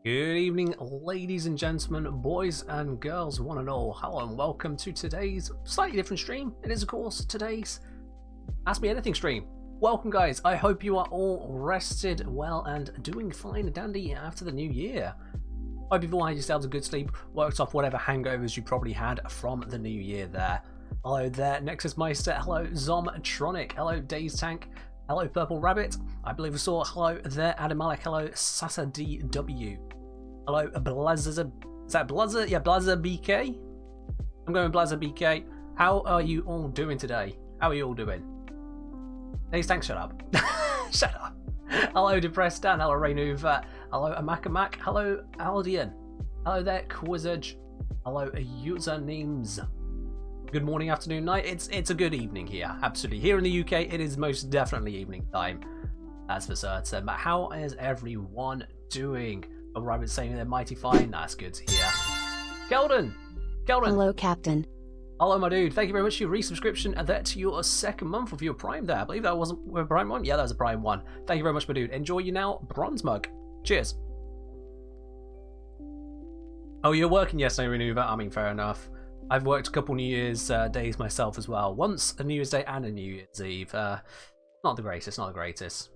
Good evening, ladies and gentlemen, boys and girls, one and all. Hello and welcome to today's slightly different stream. It is, of course, today's Ask Me Anything stream. Welcome, guys. I hope you are all rested well and doing fine and dandy after the new year. Hope you've all had yourselves a good sleep, worked off whatever hangovers you probably had from the new year there. Hello there, Nexus Meister. Hello, Zomtronic. Hello, Days Tank. Hello, Purple Rabbit. I believe we saw hello there, Adam Malik. Hello, Sasa DW. Hello, Blazer. Is that Blazer? Yeah, Blazer BK. I'm going with Blazer BK. How are you all doing today? How are you all doing? Days Tank, shut up. Shut up. Hello, Depressed Dan. Hello, Rainuva. Hello, Amakamak. Hello, Aldian. Hello there, Quizzage. Hello, usernames. Good morning, afternoon, night. It's a good evening here, absolutely. Here in the UK, it is most definitely evening time. That's for certain. But how is everyone doing? Oh, Rabbit saying they're mighty fine. That's good to hear. Keldon! Hello, Captain. Hello, my dude. Thank you very much for your resubscription and that's your second month of your Prime there. I believe that wasn't a Prime one. Yeah, that was a Prime one. Thank you very much, my dude. Enjoy you now, Bronze Mug. Cheers. Oh, you're working yesterday, Renuva? I mean, fair enough. I've worked a couple New Year's days myself as well. Once a New Year's Day and a New Year's Eve. Not the greatest, not the greatest.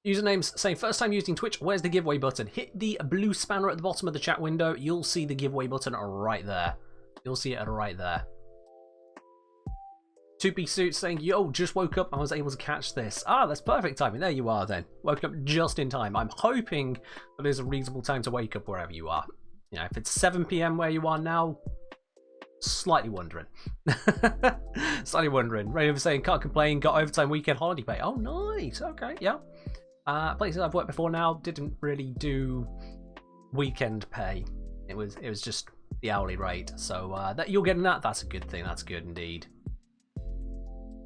Usernames saying, first time using Twitch, where's the giveaway button? Hit the blue spanner at the bottom of the chat window. You'll see the giveaway button right there. You'll see it right there. 2P Suit saying, yo, just woke up. I was able to catch this. Ah, that's perfect timing. There you are then. Woke up just in time. I'm hoping that there's a reasonable time to wake up wherever you are. You know, if it's 7 PM where you are now, slightly wondering. Slightly wondering. Raven saying, can't complain, got overtime weekend holiday pay. Oh, nice. Okay, yeah. Places I've worked before now didn't really do weekend pay. It was just the hourly rate. So that you're getting that, that's a good thing. That's good indeed.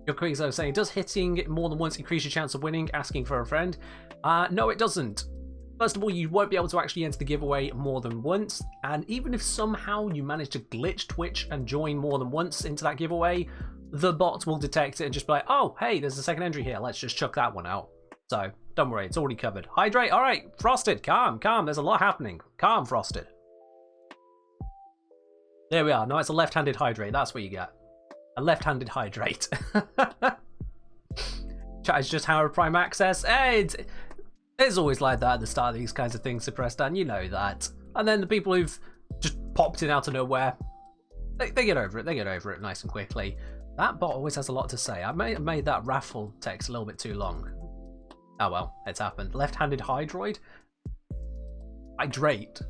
Your quiz saying, does hitting more than once increase your chance of winning? Asking for a friend. No, it doesn't. First of all, you won't be able to actually enter the giveaway more than once, and even if somehow you manage to glitch Twitch and join more than once into that giveaway, the bot will detect it and just be like, oh, hey, there's a second entry here, let's just chuck that one out. So, don't worry, it's already covered. Hydrate, alright, Frosted, calm, there's a lot happening. Calm, Frosted. There we are, no, it's a left-handed hydrate, that's what you get. A left-handed hydrate. Chat is just Harrow access. Hey, it's always like that at the start of these kinds of things, suppressed, and you know that. And then the people who've just popped in out of nowhere, they get over it. They get over it nice and quickly. That bot always has a lot to say. I may have made that raffle text a little bit too long. Oh well, it's happened. Left-handed hydroid? Hydrate.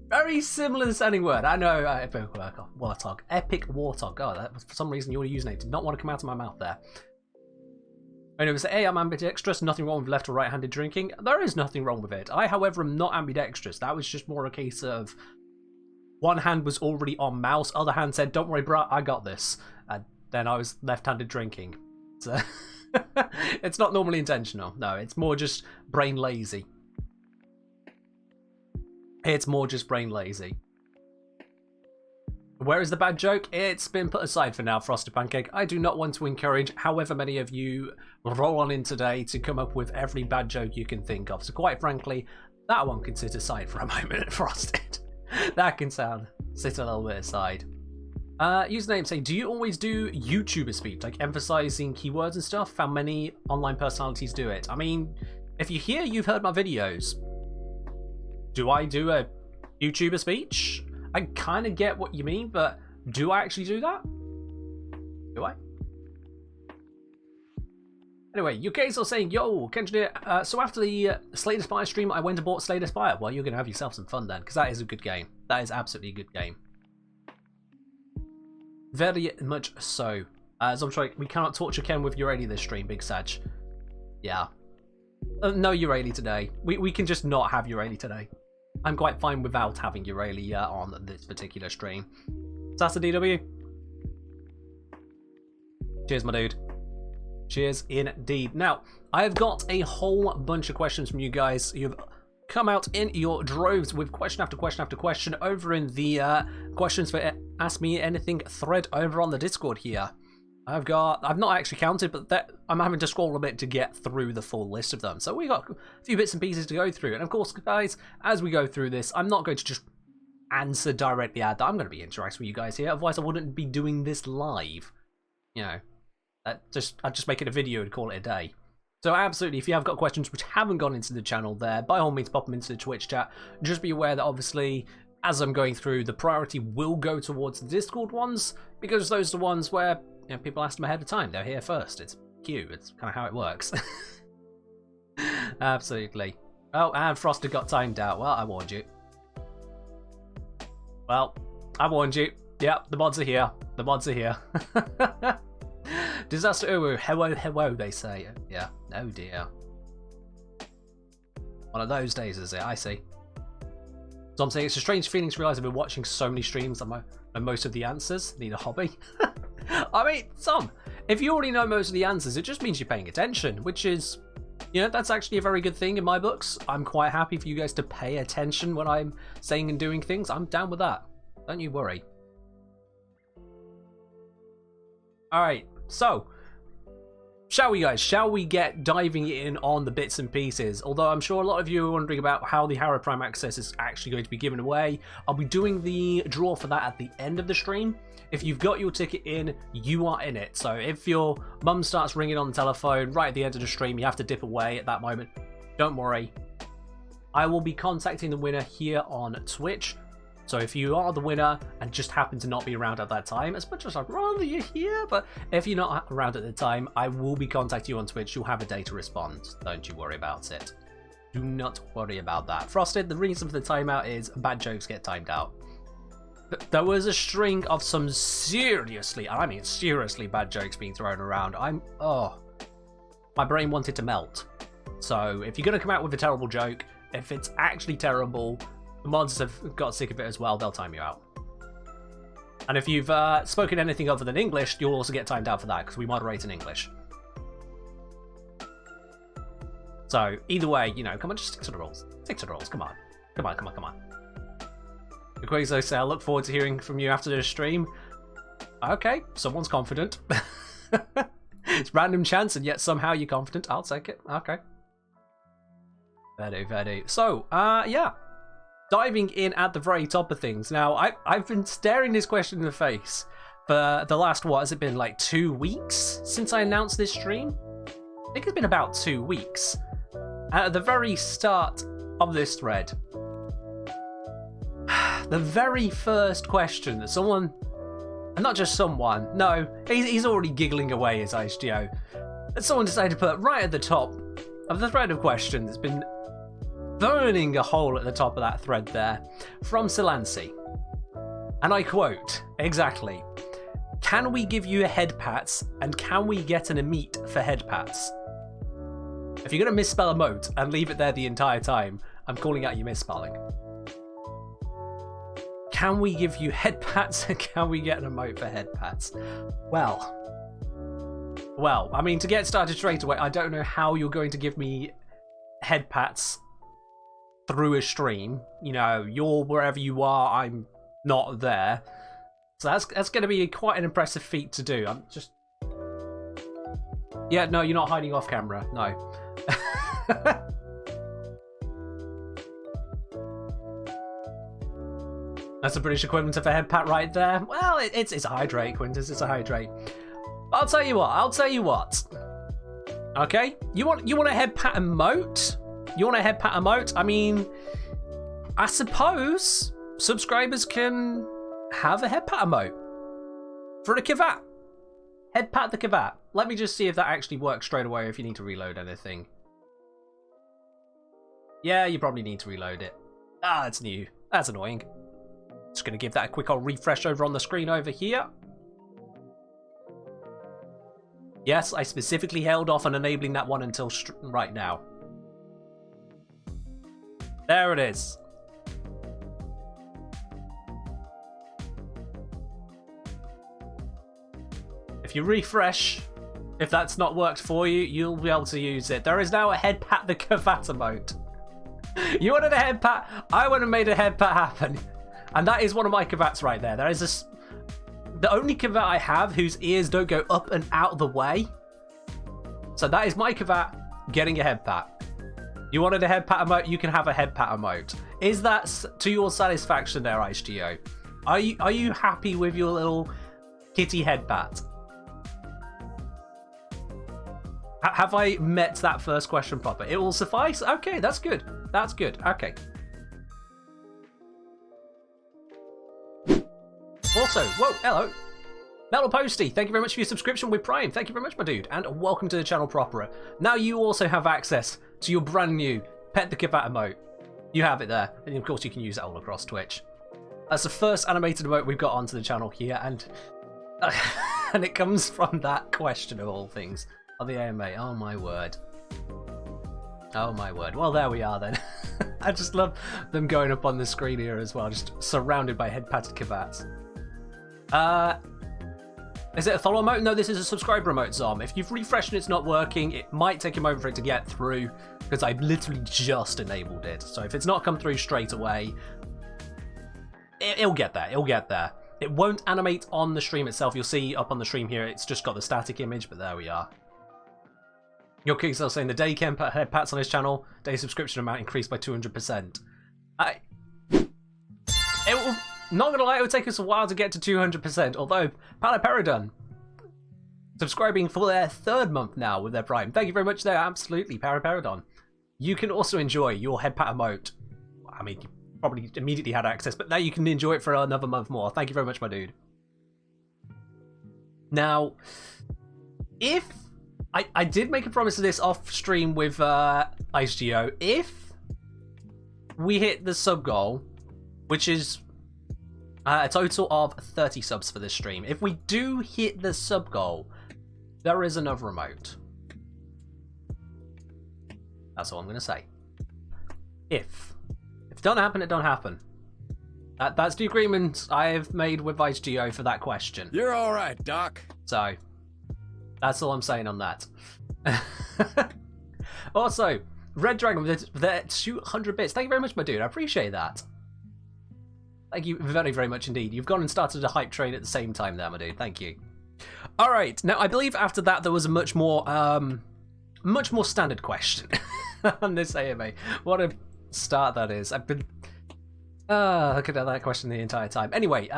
Very similar sounding word. I know. Epic Warthog. Epic Warthog. Oh, that was, for some reason your username did not want to come out of my mouth there. And it was, hey, I'm ambidextrous, nothing wrong with left or right-handed drinking. There is nothing wrong with it. I, however, am not ambidextrous. That was just more a case of one hand was already on mouse, other hand said, don't worry, bruh, I got this. And then I was left-handed drinking. So it's not normally intentional. No, it's more just brain lazy. It's more just brain lazy. Where is the bad joke? It's been put aside for now, Frosted Pancake. I do not want to encourage however many of you roll on in today to come up with every bad joke you can think of. So quite frankly, that one can sit aside for a moment, Frosted. That can sit a little bit aside. Username say, do you always do YouTuber speak, like emphasizing keywords and stuff? How many online personalities do it? I mean, if you're here, you've heard my videos. Do I do a YouTuber speech? I kind of get what you mean, but do I actually do that? Do I? Anyway, UK's are saying, yo, Kengineer, so after the Slay the Spire stream, I went and bought Slay the Spire. Well, you're going to have yourself some fun then, because that is a good game. That is absolutely a good game. Very much so. As I'm sure we cannot torture Ken with Urali this stream, Big Sag. Yeah. No Urali today. We can just not have Urali today. I'm quite fine without having Urali on this particular stream. Sasa DW. Cheers, my dude. Cheers indeed. Now, I've got a whole bunch of questions from you guys. You've come out in your droves with question after question after question over in the questions for Ask Me Anything thread over on the Discord here. I've not actually counted, but I'm having to scroll a bit to get through the full list of them. So we got a few bits and pieces to go through. And of course, guys, as we go through this, I'm not going to just answer directly at that. I'm going to be interacting with you guys here. Otherwise, I wouldn't be doing this live. You know, I'd just make it a video and call it a day. So absolutely, if you have got questions which haven't gone into the channel there, by all means, pop them into the Twitch chat. Just be aware that obviously, as I'm going through, the priority will go towards the Discord ones, because those are the ones where, you know, people ask them ahead of time. They're here first. It's queue. It's kind of how it works. Absolutely. Oh, and Frosted got timed out. Well, I warned you. Well, I warned you. Yep, the mods are here. The mods are here. Disaster Uru. Hello, they say. Yeah. Oh, dear. One of those days, is it? I see. So I'm saying it's a strange feeling to realise I've been watching so many streams that most of the answers need a hobby. I mean, if you already know most of the answers, it just means you're paying attention, which is, you know, that's actually a very good thing in my books. I'm quite happy for you guys to pay attention when I'm saying and doing things. I'm down with that. Don't you worry. Alright, so, shall we get diving in on the bits and pieces? Although I'm sure a lot of you are wondering about how the Harrow Prime access is actually going to be given away. I'll be doing the draw for that at the end of the stream. If you've got your ticket in, you are in it. So if your mum starts ringing on the telephone right at the end of the stream, you have to dip away at that moment. Don't worry. I will be contacting the winner here on Twitch. So if you are the winner and just happen to not be around at that time, as much as I'd rather you're here, but if you're not around at the time, I will be contacting you on Twitch. You'll have a day to respond. Don't you worry about it. Do not worry about that. Frosted, the reason for the timeout is bad jokes get timed out. There was a string of some seriously, I mean seriously bad jokes being thrown around. My brain wanted to melt. So if you're going to come out with a terrible joke, if it's actually terrible, the mods have got sick of it as well, they'll time you out. And if you've spoken anything other than English, you'll also get timed out for that, because we moderate in English. So either way, you know, come on, just stick to the rules. Stick to the rules. Come on. Come on, come on, come on. Quazo say, I look forward to hearing from you after the stream. Okay, someone's confident. It's random chance, and yet somehow you're confident. I'll take it. Okay. Fair do. So, yeah. Diving in at the very top of things. Now, I've been staring this question in the face for the last, what has it been, like 2 weeks since I announced this stream? I think it's been about 2 weeks. At the very start of this thread, the very first question that someone, and not just someone, no, he's already giggling away as ISGO, that someone decided to put right at the top of the thread of questions. It's been burning a hole at the top of that thread there, from Silansi. And I quote, exactly, can we give you head pats, and can we get an emote for head pats? If you're going to misspell emote and leave it there the entire time, I'm calling out your misspelling. Can we give you head pats, and can we get an emote for head pats? Well, I mean, to get started straight away, I don't know how you're going to give me head pats through a stream. You know, you're wherever you are, I'm not there. So that's going to be quite an impressive feat to do. I'm just... Yeah, no, you're not hiding off camera. No. That's the British equivalent of a head pat right there. Well, it's a hydrate, Quintus. It's a hydrate. I'll tell you what. Okay, you want a head pat emote? You want a head pat emote? I mean, I suppose subscribers can have a head pat emote for the Kavat. Head pat the Kavat. Let me just see if that actually works straight away, or if you need to reload anything. Yeah, you probably need to reload it. Ah, it's new. That's annoying. Just going to give that a quick old refresh over on the screen over here. Yes, I specifically held off on enabling that one until right now. There it is. If you refresh, if that's not worked for you, you'll be able to use it. There is now a head pat the Kavat emote. You wanted a head pat? I went and made a head pat happen. And that is one of my Kavats right there. There is this, the only Kavat I have whose ears don't go up and out of the way. So that is my Kavat getting a head pat. You wanted a head pat emote? You can have a head pat emote. Is that to your satisfaction there, ISGO? Are you happy with your little kitty head pat? Have I met that first question proper? It will suffice? Okay, that's good. That's good. Okay. Also, whoa, hello. Metal Posty, thank you very much for your subscription with Prime. Thank you very much, my dude. And welcome to the channel proper. Now you also have access to your brand new Pet the Kavat emote. You have it there. And of course you can use it all across Twitch. That's the first animated emote we've got onto the channel here. And, and it comes from that question of all things. Of the AMA. Oh my word. Oh my word. Well, there we are then. I just love them going up on the screen here as well. Just surrounded by head-patted Kavats. Is it a follow emote? No, this is a subscriber emote, Zom. If you've refreshed and it's not working, it might take a moment for it to get through, because I literally just enabled it. So if it's not come through straight away, it'll get there. It'll get there. It won't animate on the stream itself. You'll see up on the stream here, it's just got the static image, but there we are. Your Kickstarter saying the day Ken had pats on his channel, day subscription amount increased by 200%. Not gonna lie, it would take us a while to get to 200%, although Palaperidon subscribing for their 3rd month now with their Prime. Thank you very much there, absolutely, Palaperidon. You can also enjoy your head pat emote. I mean, you probably immediately had access, but now you can enjoy it for another month more. Thank you very much, my dude. Now, if... I did make a promise of this off stream with IceGeo. If we hit the sub goal, which is a total of 30 subs for this stream, if we do hit the sub goal, there is another emote. That's all I'm going to say. If it don't happen, it don't happen. That's the agreement I have made with IceGeo for that question. You're all right, Doc. So... that's all I'm saying on that. Also, Red Dragon with their 200 bits. Thank you very much, my dude. I appreciate that. Thank you very, very much indeed. You've gone and started a hype train at the same time there, my dude. Thank you. All right. Now, I believe after that there was a much more standard question on this AMA. What a start that is. I've been looking at that question the entire time. Anyway,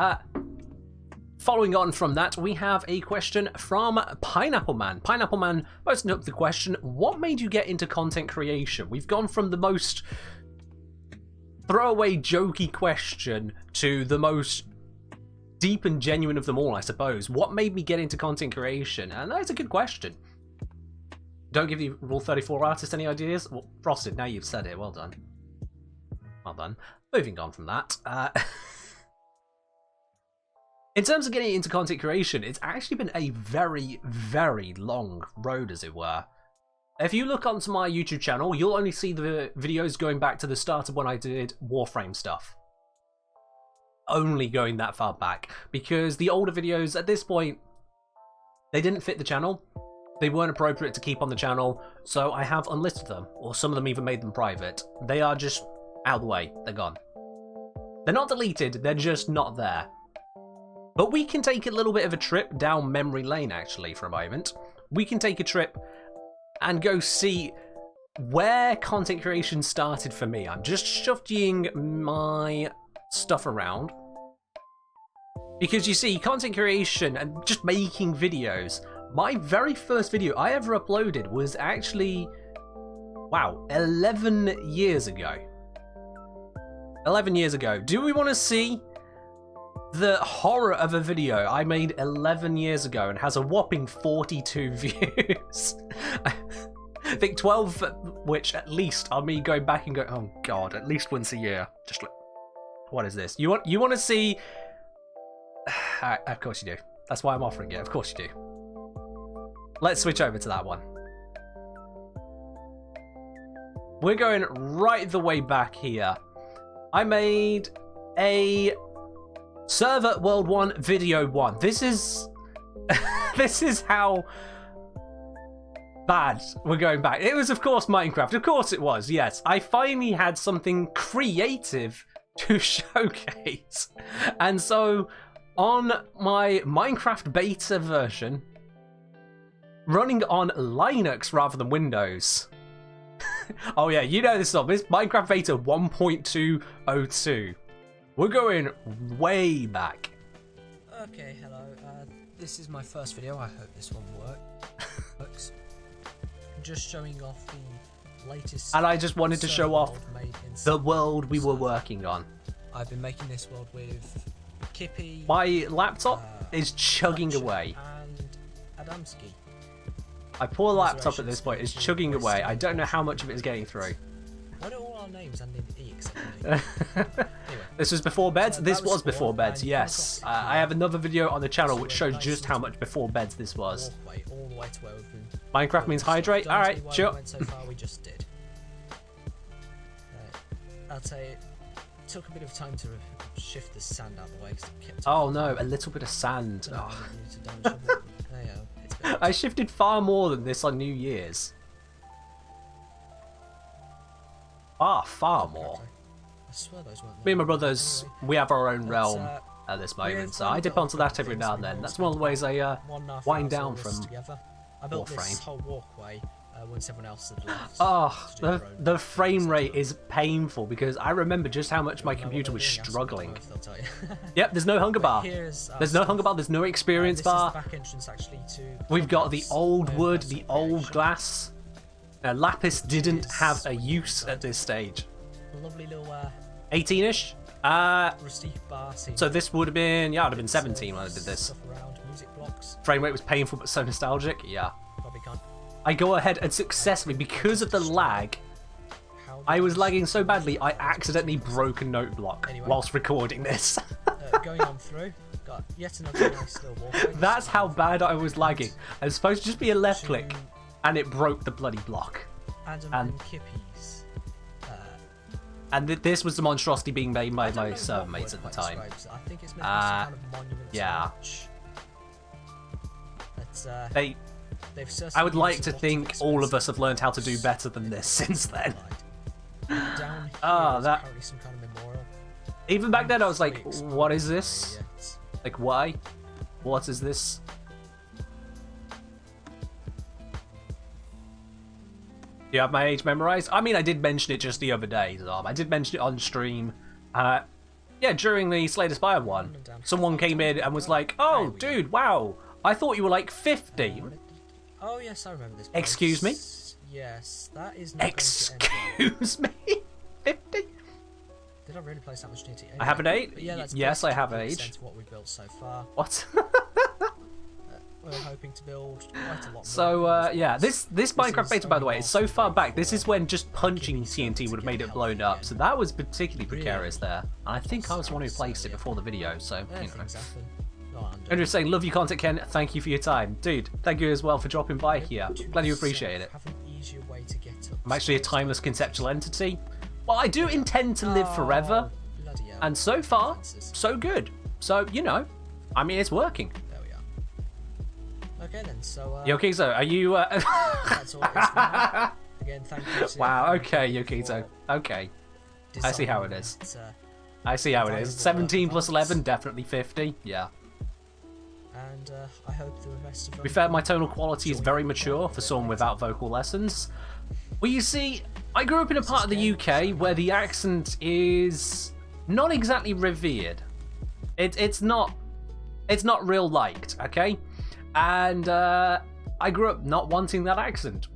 following on from that, we have a question from Pineapple Man. Pineapple Man posting up the question, what made you get into content creation? We've gone from the most throwaway, jokey question to the most deep and genuine of them all, I suppose. What made me get into content creation? And that's a good question. Don't give you Rule 34 artists any ideas? Well, Frosted, now you've said it. Well done. Well done. Moving on from that. In terms of getting into content creation, it's actually been a very, very long road, as it were. If you look onto my YouTube channel, you'll only see the videos going back to the start of when I did Warframe stuff. Only going that far back. Because the older videos, at this point, they didn't fit the channel. They weren't appropriate to keep on the channel, so I have unlisted them, or some of them even made them private. They are just out of the way. They're gone. They're not deleted, they're just not there. But we can take a little bit of a trip down memory lane, actually, for a moment. We can take a trip and go see where content creation started for me. I'm just shuffling my stuff around. Because you see, content creation and just making videos, my very first video I ever uploaded was actually, wow, 11 years ago. 11 years ago. Do we want to see the horror of a video I made 11 years ago and has a whopping 42 views? I think 12, which at least are me going back and going, oh god, at least once a year. Just look, what is this? You want to see? Of course you do. That's why I'm offering it. Of course you do. Let's switch over to that one. We're going right the way back here. I made a Server World 1 Video 1. This is this is how bad we're going back. It was, of course, Minecraft. Of course it was, yes. I finally had something creative to showcase. And so, on my Minecraft beta version, running on Linux rather than Windows. Oh yeah, you know this song. This Minecraft beta 1.202. We're going way back. Okay, hello. This is my first video. I hope this one works. Just showing off the latest. And I just wanted to show off the world we were working on. I've been making this world with Kippy. My laptop is chugging away. And Adamski. My poor laptop at this point is chugging away. I don't know how much of it is getting through. Why do all our names end in E except me? Anyway, this was before beds? This was before beds, yes. I have another video on the channel which shows just how much before beds this was. All the way to where we've been. Minecraft means hydrate? Alright, sure. We went so far, we just did. I'll tell you, it took a bit of time to shift the sand out of the way. Oh no, a little bit of sand. Oh. I shifted far more than this on New Year's. Far more. I swear those weren't. Me and my brothers, we have our own realm at this moment, so I dip onto that every now and then. That's one of the ways I wind down from I built Warframe. This whole walkway once everyone else had left. Oh, the frame rate is painful because I remember just how much my computer was struggling. Yep, there's no hunger bar. There's no hunger bar, there's no experience bar. This is the back entrance actually to We've got the old wood, the old glass. Lapis didn't have a use at this stage. A lovely little 18-ish? rusty bar scene. So this would have been, yeah, I'd have been 17 when I did this. Around, music blocks. Frame rate was painful but so nostalgic, yeah. Probably can't. I go ahead and successfully, because of the lag, I was lagging so badly I accidentally broke a note block whilst recording this. Going on through, got yet another nice little walkway. That's how bad I was lagging. I was supposed to just be a left click and it broke the bloody block. Adam and Kippy's. And this was the monstrosity being made by my server mates at the time. I think it's meant to be some kind of monument. Yeah. Let's, they've I would like to certainly think used all of us have learned how to do better than this since then. Down here Ah, is apparently some kind of memorial. Even back then I was like, Freaks. what is this? Yes. Like, why? What is this? Do you have my age memorized? I mean, I did mention it just the other day, Zob. I did mention it on stream. Yeah, during the Slay the Spire one. Someone came in and was like, oh, dude, wow. I thought you were like 50. Oh, yes, I remember this. Excuse me? Yes, that is not Excuse me? 50? Did I really place that much DT? Anyway, I have an 8? yeah, that's yes, I have an 50% age. of what we've built so far. What? We're hoping to build quite a lot. So, yeah, this Minecraft beta, by the way, is so far back. This is when just punching TNT would have made it blown up. So that was particularly precarious there. And I think I was the one who placed it before the video, so, you know. I'm just saying, love your content, Ken. Thank you for your time. Dude, thank you as well for dropping by here. Glad you appreciate it. I'm actually a timeless conceptual entity. Well, I do intend to live forever. And so far, so good. So, you know, I mean, it's working. There we are. Okay then, so... Yokizo, are you... That's all it is for now. Again, thank you to wow, okay, Yokizo. Okay. I see how it is. I see how it is. 17 plus 11, definitely 50. Yeah. And I hope the rest of them... To be fair, my tonal quality is very mature for someone without vocal lessons. Well, you see, I grew up in a part of the UK where the accent is not exactly revered. It's not real liked, okay? And I grew up not wanting that accent.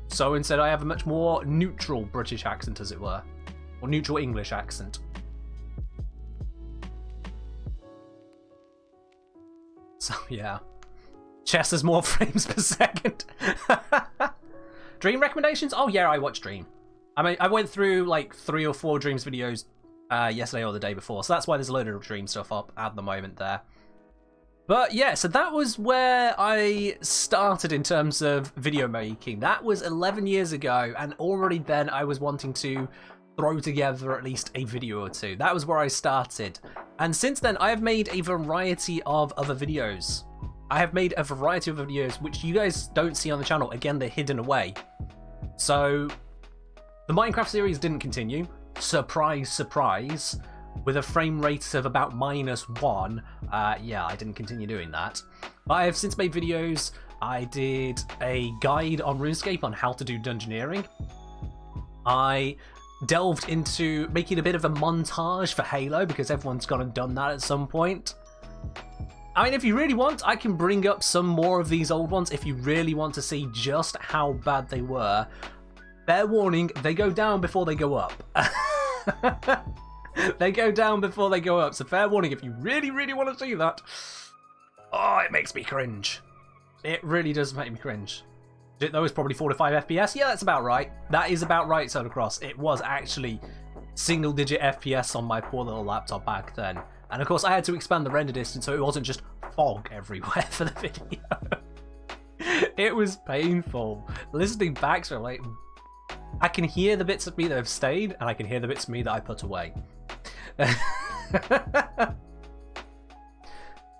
So instead I have a much more neutral British accent, as it were. Or neutral English accent. So, yeah. Chess has more frames per second. Dream recommendations? Oh, yeah, I watched Dream. I mean, I went through, like, 3 or 4 Dreams videos yesterday or the day before, so that's why there's a load of Dream stuff up at the moment there. But, yeah, so that was where I started in terms of video making. That was 11 years ago, and already then I was wanting to throw together at least a video or two. That was where I started. And since then, I have made a variety of other videos. I have made a variety of videos which you guys don't see on the channel. Again, they're hidden away. So, the Minecraft series didn't continue. Surprise, surprise. With a frame rate of about -1. Yeah, I didn't continue doing that. But I have since made videos. I did a guide on RuneScape on how to do dungeoneering. I delved into making a bit of a montage for Halo because everyone's gone and done that at some point. I mean, if you really want, I can bring up some more of these old ones if you really want to see just how bad they were. Fair warning, they go down before they go up. They go down before they go up, so fair warning if you really, really want to see that. Oh, it makes me cringe. It really does make me cringe. That was probably 4 to 5 FPS. Yeah, that's about right. That is about right, Soda Cross. It was actually single-digit FPS on my poor little laptop back then. And of course, I had to expand the render distance so it wasn't just fog everywhere for the video. It was painful. Listening back to it, like, I can hear the bits of me that have stayed, and I can hear the bits of me that I put away.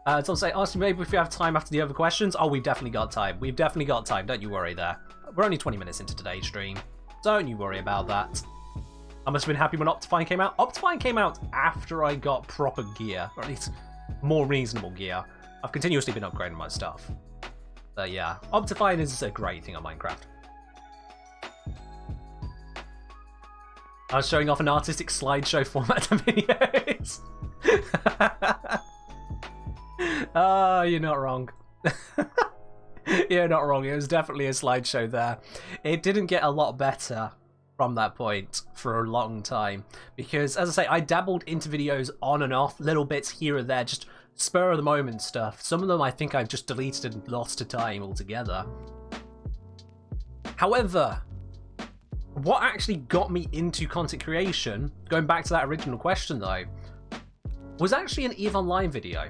So I'll say, ask me maybe if you have time after the other questions. Oh, we've definitely got time. We've definitely got time. Don't you worry there. We're only 20 minutes into today's stream. Don't you worry about that. I must have been happy when Optifine came out. Optifine came out after I got proper gear, or at least more reasonable gear. I've continuously been upgrading my stuff. But yeah, Optifine is a great thing on Minecraft. I was showing off an artistic slideshow format of videos. Ah, you're not wrong. You're not wrong. It was definitely a slideshow there. It didn't get a lot better from that point for a long time because, as I say, I dabbled into videos on and off, little bits here and there, just spur of the moment stuff. Some of them I think I've just deleted and lost to time altogether. However, what actually got me into content creation, going back to that original question though, was actually an EVE Online video.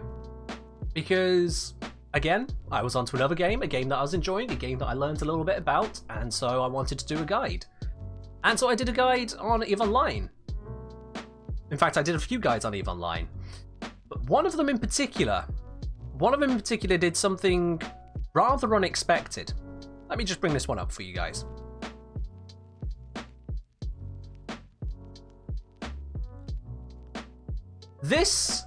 Because, again, I was onto another game, a game that I was enjoying, a game that I learned a little bit about, and so I wanted to do a guide. And so I did a guide on EVE Online. In fact, I did a few guides on EVE Online. But one of them in particular did something Rather unexpected. Let me just bring this one up for you guys. This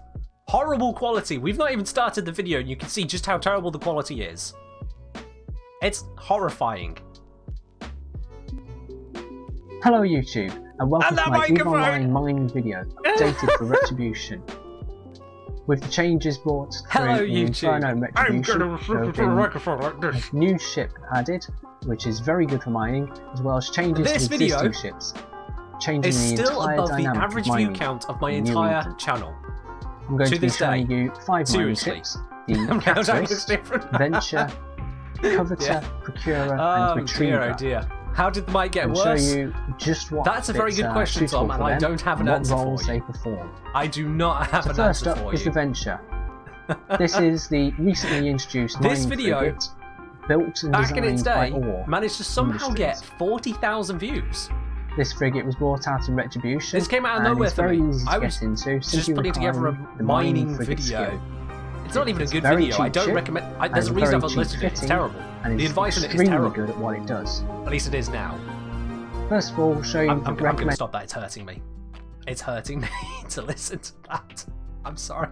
horrible quality. We've not even started the video and you can see just how terrible the quality is. It's horrifying. Hello YouTube, and welcome to my EVE Online mining video, updated for Retribution. With the changes brought through in Inferno and Retribution, there have been a new ship added, which is very good for mining, as well as changes to existing ships. Changing is the still entire above the dynamic average of view count of my entire channel. I'm going to be this showing day. you 5 mining ships: the Catalyst, Venture, Coveter, Procurer, and Retriever. Dear, oh dear. How did the mic get worse? I'll show you just what That's a very good question, Tom, and I don't have an answer for you. They perform. I do not have an answer First up for is you. the Venture. This is the recently introduced mining frigate, built and back in its designed day, by Orr managed to somehow Industries. get 40,000 views. This frigate was brought out in Retribution. This came out of and nowhere it's for very me. easy to I was get into, just putting together a mining video. It's not even a good video. I don't recommend. There's a reason I haven't listed it. It's terrible. The advice on it is terrible. Good at what it does. At least it is now. First of all, we'll show you I'm going to stop that. It's hurting me. It's hurting me to listen to that. I'm sorry.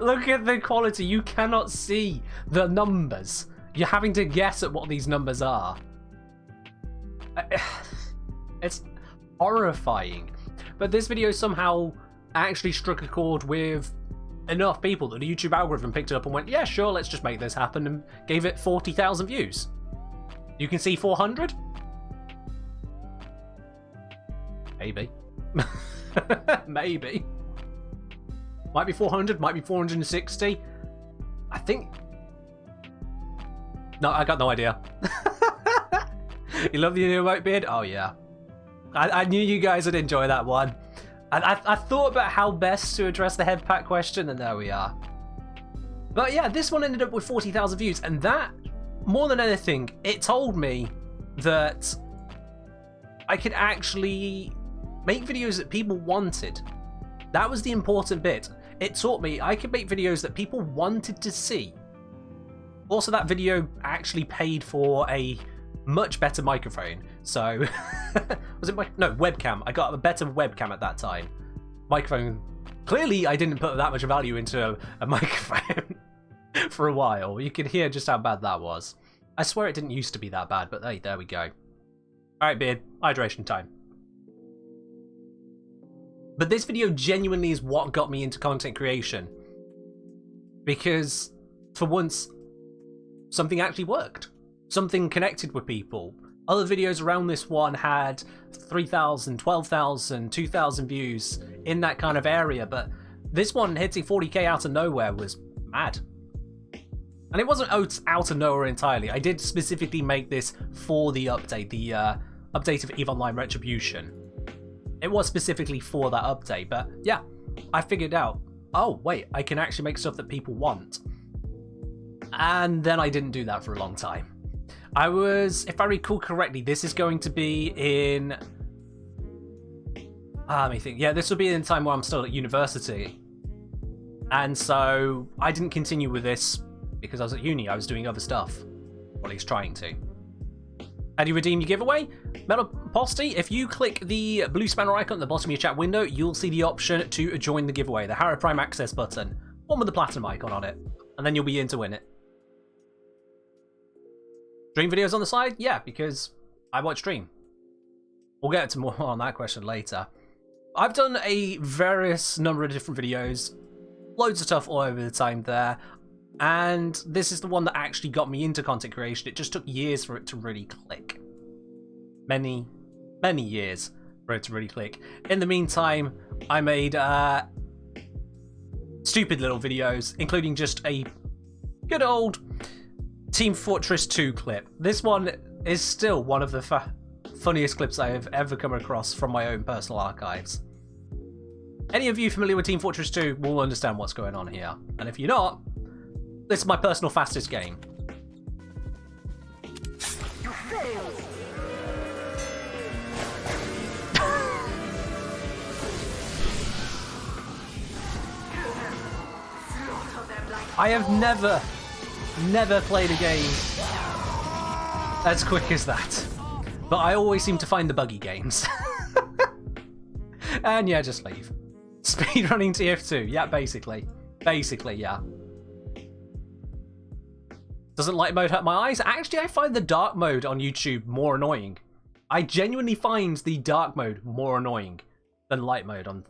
Look at the quality. You cannot see the numbers. You're having to guess at what these numbers are. It's horrifying. But this video somehow actually struck a chord with enough people that the YouTube algorithm picked it up and went, yeah, sure, let's just make this happen, and gave it 40,000 views. You can see 400? Maybe. Maybe. Might be 400, might be 460. I think... No, I got no idea. You love the new white beard? Oh, yeah. I knew you guys would enjoy that one. I thought about how best to address the head pack question, and there we are. But yeah, this one ended up with 40,000 views, and that, more than anything, it told me that I could actually make videos that people wanted. That was the important bit. It taught me I could make videos that people wanted to see. Also, that video actually paid for a much better microphone. So, was it webcam? I got a better webcam at that time. Microphone. Clearly, I didn't put that much value into a microphone for a while. You can hear just how bad that was. I swear it didn't used to be that bad, but hey, there we go. Alright, beard, hydration time. But this video genuinely is what got me into content creation. Because, for once, something actually worked. Something connected with people. Other videos around this one had 3,000, 12,000, 2,000 views in that kind of area, but this one hitting 40k out of nowhere was mad. And it wasn't out of nowhere entirely. I did specifically make this for the update, the update of EVE Online Retribution. It was specifically for that update, but yeah, I figured out, oh wait, I can actually make stuff that people want. And then I didn't do that for a long time. I was, if I recall correctly, this is going to be in... let me think. Yeah, this will be in the time where I'm still at university. And so I didn't continue with this because I was at uni. I was doing other stuff. Or at least trying to. How do you redeem your giveaway? Metal Posty, if you click the blue spanner icon at the bottom of your chat window, you'll see the option to join the giveaway. The Harrow Prime Access button. One with the platinum icon on it. And then you'll be in to win it. Stream videos on the side? Yeah, because I watch stream. We'll get to more on that question later. I've done a various number of different videos. Loads of stuff all over the time there. And this is the one that actually got me into content creation. It just took years for it to really click. Many, many years for it to really click. In the meantime, I made stupid little videos, including just a good old Team Fortress 2 clip. This one is still one of the funniest clips I have ever come across from my own personal archives. Any of you familiar with Team Fortress 2 will understand what's going on here. And if you're not, this is my personal fastest game. You failed. I have never never played a game as quick as that. But I always seem to find the buggy games. And yeah, just leave. Speedrunning TF2, yeah, basically. Basically, yeah. Doesn't light mode hurt my eyes? Actually, I find the dark mode on YouTube more annoying. I genuinely find the dark mode more annoying than light mode on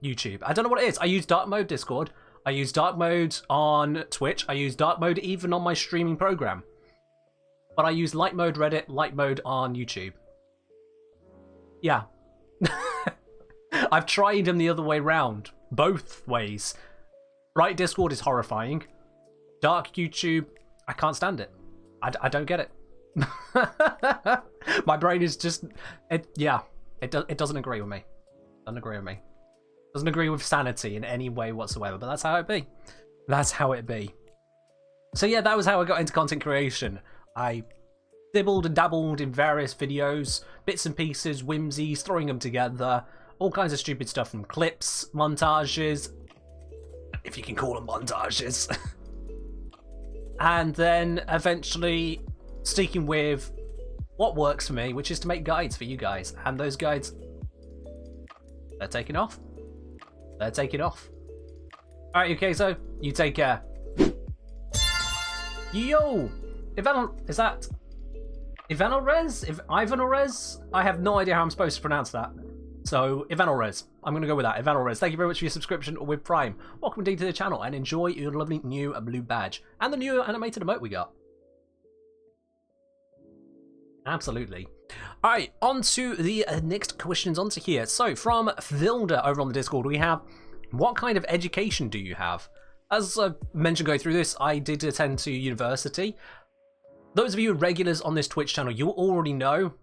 YouTube. I don't know what it is. I use dark mode Discord. I use dark mode on Twitch. I use dark mode even on my streaming program. But I use light mode Reddit, light mode on YouTube. Yeah. I've tried them the other way round. Both ways. Bright Discord is horrifying. Dark YouTube, I can't stand it. I don't get it. My brain is just... It doesn't agree with me. Doesn't agree with me. Doesn't agree with sanity in any way whatsoever, but that's how it be. That's how it be. So yeah, that was how I got into content creation. I dibbled and dabbled in various videos, bits and pieces, whimsies, throwing them together, all kinds of stupid stuff from clips, montages, if you can call them montages. And then eventually sticking with what works for me, which is to make guides for you guys. And those guides, they're taking off. They're taking off. Alright, okay, so you take care. Yo! Is that Ivanores? Ivanores? I have no idea how I'm supposed to pronounce that. So, Ivanores. I'm going to go with that. Ivanores. Thank you very much for your subscription with Prime. Welcome indeed to the channel and enjoy your lovely new blue badge. And the new animated emote we got. Absolutely. Alright, on to the next questions onto here. So, from Vilda over on the Discord, we have, what kind of education do you have? As I mentioned going through this, I did attend to university. Those of you regulars on this Twitch channel, you already know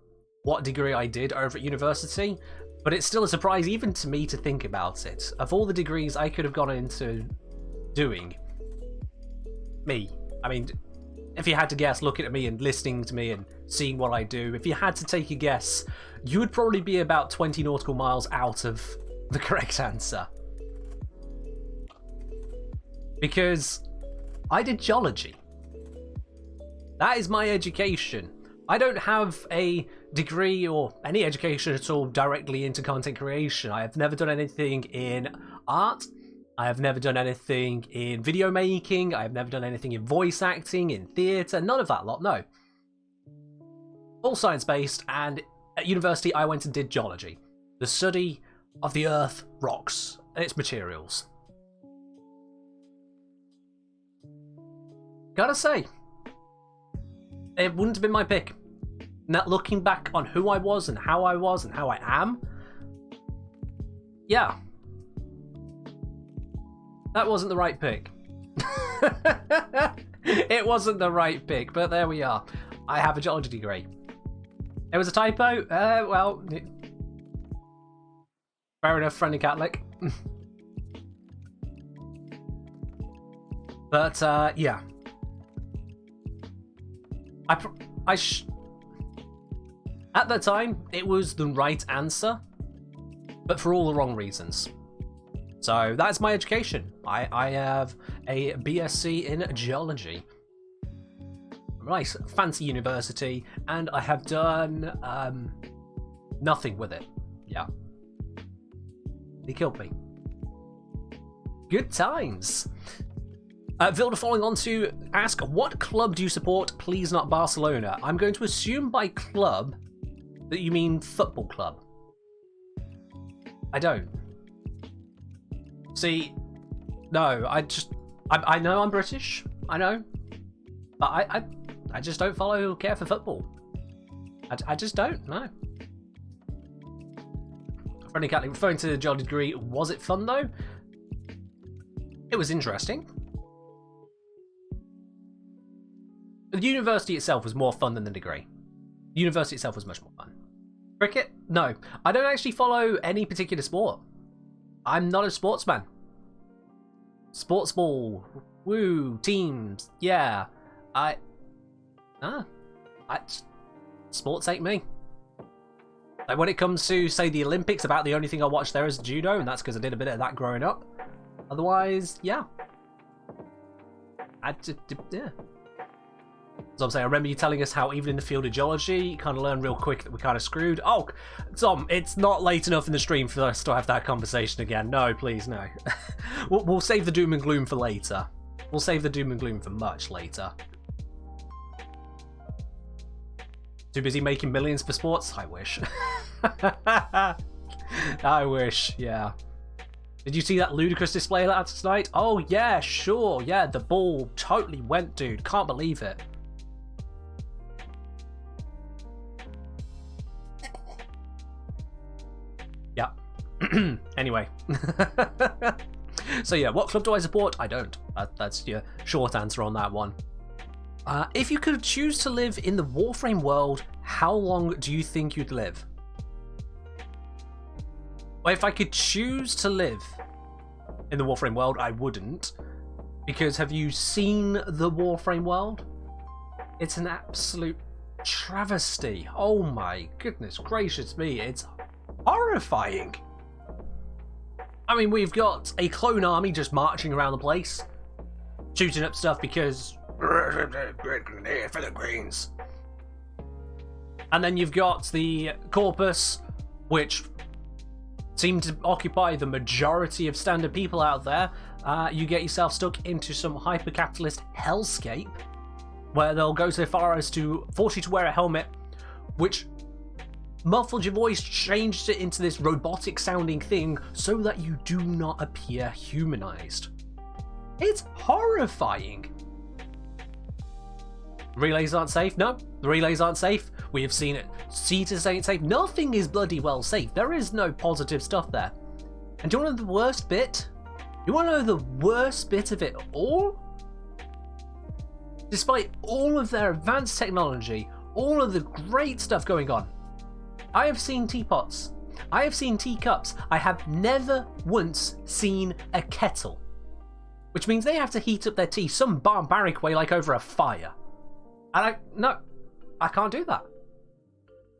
what degree I did over at university, but it's still a surprise even to me to think about it. Of all the degrees I could have gone into doing, I mean, if you had to guess, looking at me and listening to me and seeing what I do, if you had to take a guess, you would probably be about 20 nautical miles out of the correct answer. Because I did geology. That is my education. I don't have a degree or any education at all directly into content creation. I have never done anything in art. I have never done anything in video making. I have never done anything in voice acting, in theatre, none of that lot, no. All science-based, and at university I went and did geology. The study of the earth, rocks, and its materials. Gotta say, it wouldn't have been my pick. Now, looking back on who I was and how I am, yeah. That wasn't the right pick. It wasn't the right pick, but there we are. I have a geology degree. It was a typo? Well, fair enough, friendly Catholic. But, yeah. At that time, it was the right answer, but for all the wrong reasons. So that's my education. I have a BSc in geology. Nice, fancy university, and I have done nothing with it. Yeah. They killed me. Good times. Vilda following on to ask, what club do you support? Please not Barcelona. I'm going to assume by club that you mean football club. I don't. See, no, I know I'm British, I know, but I just don't follow or care for football. I just don't, no. Friendly Catholic, referring to the geology degree, was it fun though? It was interesting. The university itself was more fun than the degree. The university itself was much more fun. Cricket? No. I don't actually follow any particular sport. I'm not a sportsman. Sports ball. Woo. Teams. Yeah. Sports ain't me. Like when it comes to, say, the Olympics, about the only thing I watch there is judo, and that's because I did a bit of that growing up. Otherwise, yeah. Yeah. So I'm saying, I remember you telling us how even in the field of geology, you kind of learn real quick that we're kind of screwed. Oh, Tom, it's not late enough in the stream for us to have that conversation again. No, please, no. We'll save the doom and gloom for later. We'll save the doom and gloom for much later. Too busy making millions for sports? I wish. I wish, yeah. Did you see that ludicrous display last night? Oh, yeah, sure. Yeah, the ball totally went, dude. Can't believe it. Yeah. Anyway. So yeah, what club do I support? I don't. That's your short answer on that one. If you could choose to live in the Warframe world, how long do you think you'd live? Well, if I could choose to live in the Warframe world, I wouldn't. Because have you seen the Warframe world? It's an absolute travesty. Oh my goodness gracious me, it's horrifying. I mean, we've got a clone army just marching around the place, shooting up stuff because for the Greens. And then you've got the Corpus, which seem to occupy the majority of standard people out there. You get yourself stuck into some hyper-capitalist hellscape where they'll go so far as to force you to wear a helmet, which muffled your voice, changed it into this robotic sounding thing so that you do not appear humanized. It's horrifying. Relays aren't safe? No, the relays aren't safe. We have seen it. Cetus ain't safe. Nothing is bloody well safe. There is no positive stuff there. And do you want to know the worst bit? You want to know the worst bit of it all? Despite all of their advanced technology, all of the great stuff going on, I have seen teapots. I have seen teacups. I have never once seen a kettle. Which means they have to heat up their tea some barbaric way, like over a fire. And I can't do that.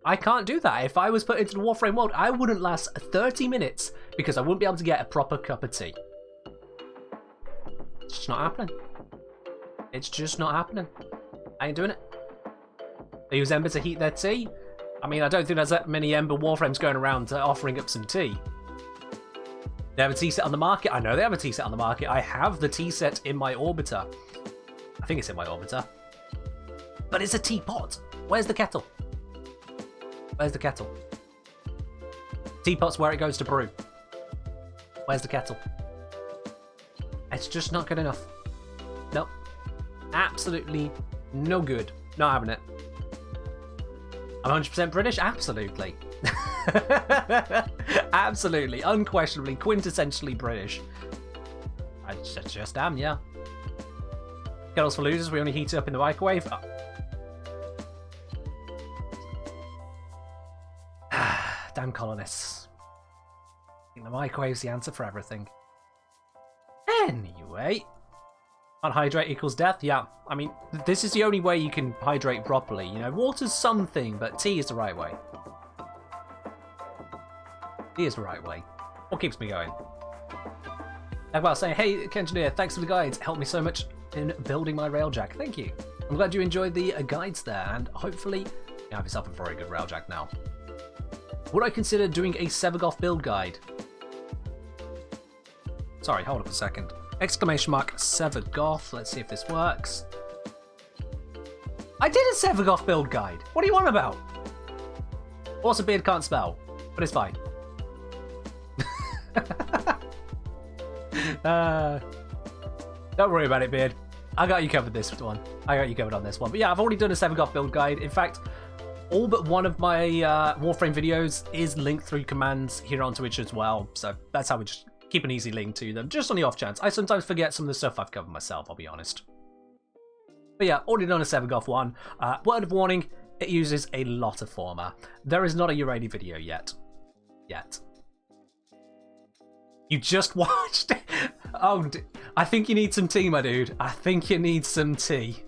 I can't do that. If I was put into the Warframe world, I wouldn't last 30 minutes because I wouldn't be able to get a proper cup of tea. It's just not happening. It's just not happening. I ain't doing it. They use Ember to heat their tea. I mean, I don't think there's that many Ember Warframes going around offering up some tea. They have a tea set on the market. I know they have a tea set on the market. I have the tea set in my orbiter. I think it's in my orbiter. But it's a teapot. Where's the kettle? Where's the kettle? Teapot's where it goes to brew. Where's the kettle? It's just not good enough. Nope. Absolutely no good. Not having it. I'm 100% British? Absolutely. Absolutely. Unquestionably. Quintessentially British. I just am, yeah. Kettles for losers. We only heat it up in the microwave. Oh. Damn colonists. I think the microwave's the answer for everything. Anyway. Unhydrate equals death? Yeah. I mean, this is the only way you can hydrate properly. You know, water's something, but tea is the right way. Tea is the right way. What keeps me going? Well, saying, hey, TheKengineer, thanks for the guides. Helped me so much in building my railjack. Thank you. I'm glad you enjoyed the guides there, and hopefully you have yourself a very good railjack now. Would I consider doing a Sevagoth build guide? Sorry, hold up a second. Exclamation mark Sevagoth. Let's see if this works. I did a Sevagoth build guide. What do you want about? Also, Beard can't spell, but it's fine. Don't worry about it, Beard. I got you covered this one. I got you covered on this one. But yeah, I've already done a Sevagoth build guide. In fact, all but one of my Warframe videos is linked through commands here on Twitch as well. So that's how we just keep an easy link to them, just on the off chance. I sometimes forget some of the stuff I've covered myself, I'll be honest. But yeah, already done a Sevagoth one. Word of warning, it uses a lot of former. There is not a You Ready video yet. You just watched it? Oh, I think you need some tea, my dude. I think you need some tea.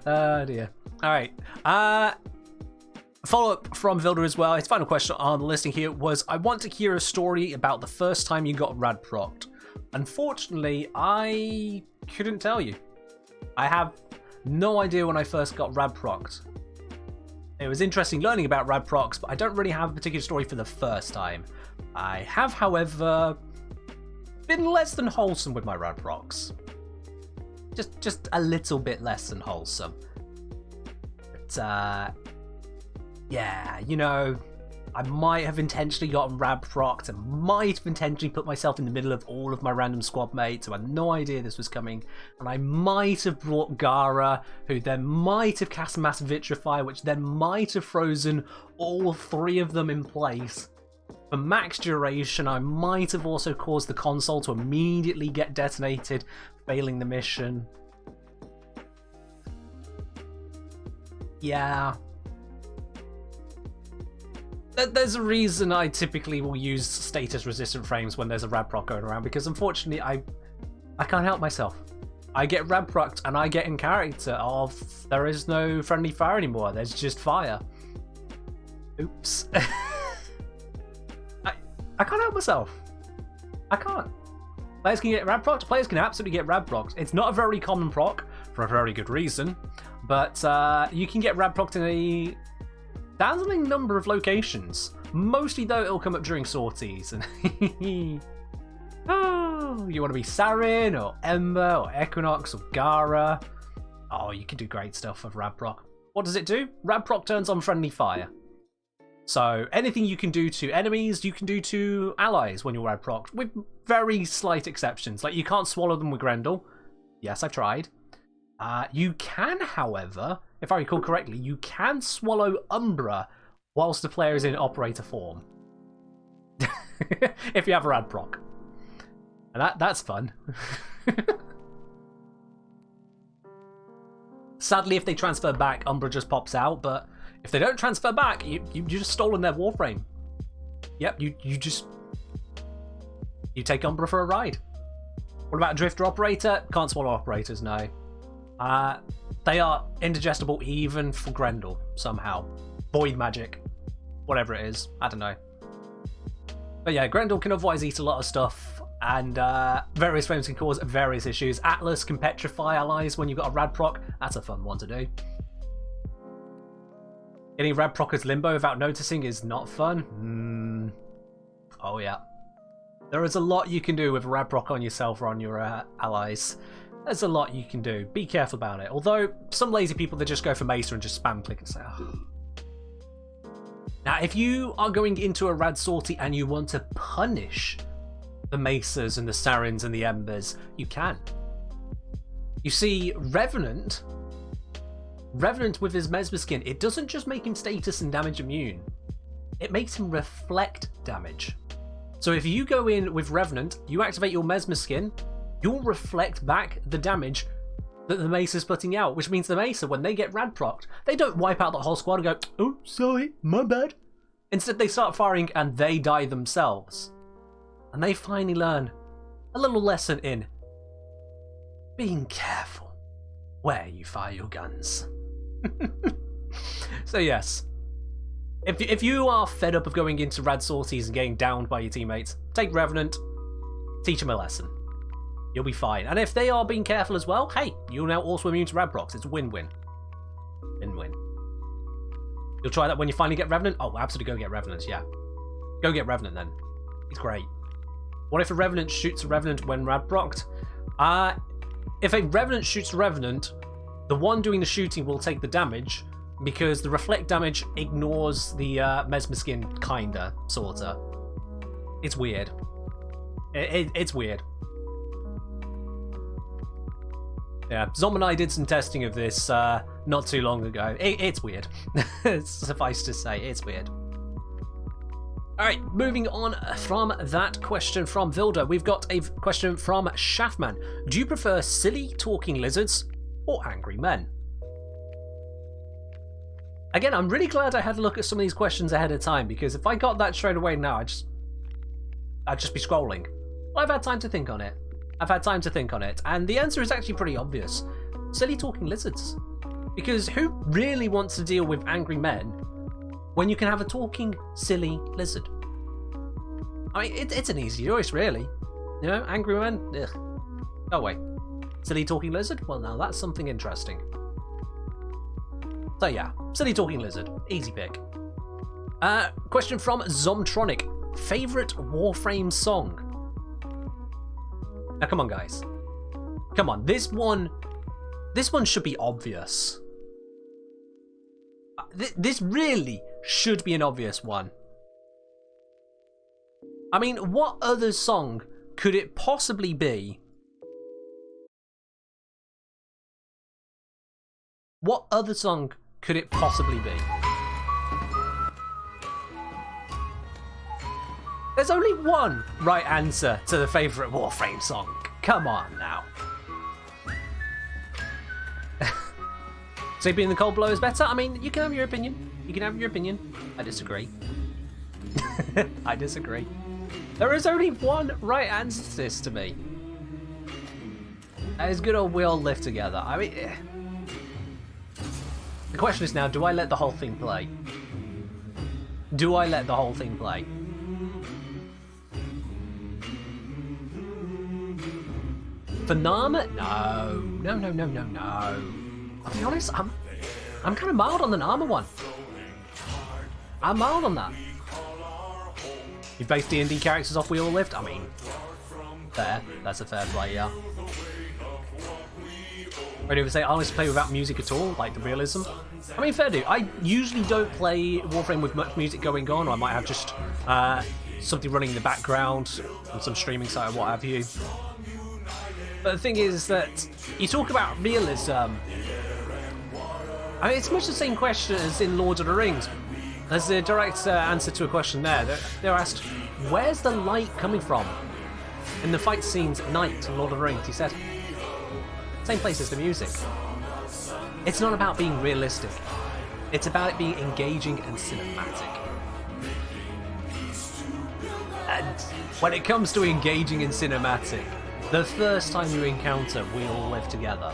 Oh dear. Alright. Follow-up from Vilder as well. His final question on the listing here was, I want to hear a story about the first time you got rad procced. Unfortunately, I couldn't tell you. I have no idea when I first got Radproct. It was interesting learning about Radprocs, but I don't really have a particular story for the first time. I have, however, been less than wholesome with my Radprocs. Just a little bit less than wholesome. But, yeah, you know, I might have intentionally gotten Radproct and might have intentionally put myself in the middle of all of my random squad mates who had no idea this was coming, and I might have brought Gara, who then might have cast Mass Vitrify, which then might have frozen all three of them in place. For max duration, I might have also caused the console to immediately get detonated, failing the mission. Yeah. There's a reason I typically will use status-resistant frames when there's a Radproc going around, because unfortunately I can't help myself. I get Radproc and I get in character of there is no friendly fire anymore, there's just fire. Oops. I can't help myself. I can't. Players can get Radproc, players can absolutely get Radproc. It's not a very common proc, for a very good reason, but you can get Radproc in a dazzling number of locations. Mostly though it'll come up during sorties and oh, you want to be Sarin or Ember or Equinox or Gara. Oh, you can do great stuff with Radproc. What does it do? Radproc turns on friendly fire. So anything you can do to enemies, you can do to allies when you're Radproc, with very slight exceptions. Like you can't swallow them with Grendel. Yes, I've tried. You can, however, if I recall correctly, you can swallow Umbra whilst the player is in operator form. If you have a Radproc. And that's fun. Sadly, if they transfer back, Umbra just pops out, but if they don't transfer back, you just stolen their Warframe. Yep, you take Umbra for a ride. What about Drifter Operator? Can't swallow operators, no. They are indigestible even for Grendel, somehow. Void magic. Whatever it is. I don't know. But yeah, Grendel can otherwise eat a lot of stuff, and various frames can cause various issues. Atlas can petrify allies when you've got a Radproc. That's a fun one to do. Getting Radproc as Limbo without noticing is not fun. Oh yeah. There is a lot you can do with Radproc on yourself or on your allies. There's a lot you can do. Be careful about it. Although, some lazy people, they just go for Mesa and just spam click and say, oh. Now, if you are going into a Rad sortie and you want to punish the Mesas and the Sarins and the Embers, you can. You see, Revenant with his Mesmer skin, it doesn't just make him status and damage immune. It makes him reflect damage. So if you go in with Revenant, you activate your Mesmer skin, you'll reflect back the damage that the Mesa's putting out, which means the Mesa, when they get Radproc, they don't wipe out the whole squad and go, oh, sorry, my bad. Instead, they start firing and they die themselves. And they finally learn a little lesson in being careful where you fire your guns. So yes, if you are fed up of going into Rad sorties and getting downed by your teammates, take Revenant, teach them a lesson. You'll be fine. And if they are being careful as well, hey, you're now also immune to Radprocs. It's a win-win. Win-win. You'll try that when you finally get Revenant? Oh, absolutely go get Revenant, yeah. Go get Revenant then. It's great. What if a Revenant shoots a Revenant when Radproct? If a Revenant shoots a Revenant, the one doing the shooting will take the damage because the reflect damage ignores the Mesmer skin, kinda, sorta. It's weird. It's weird. Yeah, Zom and I did some testing of this not too long ago. It's weird. Suffice to say, it's weird. Alright, moving on from that question from Vilda, we've got a question from Shaftman. Do you prefer silly talking lizards or angry men? Again, I'm really glad I had a look at some of these questions ahead of time, because if I got that straight away now, I'd just be scrolling. Well, I've had time to think on it. And the answer is actually pretty obvious. Silly talking lizards. Because who really wants to deal with angry men when you can have a talking, silly lizard? I mean, it's an easy choice, really. You know, angry man? Ugh. Go away. Silly talking lizard? Well, now that's something interesting. So yeah, silly talking lizard. Easy pick. Question from Zomtronic. Favorite Warframe song? Now come on, guys. Come on, this one should be obvious. This really should be an obvious one. I mean, what other song could it possibly be? What other song could it possibly be? There's only one right answer to the favourite Warframe song. Come on now. Sleeping in the cold below is better? I mean, you can have your opinion. You can have your opinion. I disagree. I disagree. There is only one right answer to this to me. As good old we all live together. I mean, the question is now, do I let the whole thing play? Do I let the whole thing play? For Nama? No. No, no, no, no, no. I'll be honest, I'm kind of mild on the Nama one. I'm mild on that. You base D&D characters off We All Lived? I mean, fair. That's a fair play, yeah. I'd even say I honestly play without music at all, like the realism. I mean, fair do. I usually don't play Warframe with much music going on, or I might have just something running in the background on some streaming site or what have you. But the thing is that you talk about realism. I mean, it's much the same question as in Lord of the Rings. There's a direct answer to a question there. They're asked, where's the light coming from? In the fight scenes at night in Lord of the Rings, he said, same place as the music. It's not about being realistic. It's about it being engaging and cinematic. And when it comes to engaging and cinematic, the first time you encounter We All Live Together,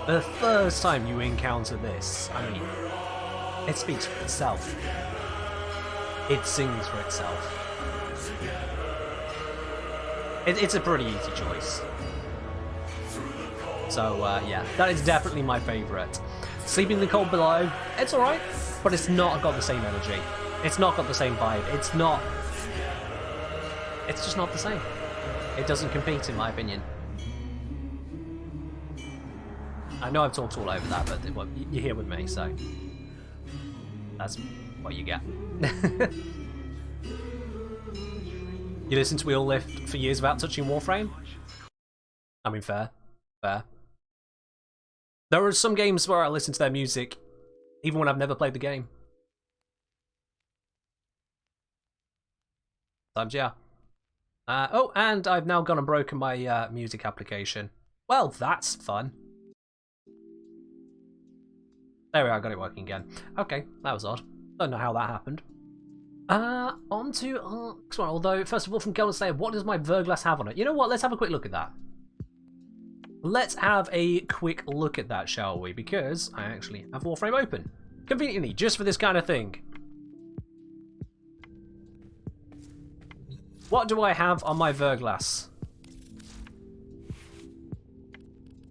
the first time you encounter this, I mean, it speaks for itself. It sings for itself. It's a pretty easy choice. So, yeah, that is definitely my favourite. Sleeping in the Cold Below, it's alright, but it's not got the same energy. It's not got the same vibe. It's just not the same. It doesn't compete, in my opinion. I know I've talked all over that, but well, you're here with me, so that's what you get. You listen to We All Lived for years without touching Warframe? I mean, fair. Fair. There are some games where I listen to their music, even when I've never played the game. Sometimes, yeah. Oh, and I've now gone and broken my music application. Well, that's fun. There we are, I got it working again. Okay, that was odd. Don't know how that happened. On to our next one. Although, first of all, from Golden Slayer, what does my Verglass have on it? You know what? Let's have a quick look at that. Let's have a quick look at that, shall we? Because I actually have Warframe open. Conveniently, just for this kind of thing. What do I have on my Verglass?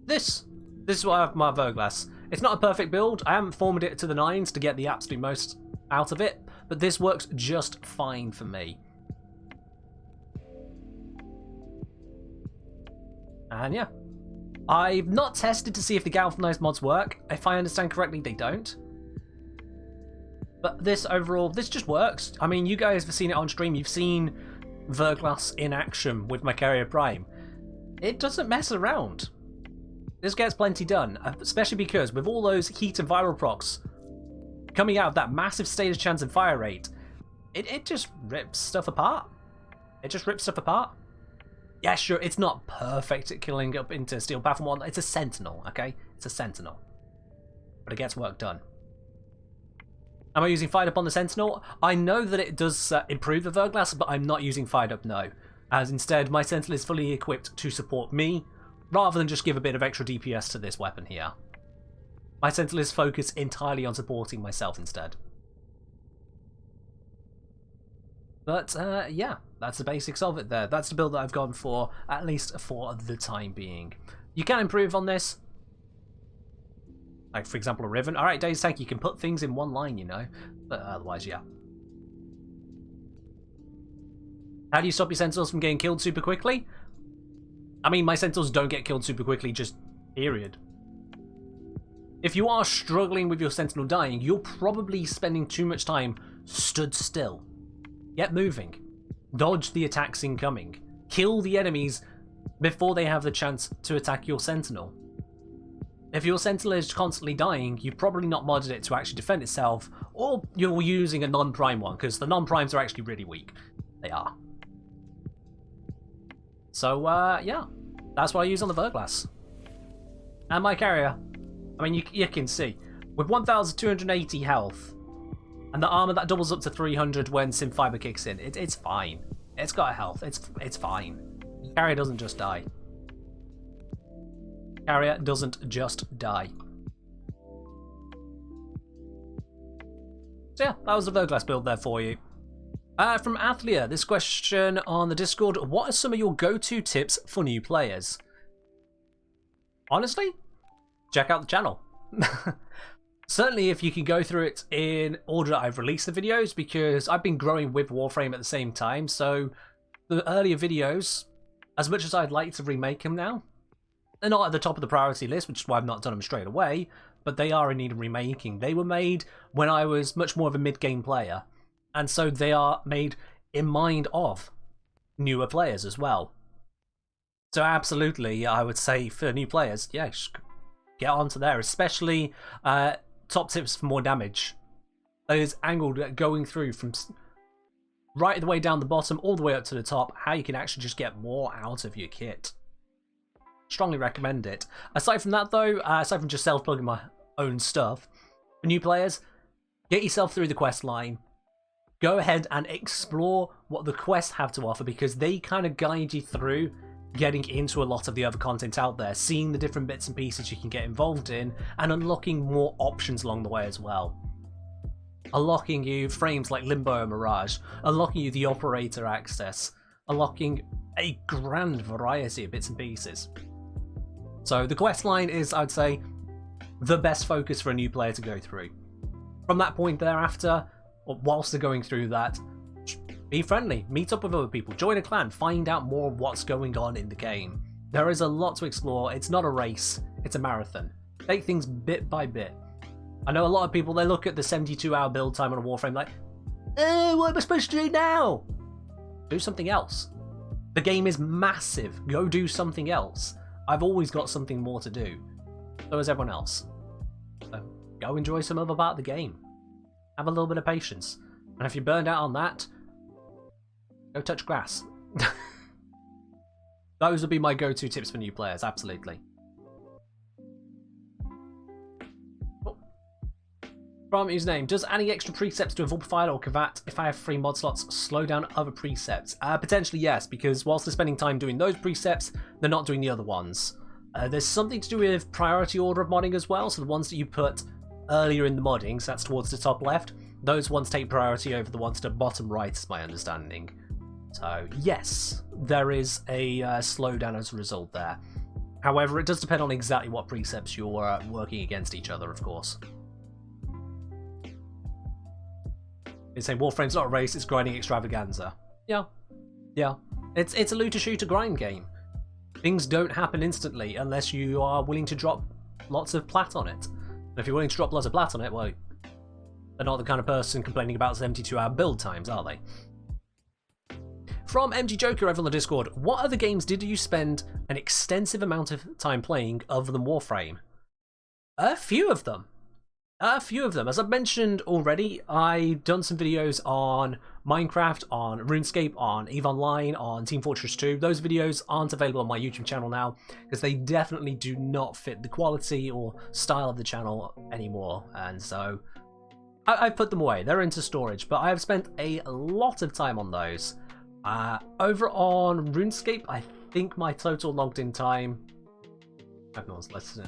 This is what I have on my Verglass. It's not a perfect build. I haven't formed it to the nines to get the absolute most out of it, but this works just fine for me. And yeah. I've not tested to see if the galvanized mods work. If I understand correctly, they don't. But this overall, this just works. I mean, you guys have seen it on stream. You've seen Verglass in action with my Carrier Prime. It doesn't mess around. This gets plenty done, especially because with all those heat and viral procs coming out of that massive status chance and fire rate, it just rips stuff apart. It just rips stuff apart. Yeah, sure, it's not perfect at killing up into Steel Path and whatnot. It's a Sentinel, okay? It's a Sentinel. But it gets work done. Am I using Fired Up on the Sentinel? I know that it does improve the Verglass, but I'm not using Fired Up, no. As instead, my Sentinel is fully equipped to support me, rather than just give a bit of extra DPS to this weapon here. My Sentinel is focused entirely on supporting myself instead. But yeah, that's the basics of it there. That's the build that I've gone for, at least for the time being. You can improve on this. Like, for example, a Riven. Alright, Days Tank, you can put things in one line, you know. But otherwise, yeah. How do you stop your Sentinels from getting killed super quickly? I mean, my Sentinels don't get killed super quickly, just period. If you are struggling with your Sentinel dying, you're probably spending too much time stood still. Get moving. Dodge the attacks incoming. Kill the enemies before they have the chance to attack your Sentinel. If your Sentinel is constantly dying, you've probably not modded it to actually defend itself, or you're using a non-prime one, because the non-primes are actually really weak. They are. So, yeah. That's what I use on the Verglass. And my carrier. I mean, you can see. With 1,280 health, and the armor that doubles up to 300 when Sim Fiber kicks in, it's fine. It's got a health. It's fine. Carrier doesn't just die. Carrier doesn't just die. So yeah, that was the Verglass build there for you. From Athlia, this question on the Discord: what are some of your go-to tips for new players? Honestly, check out the channel. Certainly if you can go through it in order that I've released the videos, because I've been growing with Warframe at the same time, so the earlier videos, as much as I'd like to remake them now, they're not at the top of the priority list, which is why I've not done them straight away, but they are in need of remaking. They were made when I was much more of a mid-game player, and so they are made in mind of newer players as well. So absolutely, I would say for new players, yeah, just get onto there, especially top tips for more damage. Those angled going through from right the way down the bottom all the way up to the top, how you can actually just get more out of your kit. Strongly recommend it. Aside from that though, aside from just self-plugging my own stuff, for new players, get yourself through the quest line. Go ahead and explore what the quests have to offer, because they kind of guide you through getting into a lot of the other content out there, seeing the different bits and pieces you can get involved in, and unlocking more options along the way as well. Unlocking you frames like Limbo and Mirage, unlocking you the operator access, unlocking a grand variety of bits and pieces. So the quest line is, I'd say, the best focus for a new player to go through. From that point thereafter, or whilst they're going through that, be friendly, meet up with other people, join a clan, find out more of what's going on in the game. There is a lot to explore. It's not a race, it's a marathon. Take things bit by bit. I know a lot of people, they look at the 72-hour build time on a Warframe like, what am I supposed to do now? Do something else. The game is massive. Go do something else. I've always got something more to do. So has everyone else. So go enjoy some other part of the game. Have a little bit of patience. And if you're burned out on that, go touch grass. Those would be my go-to tips for new players, absolutely. Oh. From username, does adding extra precepts to a Vulp file or Kavat, if I have free mod slots, slow down other precepts? Potentially yes, because whilst they're spending time doing those precepts, they're not doing the other ones. There's something to do with priority order of modding as well, so the ones that you put earlier in the modding, so that's towards the top left, those ones take priority over the ones to the bottom right, is my understanding. So yes, there is a slowdown as a result there. However, it does depend on exactly what precepts you're working against each other, of course. It's saying Warframe's not a race, it's grinding extravaganza. Yeah. It's a looter-shooter grind game. Things don't happen instantly unless you are willing to drop lots of plat on it. And if you're willing to drop lots of plat on it, well, they're not the kind of person complaining about 72-hour build times, are they? From MG Joker over on the Discord, what other games did you spend an extensive amount of time playing other than Warframe? A few of them. As I've mentioned already, I've done some videos on Minecraft, on RuneScape, on EVE Online, on Team Fortress 2. Those videos aren't available on my YouTube channel now, because they definitely do not fit the quality or style of the channel anymore, and so I've put them away. They're into storage, but I have spent a lot of time on those. Over on RuneScape, I think my total logged in time... Everyone's listening.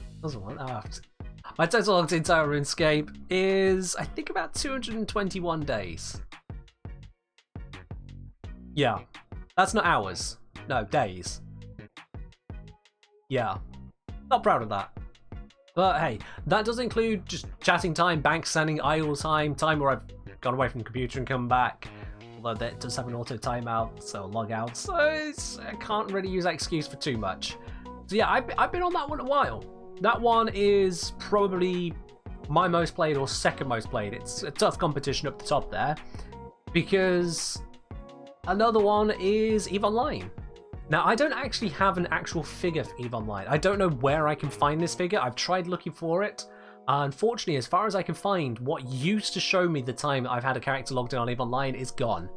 My total logged in time on RuneScape is, I think, about 221 days. Yeah. That's not hours. No, days. Yeah. Not proud of that. But hey, that does include just chatting time, bank sending, idle time, time where I've gone away from the computer and come back. Although that does have an auto timeout, so log out. So I can't really use that excuse for too much. So yeah, I've been on that one a while. That one is probably my most played or second most played. It's a tough competition up the top there. Because another one is EVE Online. Now, I don't actually have an actual figure for EVE Online. I don't know where I can find this figure. I've tried looking for it. Unfortunately, as far as I can find, what used to show me the time I've had a character logged in on EVE Online is gone.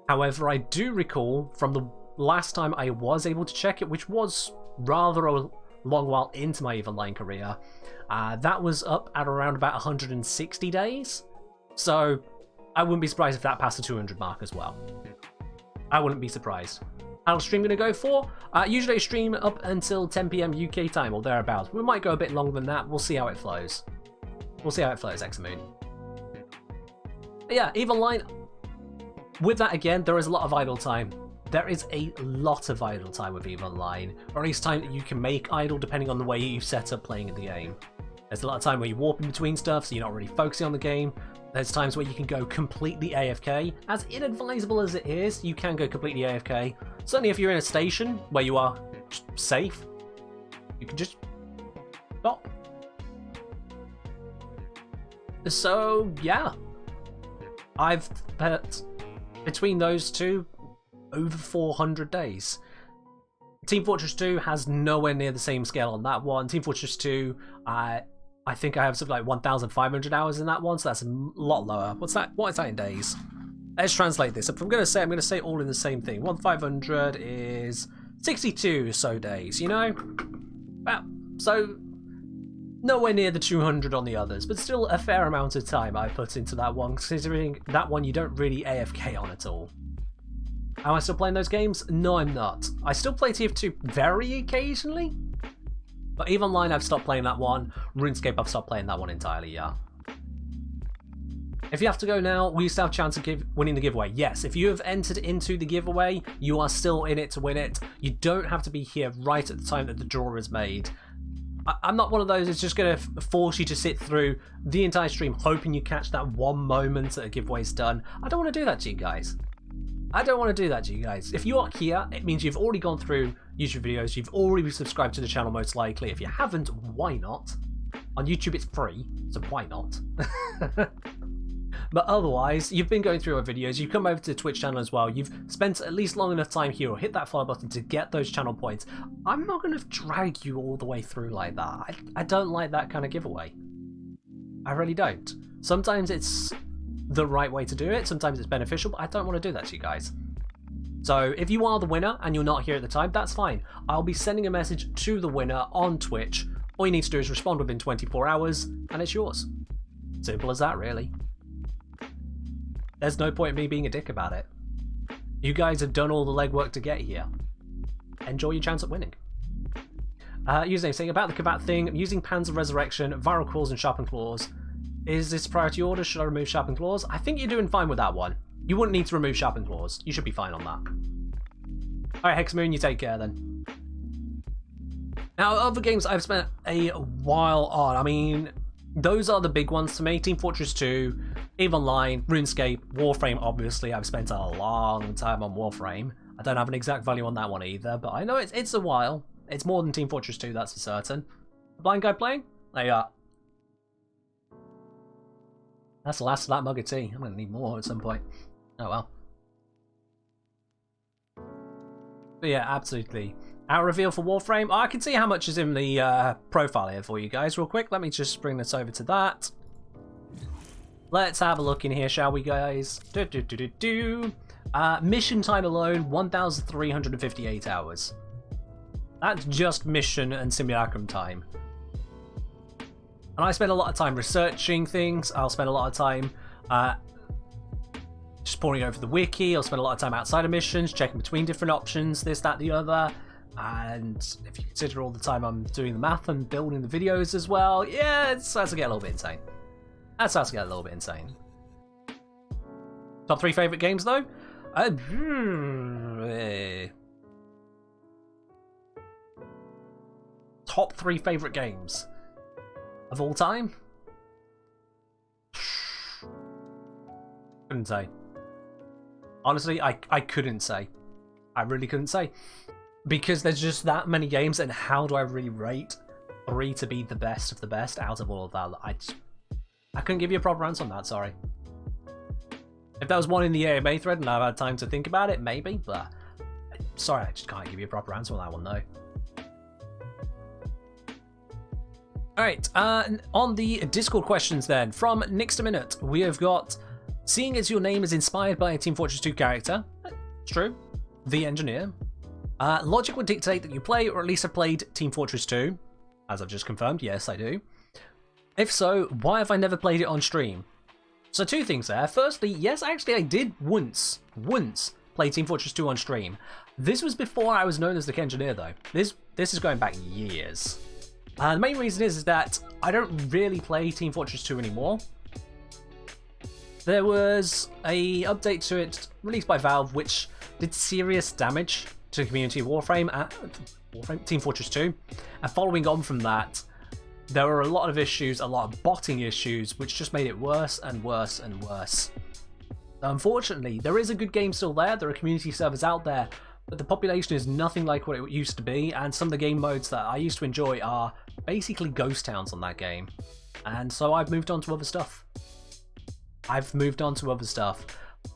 However, I do recall from the last time I was able to check it, which was rather a long while into my EVE Online career, that was up at around about 160 days. So I wouldn't be surprised if that passed the 200 mark as well. I wouldn't be surprised. How's the stream going to go for? Usually I stream up until 10 PM UK time or thereabouts. We might go a bit longer than that. We'll see how it flows. We'll see how it flows, Examoon. But yeah, EVE Online. With that again, there is a lot of idle time. There is a lot of idle time with EVE Online, or at least time that you can make idle depending on the way you set up playing in the game. There's a lot of time where you warp in between stuff, so you're not really focusing on the game. There's times where you can go completely AFK. As inadvisable as it is, you can go completely AFK. Certainly if you're in a station where you are safe, you can just stop. So, yeah. I've put, between those two, over 400 days. Team Fortress 2 has nowhere near the same scale on that one. Team Fortress 2, I think I have something like 1,500 hours in that one, so that's a lot lower. What's that? What is that in days? Let's translate this. If I'm going to say all in the same thing. 1,500 is 62 or so days, you know? Well, so nowhere near the 200 on the others, but still a fair amount of time I put into that one, considering that one you don't really AFK on at all. Am I still playing those games? No, I'm not. I still play TF2 very occasionally, but EVE Online I've stopped playing that one. RuneScape I've stopped playing that one entirely, yeah. If you have to go now, we still have a chance of winning the giveaway. Yes, if you have entered into the giveaway, you are still in it to win it. You don't have to be here right at the time that the draw is made. I'm not one of those that's just going to force you to sit through the entire stream hoping you catch that one moment that a giveaway's done. I don't want to do that to you guys. I don't want to do that to you guys. If you are here, it means you've already gone through YouTube videos, you've already subscribed to the channel most likely. If you haven't, why not? On YouTube it's free, so why not? But otherwise, you've been going through our videos, you've come over to the Twitch channel as well, you've spent at least long enough time here or hit that follow button to get those channel points. I'm not going to drag you all the way through like that. I don't like that kind of giveaway. I really don't. Sometimes it's the right way to do it, sometimes it's beneficial, but I don't want to do that to you guys. So if you are the winner and you're not here at the time, that's fine. I'll be sending a message to the winner on Twitch. All you need to do is respond within 24 hours and it's yours. Simple as that, really. There's no point in me being a dick about it. You guys have done all the legwork to get here. Enjoy your chance at winning. Username saying about the combat thing, I'm using Panzer Resurrection, Viral Claws and Sharpened Claws. Is this priority order? Should I remove Sharpened Claws? I think you're doing fine with that one. You wouldn't need to remove Sharpened Claws. You should be fine on that. Alright, Hexamoon, you take care then. Now, other games I've spent a while on, I mean, those are the big ones to me. Team Fortress 2, EVE Online, RuneScape, Warframe, obviously. I've spent a long time on Warframe. I don't have an exact value on that one either, but I know it's a while. It's more than Team Fortress 2, that's for certain. Blind guy playing? There you are. That's the last of that mug of tea. I'm going to need more at some point. Oh well. But yeah, absolutely. Our reveal for Warframe. Oh, I can see how much is in the profile here for you guys real quick. Let me just bring this over to that. Let's have a look in here, shall we, guys? Mission time alone, 1,358 hours. That's just mission and simulacrum time. And I spend a lot of time researching things. I'll spend a lot of time just poring over the wiki. I'll spend a lot of time outside of missions, checking between different options, this, that, the other. And if you consider all the time I'm doing the math and building the videos as well, yeah, it starts to get a little bit insane. That starts to get a little bit insane. Top 3 favourite games, though? Top 3 favorite games of all time? Couldn't say. Honestly, I couldn't say. I really couldn't say. Because there's just that many games, and how do I really rate 3 to be the best of the best out of all of that? I couldn't give you a proper answer on that, sorry. If there was one in the AMA thread and I've had time to think about it, maybe, but sorry, I just can't give you a proper answer on that one, no. Alright, on the Discord questions then, from Next a Minute, we have got, seeing as your name is inspired by a Team Fortress 2 character, it's true, TheKengineer, logic would dictate that you play, or at least have played, Team Fortress 2, as I've just confirmed, yes I do. If so, why have I never played it on stream? So 2 things there. Firstly, yes, actually I did once play Team Fortress 2 on stream. This was before I was known as TheKengineer though. This is going back years. The main reason is that I don't really play Team Fortress 2 anymore. There was a update to it released by Valve which did serious damage to the community of Warframe, Team Fortress 2, and following on from that, there were a lot of issues, a lot of botting issues, which just made it worse and worse and worse. Unfortunately, there is a good game still there, there are community servers out there, but the population is nothing like what it used to be, and some of the game modes that I used to enjoy are basically ghost towns on that game. And so I've moved on to other stuff.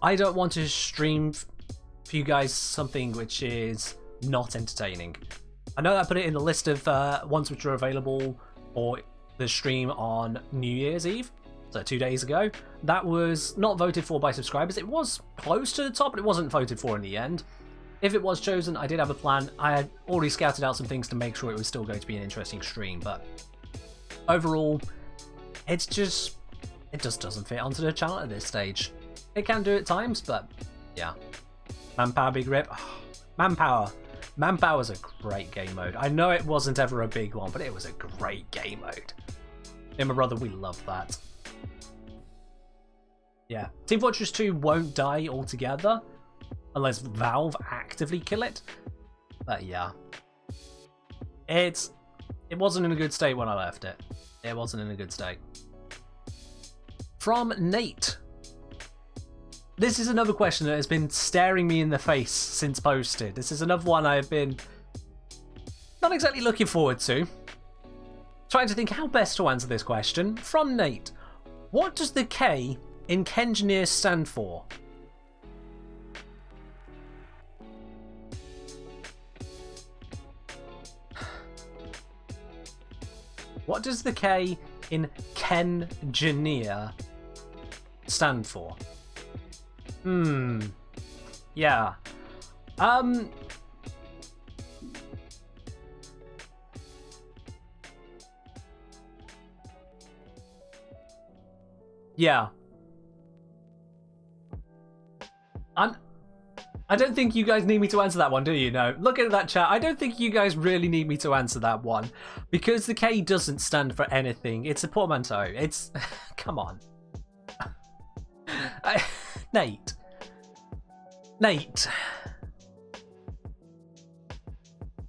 I don't want to stream for you guys something which is not entertaining. I know I put it in the list of ones which are available for the stream on New Year's Eve, so 2 days ago. That was not voted for by subscribers. It was close to the top, but it wasn't voted for in the end. If it was chosen, I did have a plan. I had already scouted out some things to make sure it was still going to be an interesting stream, but overall, it just doesn't fit onto the channel at this stage. It can do at times, but yeah. Manpower, Big Rip. Manpower. Manpower's a great game mode. I know it wasn't ever a big one, but it was a great game mode. Me and my brother, we love that. Yeah. Team Fortress 2 won't die altogether, unless Valve actively kill it. But yeah. It wasn't in a good state when I left it. It wasn't in a good state. From Nate. This is another question that has been staring me in the face since posted. This is another one I've been not exactly looking forward to. Trying to think how best to answer this question. From Nate. What does the K in TheKengineer stand for? What does the K in TheKengineer stand for? Yeah. Yeah. I don't think you guys need me to answer that one, do you? No. Look at that chat. I don't think you guys really need me to answer that one. Because the K doesn't stand for anything. It's a portmanteau. It's... Come on. Nate.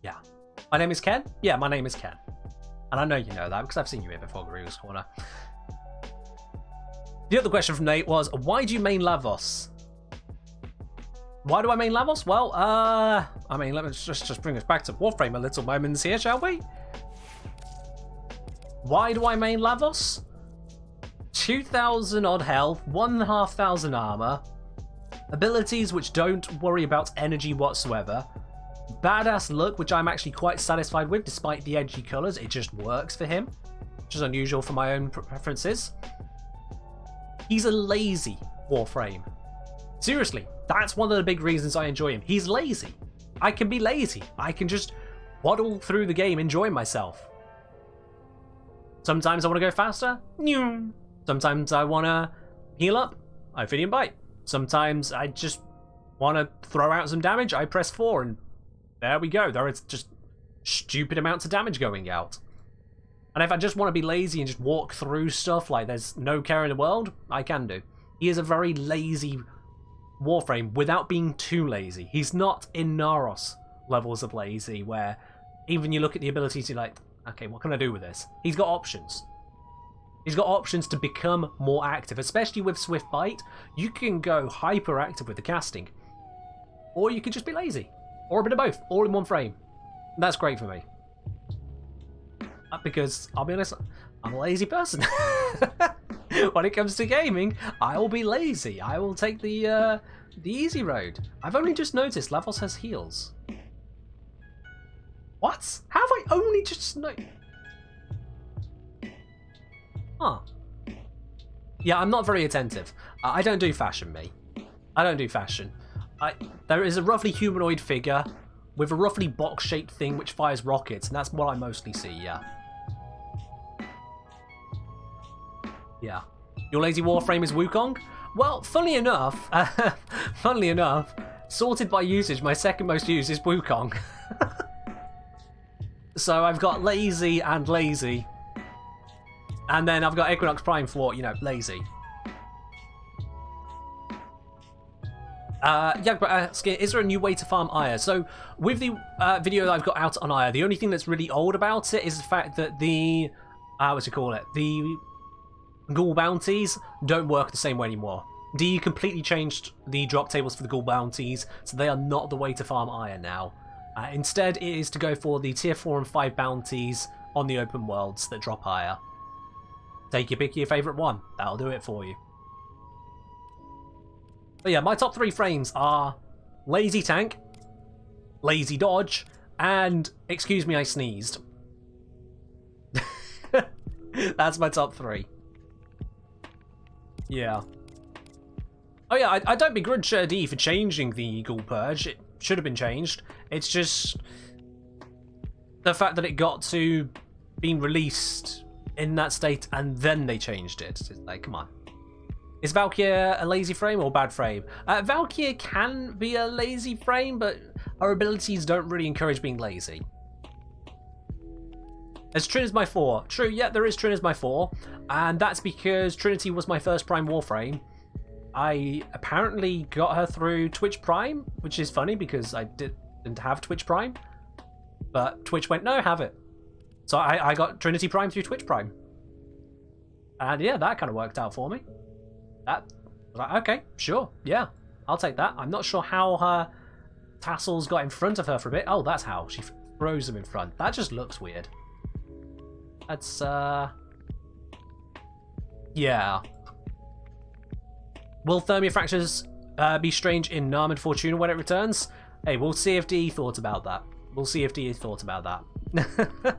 Yeah. My name is Ken? Yeah, my name is Ken. And I know you know that because I've seen you here before, Garuga's Corner. The other question from Nate was, why do you main Lavos? Why do I main Lavos? Well, I mean, let me just bring us back to Warframe a little moments here, shall we? Why do I main Lavos? 2,000 odd health, 1,500 armor, abilities which don't worry about energy whatsoever, badass look, which I'm actually quite satisfied with despite the edgy colours. It just works for him, which is unusual for my own preferences. He's a lazy Warframe. Seriously, that's one of the big reasons I enjoy him. He's lazy. I can be lazy. I can just waddle through the game enjoying myself. Sometimes I want to go faster. Sometimes I want to heal up. I Ophidian Bite. Sometimes I just want to throw out some damage. I press 4 and there we go. There is just stupid amounts of damage going out. And if I just want to be lazy and just walk through stuff like there's no care in the world, I can do. He is a very lazy Warframe without being too lazy. He's not in Naros levels of lazy where even you look at the abilities, you're like, okay, what can I do with this? He's got options. He's got options to become more active, especially with Swift Bite. You can go hyper-active with the casting. Or you could just be lazy. Or a bit of both, all in one frame. That's great for me. Because, I'll be honest, I'm a lazy person. When it comes to gaming, I will be lazy. I will take the easy road. I've only just noticed Lavos has heals. What? How have I only just noticed? Huh. Yeah, I'm not very attentive. I don't do fashion, me. I don't do fashion. There is a roughly humanoid figure with a roughly box-shaped thing which fires rockets, and that's what I mostly see, yeah. Yeah. Your lazy Warframe is Wukong? Well, funnily enough, sorted by usage, my second most used is Wukong. So I've got lazy and lazy. And then I've got Equinox Prime for, you know, lazy. Yeah, but is there a new way to farm Ire? So with the video that I've got out on Ire, the only thing that's really old about it is the fact that the the ghoul bounties don't work the same way anymore. DE completely changed the drop tables for the ghoul bounties, so they are not the way to farm Ire now. Instead, it is to go for the tier 4 and 5 bounties on the open worlds that drop Ire. Take your pick your favourite one. That'll do it for you. But yeah, my top 3 frames are Lazy Tank, Lazy Dodge, and excuse me, I sneezed. That's my top 3. Yeah. Oh yeah, I don't begrudge DE for changing the Ghoul Purge. It should have been changed. It's just the fact that it got to being released in that state and then they changed it. It's like, come on. Is Valkyrie a lazy frame or bad frame? Valkyrie can be a lazy frame, but her abilities don't really encourage being lazy. As Trin is my 4. True, yeah, there is Trin as my 4, and that's because Trinity was my first Prime Warframe. I apparently got her through Twitch Prime, which is funny because I didn't have Twitch Prime, but Twitch went, no, have it. So I got Trinity Prime through Twitch Prime. And yeah, that kind of worked out for me. That was like, okay, sure, yeah, I'll take that. I'm not sure how her tassels got in front of her for a bit. Oh, that's how. She froze them in front. That just looks weird. That's, yeah. Will Thermia Fractures be strange in Narmed Fortuna when it returns? Hey, we'll see if DE thought about that. We'll see if DE thought about that.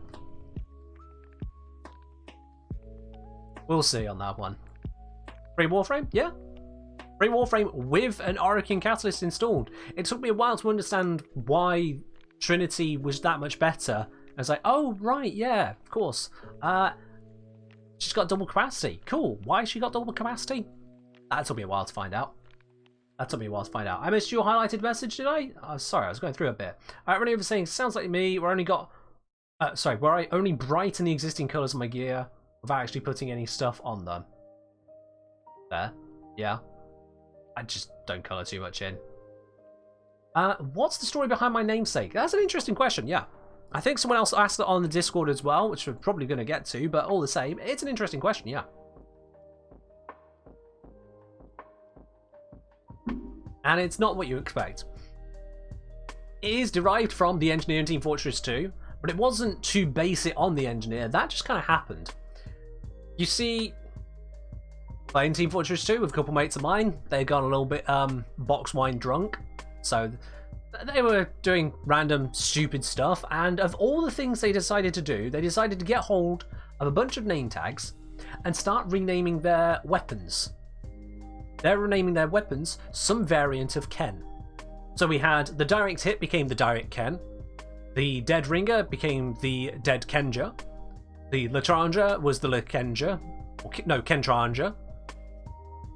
We'll see on that one. Free Warframe? Yeah. Free Warframe with an Orokin Catalyst installed. It took me a while to understand why Trinity was that much better. I was like, oh, right, yeah, of course. She's got double capacity. Cool. Why has she got double capacity? That took me a while to find out. I missed your highlighted message, did I? Sorry, I was going through a bit. Renee was saying, sounds like me, where I only brighten the existing colours of my gear without actually putting any stuff on them. There. Yeah. I just don't colour too much in. What's the story behind my namesake? That's an interesting question, yeah. I think someone else asked it on the Discord as well, which we're probably going to get to, but all the same, it's an interesting question, yeah. And it's not what you expect. It is derived from the Engineer in Team Fortress 2, but it wasn't to base it on the Engineer, that just kind of happened. You see, playing Team Fortress 2 with a couple mates of mine, they got a little bit box wine drunk, so they were doing random stupid stuff, and of all the things they decided to do, they decided to get hold of a bunch of name tags and start renaming their weapons. They're renaming their weapons some variant of Ken. So we had the Direct Hit became the Direct Ken, the Dead Ringer became the Dead Kenja, the Latranja was the Lakenja, or no, Kentranja.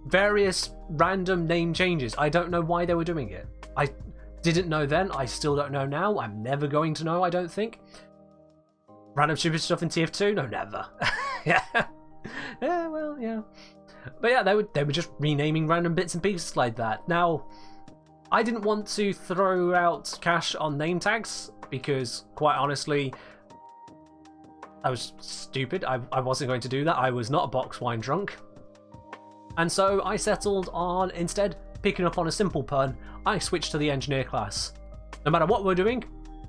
Various random name changes. I don't know why they were doing it. I didn't know then, I still don't know now. I'm never going to know, I don't think. Random stupid stuff in TF2? No, never. Yeah. Yeah, well, yeah. But yeah, they were just renaming random bits and pieces like that. Now, I didn't want to throw out cash on name tags because, quite honestly, I was stupid. I wasn't going to do that. I was not a box wine drunk. And so I settled on, instead, picking up on a simple pun, I switched to the engineer class. No matter what we're doing,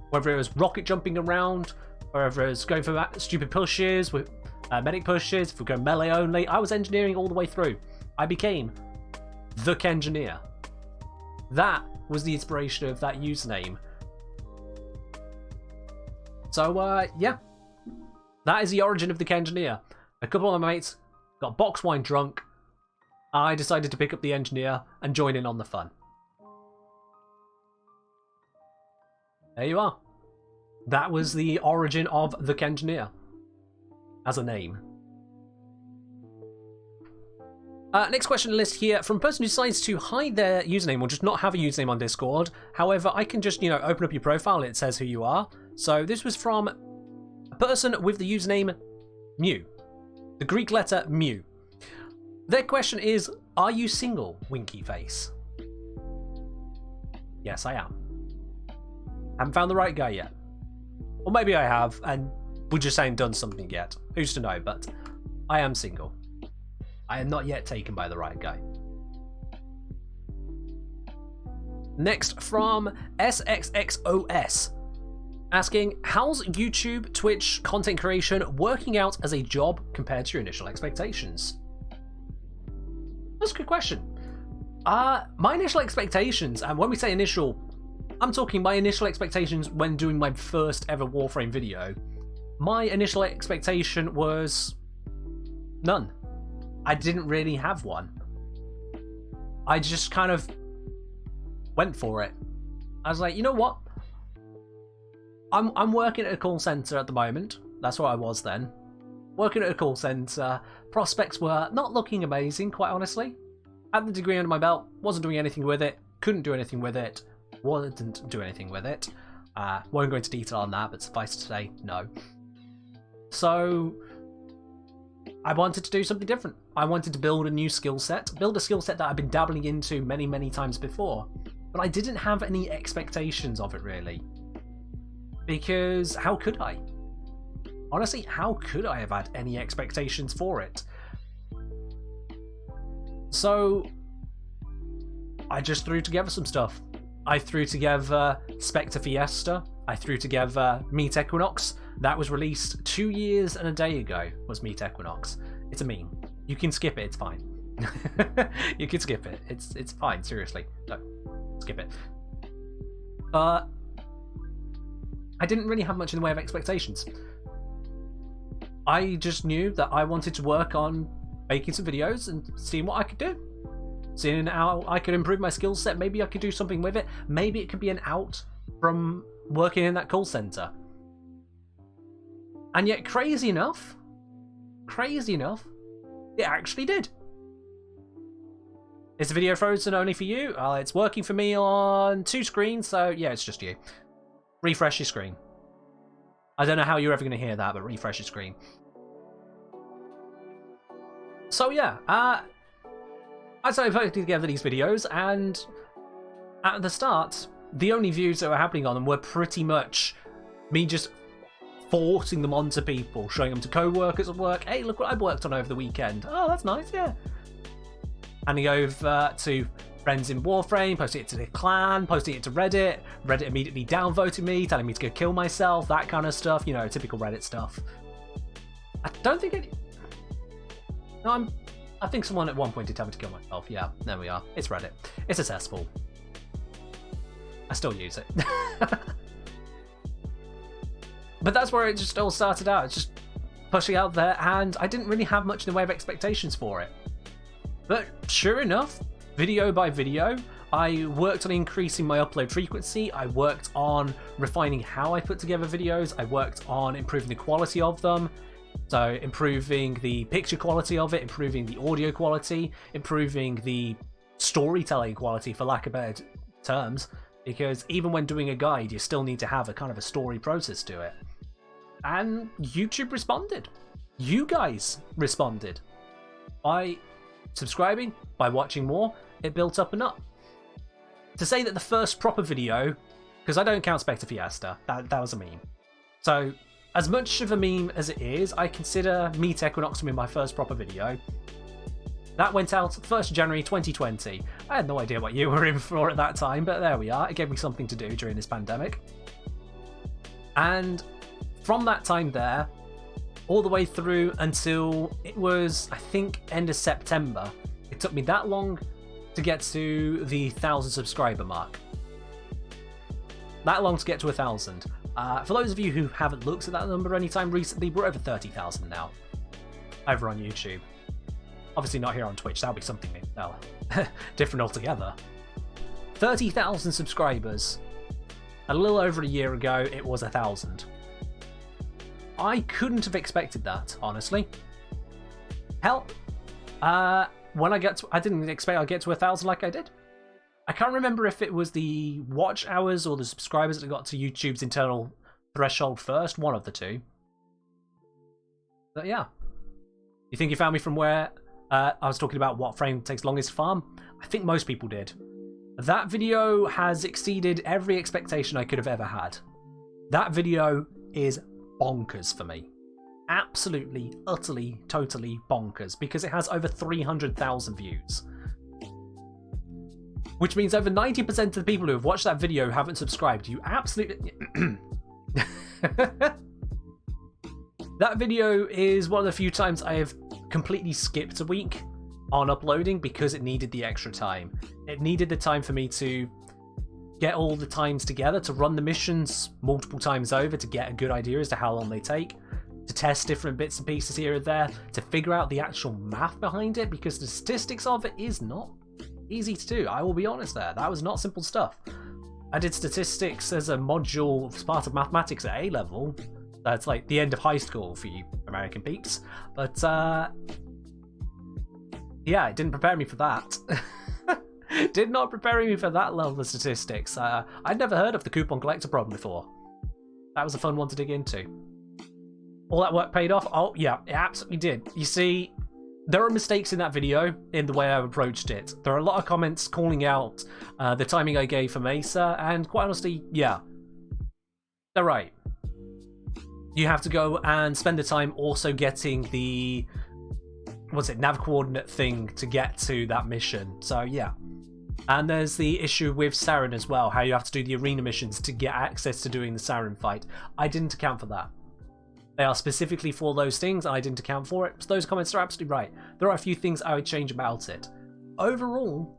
whether it was rocket jumping around, or whether it was going for stupid pushes, with medic pushes, if we go melee only, I was engineering all the way through. I became TheKengineer. That was the inspiration of that username. So, yeah. That is the origin of TheKengineer. A couple of my mates got box wine drunk. I decided to pick up the engineer and join in on the fun. There you are. That was the origin of TheKengineer as a name. Next question list here from a person who decides to hide their username or just not have a username on Discord. However, I can just, open up your profile and it says who you are. So this was from a person with the username Mew. The Greek letter Mew. Their question is, are you single, winky face? Yes, I am. Haven't found the right guy yet. Or maybe I have, and we just ain't done something yet. Who's to know, but I am single. I am not yet taken by the right guy. Next from SXXOS. Asking, how's YouTube, Twitch, content creation working out as a job compared to your initial expectations? That's a good question. My initial expectations, and when we say initial, I'm talking my initial expectations when doing my first ever Warframe video. My initial expectation was none. I didn't really have one. I just kind of went for it. I was like, you know what? I'm working at a call center at the moment. That's what I was then. Working at a call center. Prospects were not looking amazing, quite honestly. Had the degree under my belt, wasn't doing anything with it, couldn't do anything with it, wouldn't do anything with it. Won't go into detail on that, but suffice to say, no. So I wanted to do something different. I wanted to build a new skill set, build a skill set that I've been dabbling into many, many times before. But I didn't have any expectations of it, really. Because how could I? Honestly, how could I have had any expectations for it? So I just threw together some stuff. I threw together Spectre Fiesta. I threw together Meet Equinox. That was released 2 years and a day ago, was Meet Equinox. It's a meme. You can skip it, it's fine. You can skip it. It's fine, seriously. No, skip it. But I didn't really have much in the way of expectations. I just knew that I wanted to work on making some videos and seeing what I could do. Seeing how I could improve my skill set. Maybe I could do something with it. Maybe it could be an out from working in that call center. And yet, crazy enough, it actually did. Is the video frozen only for you? It's working for me on 2 screens, so yeah, it's just you. Refresh your screen. I don't know how you're ever going to hear that, but refresh your screen. So yeah, I started putting together these videos, and at the start, the only views that were happening on them were pretty much me just forcing them onto people, showing them to co-workers at work. Hey, look what I worked on over the weekend. Oh, that's nice, yeah. Handing over to friends in Warframe, posting it to the clan, posting it to Reddit. Reddit immediately downvoted me, telling me to go kill myself, that kind of stuff. You know, typical Reddit stuff. I don't think any... No, I think someone at one point did tell me to kill myself. Yeah, there we are. It's Reddit. It's a cesspool. I still use it. But that's where it just all started out. It's just pushing out there, and I didn't really have much in the way of expectations for it. But sure enough, video by video, I worked on increasing my upload frequency. I worked on refining how I put together videos. I worked on improving the quality of them. So improving the picture quality of it, improving the audio quality, improving the storytelling quality, for lack of better terms, because even when doing a guide, you still need to have a kind of a story process to it. And YouTube responded. You guys responded by subscribing, by watching more, it built up and up. To say that the first proper video, because I don't count Spectre Fiesta, that was a meme. So, as much of a meme as it is, I consider Meet Equinox to be my first proper video. That went out 1st January 2020. I had no idea what you were in for at that time, but there we are. It gave me something to do during this pandemic. And from that time there, all the way through until it was, I think, end of September. It took me that long to get to the 1,000 subscriber mark. That long to get to 1,000. For those of you who haven't looked at that number anytime recently, we're over 30,000 now. Over on YouTube. Obviously not here on Twitch, that'll be something different altogether. 30,000 subscribers. A little over a year ago, it was 1,000. I couldn't have expected that, honestly. Hell, when I didn't expect I'd get to 1,000 like I did. I can't remember if it was the watch hours or the subscribers that got to YouTube's internal threshold first, one of the two. But yeah. You think you found me from where I was talking about what frame takes longest to farm? I think most people did. That video has exceeded every expectation I could have ever had. That video is bonkers for me. Absolutely, utterly, totally bonkers, because it has over 300,000 views. Which means over 90% of the people who have watched that video haven't subscribed. You absolutely... That video is one of the few times I have completely skipped a week on uploading because it needed the extra time. It needed the time for me to get all the times together, to run the missions multiple times over, to get a good idea as to how long they take, to test different bits and pieces here and there, to figure out the actual math behind it, because the statistics of it is not easy to do. I will be honest there. That was not simple stuff. I did statistics as a module as part of mathematics at A-level. That's like the end of high school for you American peeps. But, yeah, it didn't prepare me for that. Did not prepare me for that level of statistics. I'd never heard of the coupon collector problem before. That was a fun one to dig into. All that work paid off? Oh, yeah, it absolutely did. You see, there are mistakes in that video in the way I approached it. There are a lot of comments calling out the timing I gave for Mesa, and quite honestly, yeah, they're right. You have to go and spend the time also getting the, nav coordinate thing to get to that mission. So, yeah. And there's the issue with Saren as well, how you have to do the arena missions to get access to doing the Saren fight. I didn't account for that. They are specifically for those things, and I didn't account for it. So those comments are absolutely right. There are a few things I would change about it. Overall,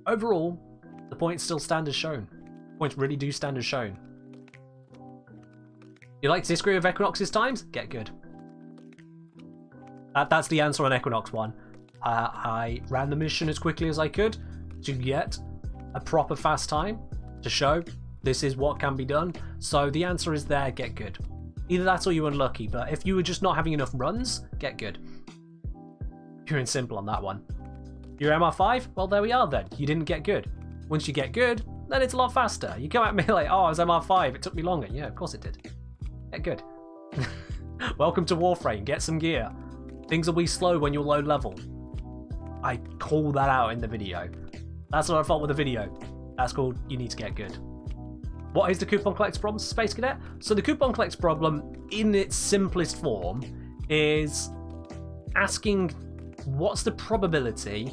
the points still stand as shown. Points really do stand as shown. You like to disagree with Equinox's times? Get good. That's the answer on Equinox 1. I ran the mission as quickly as I could to get a proper fast time to show this is what can be done. So the answer is there, get good. Either that or you're unlucky, but if you were just not having enough runs, get good. Pure and simple on that one. You're MR5? Well, there we are then. You didn't get good. Once you get good, then it's a lot faster. You come at me like, oh, I was MR5, it took me longer. Yeah, of course it did. Get good. Welcome to Warframe, get some gear. Things will be slow when you're low level. I call that out in the video. That's not a fault with the video. That's called, you need to get good. What is the coupon collector problem, Space Cadet? So the coupon collector problem, in its simplest form, is asking what's the probability,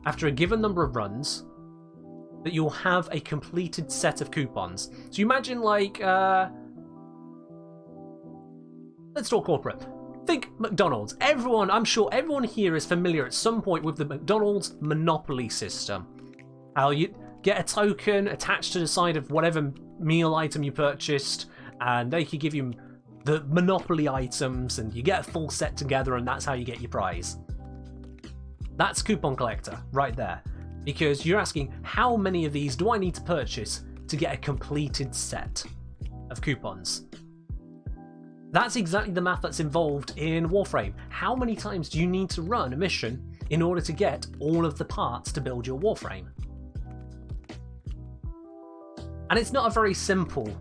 after a given number of runs, that you'll have a completed set of coupons. So you imagine like, let's talk corporate. Think McDonald's. I'm sure everyone here is familiar at some point with the McDonald's monopoly system. How you get a token attached to the side of whatever meal item you purchased, and they could give you the monopoly items, and you get a full set together, and that's how you get your prize. That's coupon collector right there, because you're asking how many of these do I need to purchase to get a completed set of coupons. That's exactly the math that's involved in Warframe. How many times do you need to run a mission in order to get all of the parts to build your Warframe? And it's not a very simple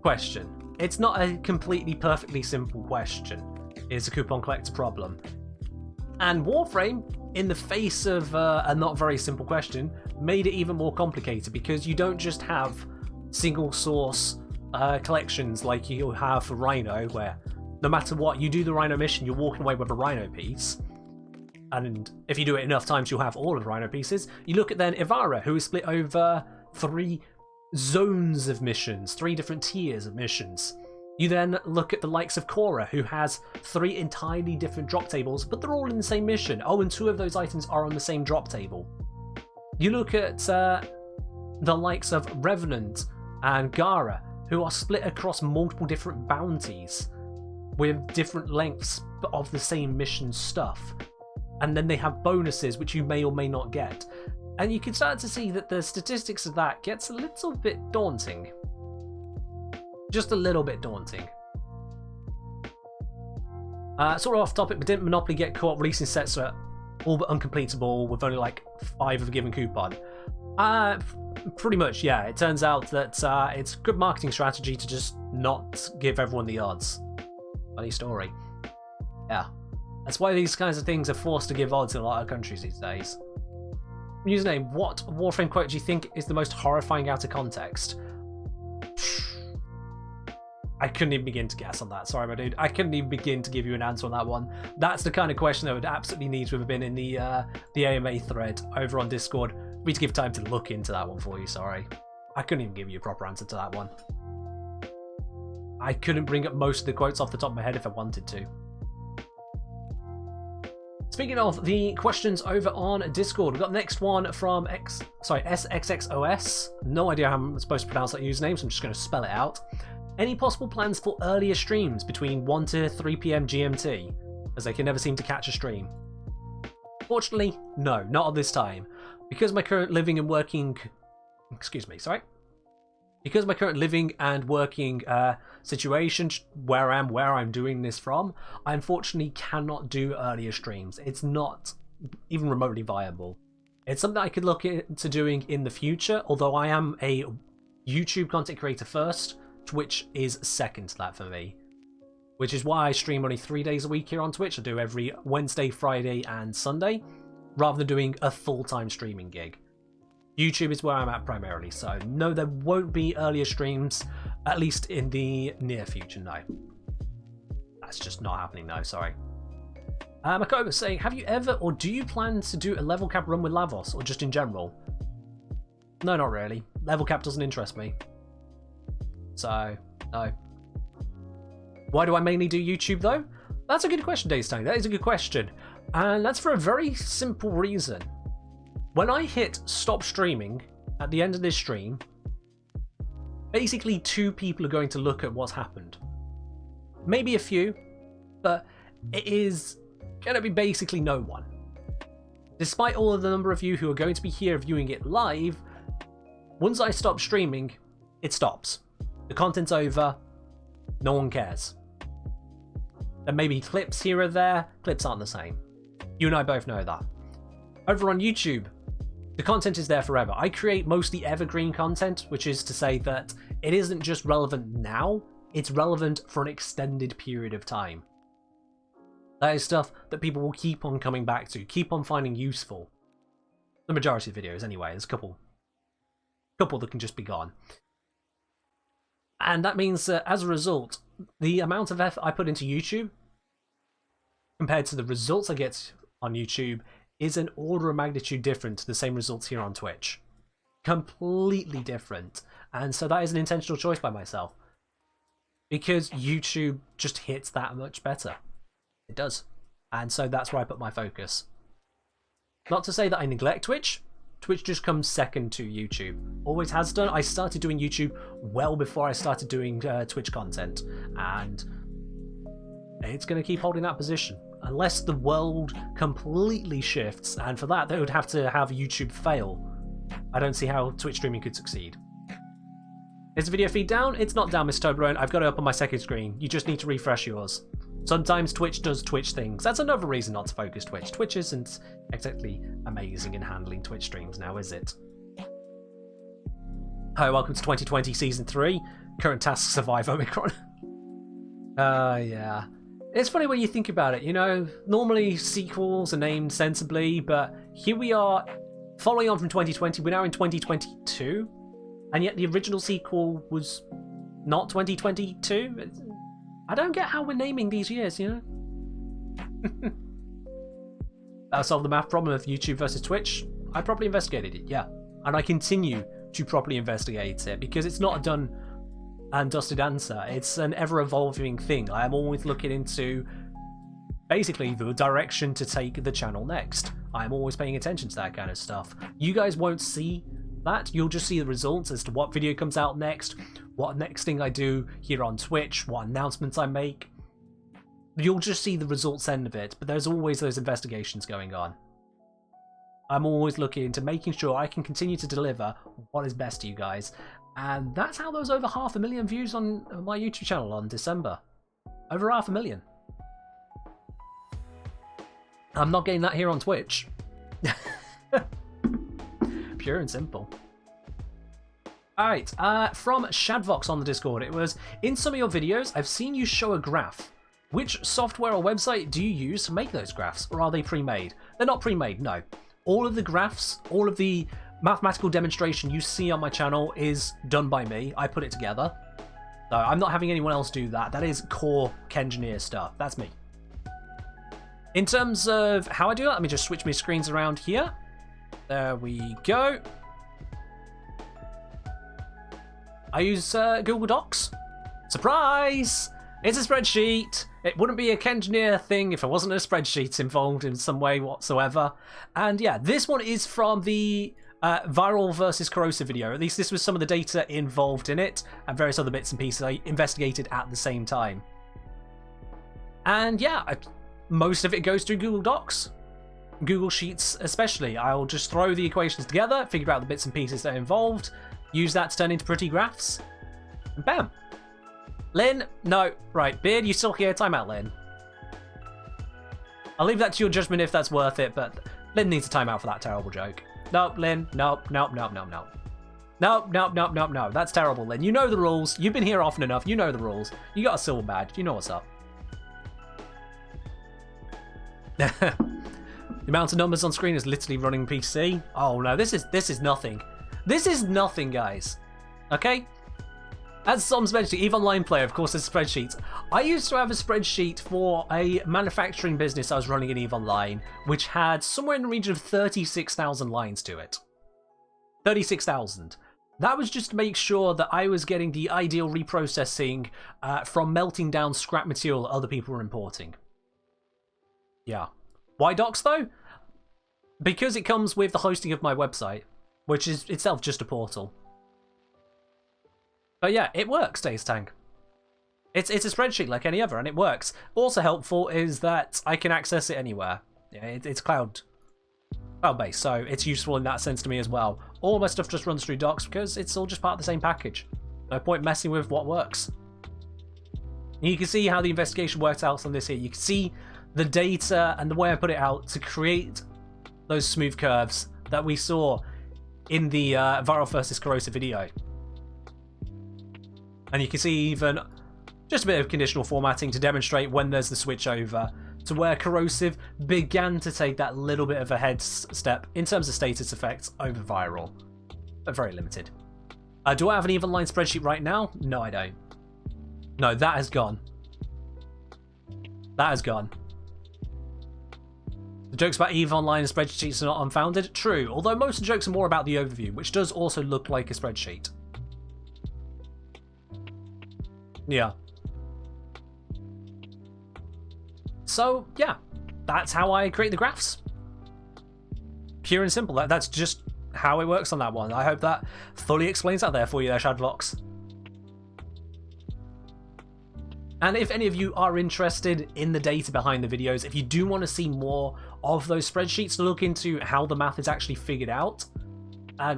question. It's not a completely perfectly simple question. It's a coupon collector problem. And Warframe in the face of a not very simple question, made it even more complicated, because you don't just have single source collections like you have for Rhino, where no matter what, you do the Rhino mission, you're walking away with a Rhino piece. And if you do it enough times, you'll have all of the Rhino pieces. You look at then Ivara, who is split over 3 zones of missions, 3 different tiers of missions. You then look at the likes of Korra, who has 3 entirely different drop tables, but they're all in the same mission. Oh, and 2 of those items are on the same drop table. You look at the likes of Revenant and Gara, who are split across multiple different bounties with different lengths of the same mission stuff. And then they have bonuses which you may or may not get. And you can start to see that the statistics of that gets a little bit daunting. Just a little bit daunting. Sort of off topic, but didn't Monopoly get caught releasing sets that are all but uncompletable with only like 5 of a given coupon? Pretty much, yeah. It turns out that it's good marketing strategy to just not give everyone the odds. Funny story. Yeah. That's why these kinds of things are forced to give odds in a lot of countries these days. Username, what Warframe quote do you think is the most horrifying out of context? I couldn't even begin to guess on that. Sorry, my dude. I couldn't even begin to give you an answer on that one. That's the kind of question that would absolutely need to have been in the AMA thread over on Discord. For me to give time to look into that one for you, sorry. I couldn't even give you a proper answer to that one. I couldn't bring up most of the quotes off the top of my head if I wanted to. Speaking of the questions over on Discord, we've got the next one from SXXOS. No idea how I'm supposed to pronounce that username, so I'm just going to spell it out. Any possible plans for earlier streams between 1 to 3 PM GMT, as they can never seem to catch a stream? Fortunately, no, not at this time. Because my current living and working... Because my current living and working situation, where I'm doing this from, I unfortunately cannot do earlier streams. It's not even remotely viable. It's something I could look into doing in the future, although I am a YouTube content creator first. Twitch is second to that for me, which is why I stream only 3 days a week here on Twitch. I do every Wednesday, Friday, and Sunday, rather than doing a full-time streaming gig. YouTube is where I'm at primarily, so no, there won't be earlier streams, at least in the near future, no. That's just not happening, no, sorry. Mako was saying, have you ever, or do you plan to do a level cap run with Lavos, or just in general? No, not really. Level cap doesn't interest me. So, no. Why do I mainly do YouTube, though? That's a good question, Daystone. That is a good question. And that's for a very simple reason. When I hit stop streaming at the end of this stream, basically 2 people are going to look at what's happened. Maybe a few, but it is going to be basically no one. Despite all of the number of you who are going to be here viewing it live, once I stop streaming, it stops. The content's over, no one cares. There may be clips here or there, clips aren't the same. You and I both know that. Over on YouTube, the content is there forever. I create mostly evergreen content, which is to say that it isn't just relevant now, it's relevant for an extended period of time. That is stuff that people will keep on coming back to, keep on finding useful. The majority of videos anyway, there's a couple that can just be gone. And that means that as a result, the amount of effort I put into YouTube compared to the results I get on YouTube is an order of magnitude different to the same results here on Twitch. Completely different. And so that is an intentional choice by myself. Because YouTube just hits that much better. It does. And so that's where I put my focus. Not to say that I neglect Twitch. Twitch just comes second to YouTube. Always has done. I started doing YouTube well before I started doing Twitch content. And it's going to keep holding that position. Unless the world completely shifts. And for that, they would have to have YouTube fail. I don't see how Twitch streaming could succeed. Is the video feed down? It's not down, Mr. Toblerone. I've got it up on my second screen. You just need to refresh yours. Sometimes Twitch does Twitch things. That's another reason not to focus Twitch. Twitch isn't exactly amazing in handling Twitch streams now, is it? Hi, welcome to 2020 Season 3. Current task, survive Omicron. Yeah. It's funny when you think about it, you know, normally sequels are named sensibly, but here we are following on from 2020, we're now in 2022, and yet the original sequel was not 2022? I don't get how we're naming these years, you know? That'll solve the math problem of YouTube versus Twitch. I properly investigated it, yeah. And I continue to properly investigate it, because it's not a done and dusted answer. It's an ever-evolving thing. I am always looking into basically the direction to take the channel next. I'm always paying attention to that kind of stuff. You guys won't see that. You'll just see the results as to what video comes out next, what next thing I do here on Twitch, what announcements I make. You'll just see the results end of it, but there's always those investigations going on. I'm always looking into making sure I can continue to deliver what is best to you guys. And that's how there was over 500,000 views on my YouTube channel on December. Over 500,000. I'm not getting that here on Twitch. Pure and simple. Alright, from Shadvox on the Discord, it was, in some of your videos, I've seen you show a graph. Which software or website do you use to make those graphs, or are they pre-made? They're not pre-made, no. All of the graphs, all of the mathematical demonstration you see on my channel is done by me. I put it together. So I'm not having anyone else do that. That is core TheKengineer stuff. That's me. In terms of how I do it, let me just switch my screens around here. There we go. I use Google Docs. Surprise! It's a spreadsheet. It wouldn't be a TheKengineer thing if it wasn't a spreadsheet involved in some way whatsoever. And yeah, this one is from the viral versus corrosive video. At least this was some of the data involved in it, and various other bits and pieces I investigated at the same time. And yeah, most of it goes through Google Docs. Google Sheets especially. I'll just throw the equations together, figure out the bits and pieces that are involved, use that to turn into pretty graphs, and bam. Lynn, no. Right, Beard, you still here? Time out, Lynn. I'll leave that to your judgment if that's worth it, but Lynn needs a timeout for that terrible joke. Nope, Lynn. Nope, nope, nope, nope, nope. Nope, nope, nope, nope, nope. That's terrible, Lynn. You know the rules. You've been here often enough. You know the rules. You got a silver badge. You know what's up. The amount of numbers on screen is literally running PC. Oh no, this is nothing. This is nothing, guys. Okay? As some spreadsheet, EVE Online player, of course, there's spreadsheets. I used to have a spreadsheet for a manufacturing business I was running in EVE Online, which had somewhere in the region of 36,000 lines to it. 36,000. That was just to make sure that I was getting the ideal reprocessing from melting down scrap material that other people were importing. Yeah. Why docs, though? Because it comes with the hosting of my website, which is itself just a portal. But yeah, it works, Days Tank. It's a spreadsheet like any other, and it works. Also helpful is that I can access it anywhere. Yeah, it's cloud-based, so it's useful in that sense to me as well. All my stuff just runs through Docs because it's all just part of the same package. No point messing with what works. And you can see how the investigation worked out on this here. You can see the data and the way I put it out to create those smooth curves that we saw in the viral versus corrosive video. And you can see even just a bit of conditional formatting to demonstrate when there's the switch over to where corrosive began to take that little bit of a head step in terms of status effects over viral, but very limited. Do I have an EVE Online spreadsheet right now? No, I don't. No, that has gone. That has gone. The jokes about EVE Online and spreadsheets are not unfounded? True, although most of the jokes are more about the overview, which does also look like a spreadsheet. Yeah. So, yeah, that's how I create the graphs. Pure and simple. That's just how it works on that one. I hope that fully explains that there for you there, Shadvox. And if any of you are interested in the data behind the videos, if you do want to see more of those spreadsheets to look into how the math is actually figured out,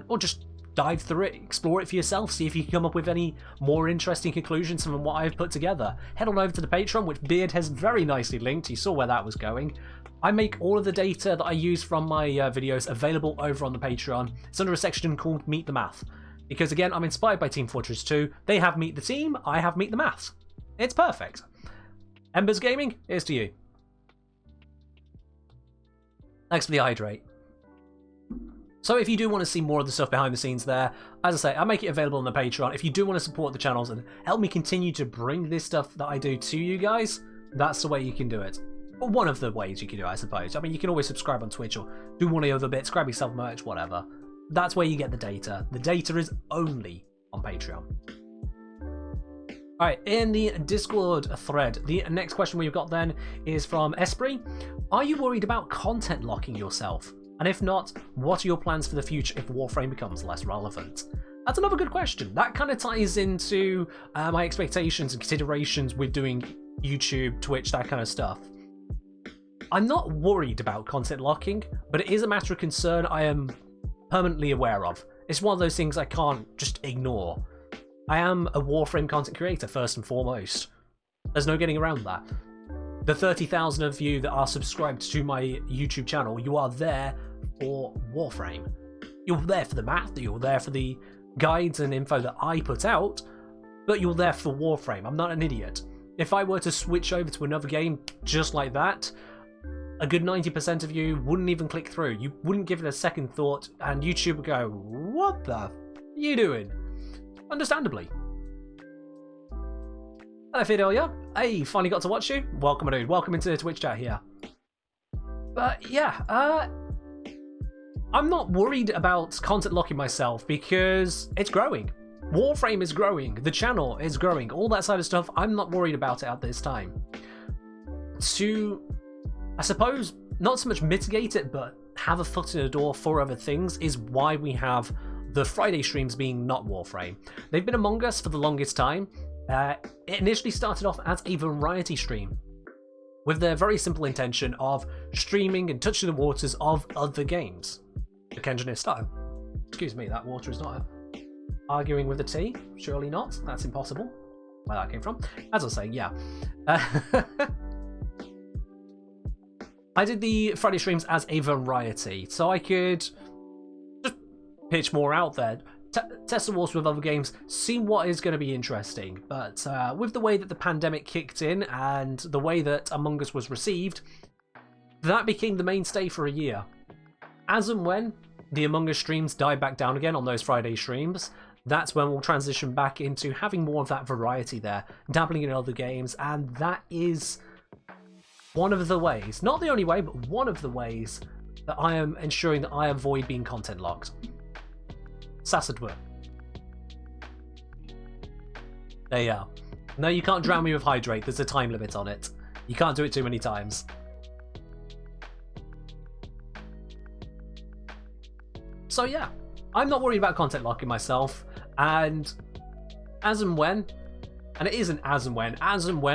or just dive through it, explore it for yourself, see if you can come up with any more interesting conclusions from what I've put together, head on over to the Patreon, which Beard has very nicely linked. You saw where that was going. I make all of the data that I use from my videos available over on the Patreon. It's under a section called Meet the Math. Because again, I'm inspired by Team Fortress 2. They have Meet the Team, I have Meet the Math. It's perfect. Embers Gaming, here's to you. Thanks for the hydrate. So if you do want to see more of the stuff behind the scenes there, as I say, I make it available on the Patreon. If you do want to support the channels and help me continue to bring this stuff that I do to you guys, that's the way you can do it. Or one of the ways you can do it, I suppose. I mean, you can always subscribe on Twitch or do one of the other bits, grab yourself merch, whatever. That's where you get the data. The data is only on Patreon. Alright, in the Discord thread, the next question we've got then is from Esprit. Are you worried about content locking yourself? And if not, what are your plans for the future if Warframe becomes less relevant? That's another good question. That kind of ties into my expectations and considerations with doing YouTube, Twitch, that kind of stuff. I'm not worried about content locking, but it is a matter of concern I am permanently aware of. It's one of those things I can't just ignore. I am a Warframe content creator, first and foremost. There's no getting around that. The 30,000 of you that are subscribed to my YouTube channel, you are there for Warframe. You're there for the math, you're there for the guides and info that I put out, but you're there for Warframe. I'm not an idiot. If I were to switch over to another game just like that, a good 90% of you wouldn't even click through. You wouldn't give it a second thought, and YouTube would go, what the f*** are you doing? Understandably. Hello Fidelia. Hey, finally got to watch you. Welcome, dude. Welcome into the Twitch chat here. But yeah, I'm not worried about content locking myself because it's growing. Warframe is growing. The channel is growing. All that side of stuff, I'm not worried about it at this time. To, I suppose, not so much mitigate it, but have a foot in the door for other things is why we have the Friday streams being not Warframe. They've been among us for the longest time. It initially started off as a variety stream with the very simple intention of streaming and touching the waters of other games. TheKengineer style. Excuse me, that water is not arguing with the tea. Surely not. That's impossible. Where that came from. As I was saying, yeah. I did the Friday streams as a variety, so I could just pitch more out there, test the waters with other games, see what is going to be interesting. But with the way that the pandemic kicked in and the way that Among Us was received, that became the mainstay for a year. As and when the Among Us streams die back down again on those Friday streams, that's when we'll transition back into having more of that variety there, dabbling in other games, and that is one of the ways, not the only way, but one of the ways that I am ensuring that I avoid being content locked. Sassadwur. There you are. No, you can't drown me with hydrate. There's a time limit on it. You can't do it too many times. So yeah, I'm not worried about content locking myself, and as and when, and it isn't as and when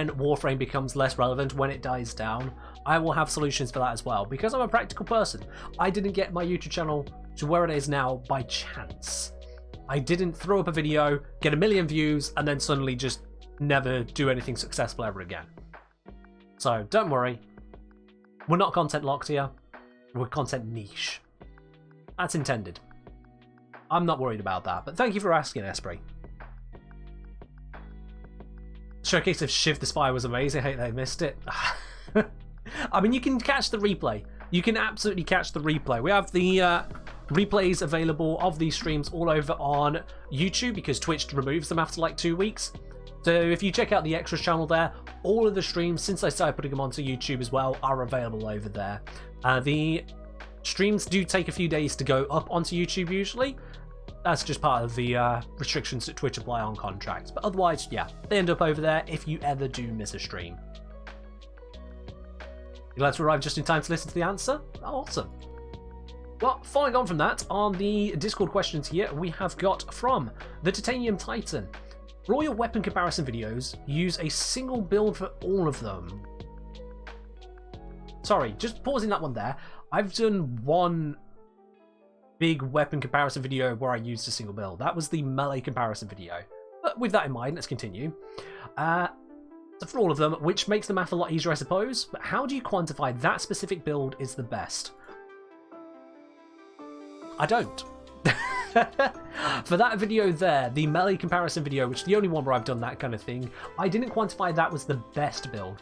Warframe becomes less relevant, when it dies down, I will have solutions for that as well, because I'm a practical person. I didn't get my YouTube channel to where it is now by chance. I didn't throw up a video, get 1 million views, and then suddenly just never do anything successful ever again. So don't worry, we're not content locked here, we're content niche. That's intended. I'm not worried about that, but thank you for asking, Esprit. Showcase of Shiv the Spy was amazing. I hate they missed it. I mean, you can catch the replay. You can absolutely catch the replay. We have the replays available of these streams all over on YouTube because Twitch removes them after like 2 weeks. So if you check out the extras channel there, all of the streams, since I started putting them onto YouTube as well, are available over there. The streams do take a few days to go up onto YouTube usually. That's just part of the restrictions that Twitch apply on contracts. But otherwise, yeah, they end up over there if you ever do miss a stream. You glad to arrive just in time to listen to the answer? Oh, awesome. Well, following on from that, on the Discord questions here, we have got from the Titanium Titan. For all your weapon comparison videos, use a single build for all of them. Sorry, just pausing that one there. I've done one big weapon comparison video where I used a single build. That was the melee comparison video. But with that in mind, let's continue. So for all of them, which makes the math a lot easier, I suppose, but how do you quantify that specific build is the best? I don't. For that video there, the melee comparison video, which is the only one where I've done that kind of thing, I didn't quantify that was the best build.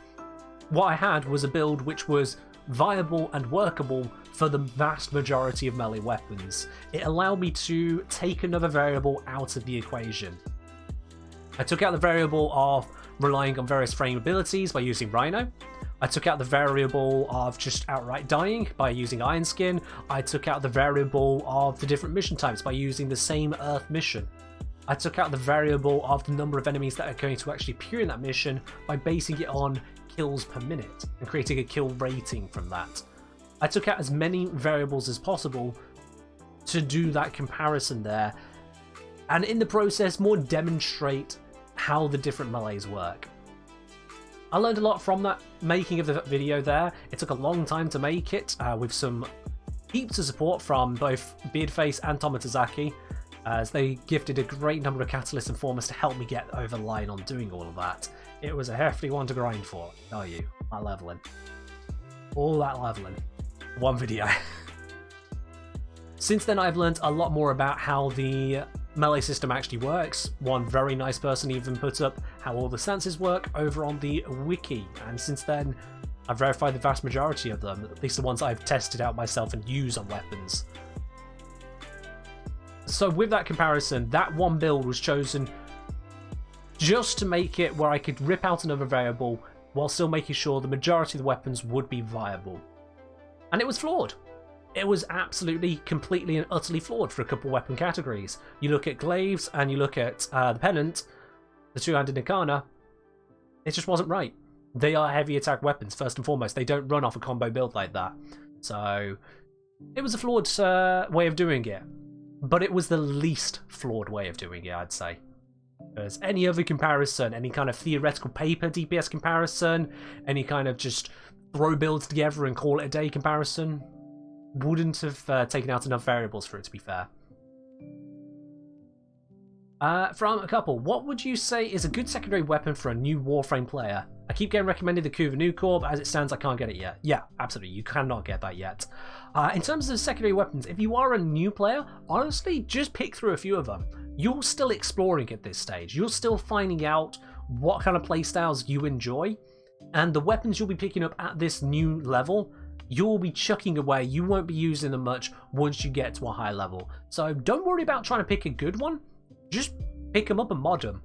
what I had was a build which was viable and workable for the vast majority of melee weapons. It allowed me to take another variable out of the equation. I took out the variable of relying on various frame abilities by using Rhino. I took out the variable of just outright dying by using Iron Skin. I took out the variable of the different mission types by using the same Earth mission. I took out the variable of the number of enemies that are going to actually appear in that mission by basing it on kills per minute and creating a kill rating from that. I took out as many variables as possible to do that comparison there, and in the process more demonstrate how the different melees work. I learned a lot from that making of the video there. It took a long time to make it, with some heaps of support from both Beardface and Tomatozaki, as they gifted a great number of catalysts and formers to help me get over the line on doing all of that. It was a hefty one to grind for, I tell you. That leveling. All that leveling. One video. Since then I've learned a lot more about how the melee system actually works. One very nice person even put up how all the stances work over on the wiki, and since then I've verified the vast majority of them, at least the ones I've tested out myself and used on weapons. So with that comparison, that one build was chosen just to make it where I could rip out another variable while still making sure the majority of the weapons would be viable. And it was flawed. It was absolutely, completely and utterly flawed for a couple weapon categories. You look at Glaives and you look at the Pennant, the two-handed Nikana, it just wasn't right. They are heavy attack weapons, first and foremost. They don't run off a combo build like that. So it was a flawed way of doing it. But it was the least flawed way of doing it, I'd say. Because any other comparison, any kind of theoretical paper DPS comparison, any kind of just throw builds together and call it a day comparison, wouldn't have taken out enough variables for it to be fair. From a couple, what would you say is a good secondary weapon for a new Warframe player? I keep getting recommended the Kuva, but as it stands I can't get it yet. Yeah, absolutely, you cannot get that yet. In terms of secondary weapons, if you are a new player, honestly, just pick through a few of them. You're still exploring at this stage. You're still finding out what kind of playstyles you enjoy, and the weapons you'll be picking up at this new level, you'll be chucking away. You won't be using them much once you get to a high level. So don't worry about trying to pick a good one. Just pick them up and mod them.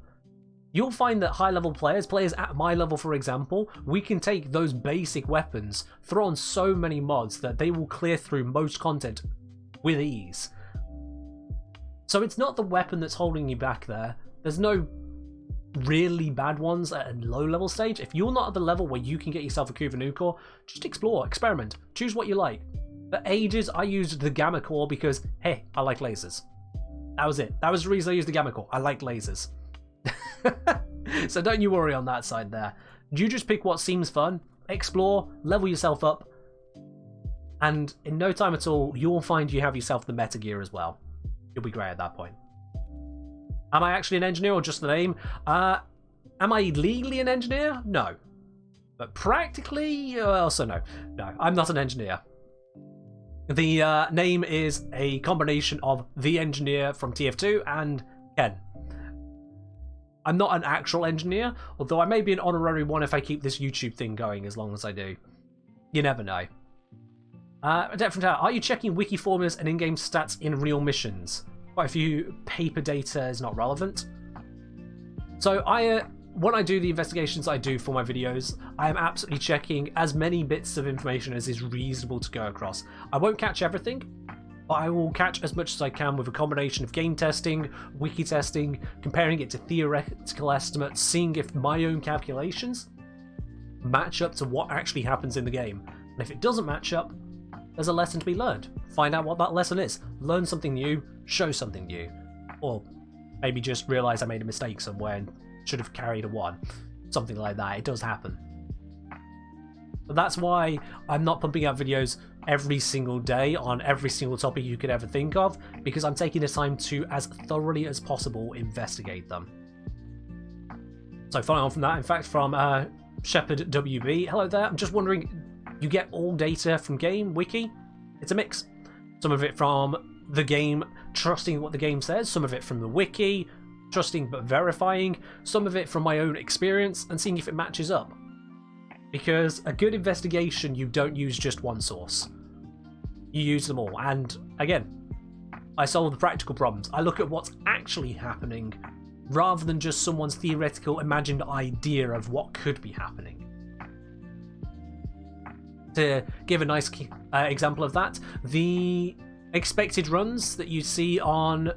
You'll find that high-level players at my level for example, we can take those basic weapons, throw on so many mods that they will clear through most content with ease. So it's not the weapon that's holding you back there. There's no really bad ones at a low-level stage. If you're not at the level where you can get yourself a Kuva, just explore, experiment, choose what you like. For ages I used the Gamma Core because, hey, I like lasers. That was it. That was the reason I used the Gamma Core. I like lasers. So don't you worry on that side there. You just pick what seems fun, explore, level yourself up, and in no time at all, you'll find you have yourself the meta gear as well. You'll be great at that point. Am I actually an engineer or just the name? Am I legally an engineer? No. But practically, also no. No, I'm not an engineer. The name is a combination of The Engineer from TF2 and Ken. I'm not an actual engineer, although I may be an honorary one if I keep this YouTube thing going as long as I do. You never know. Are you checking wiki formulas and in-game stats in real missions? Quite a few paper data is not relevant. So when I do the investigations I do for my videos, I am absolutely checking as many bits of information as is reasonable to go across. I won't catch everything, but I will catch as much as I can with a combination of game testing, wiki testing, comparing it to theoretical estimates, seeing if my own calculations match up to what actually happens in the game. And if it doesn't match up, there's a lesson to be learned. Find out what that lesson is. Learn something new, show something new. Or maybe just realise I made a mistake somewhere and should have carried a 1. Something like that. It does happen. But that's why I'm not pumping out videos every single day on every single topic you could ever think of, because I'm taking the time to, as thoroughly as possible, investigate them. So following on from that, in fact, from Shepherd WB, hello there, I'm just wondering, you get all data from game, wiki? It's a mix. Some of it from the game, trusting what the game says, some of it from the wiki, trusting but verifying, some of it from my own experience and seeing if it matches up. Because a good investigation, you don't use just one source. You use them all. And again, I solve the practical problems. I look at what's actually happening rather than just someone's theoretical imagined idea of what could be happening. To give a nice example of that, the expected runs that you see on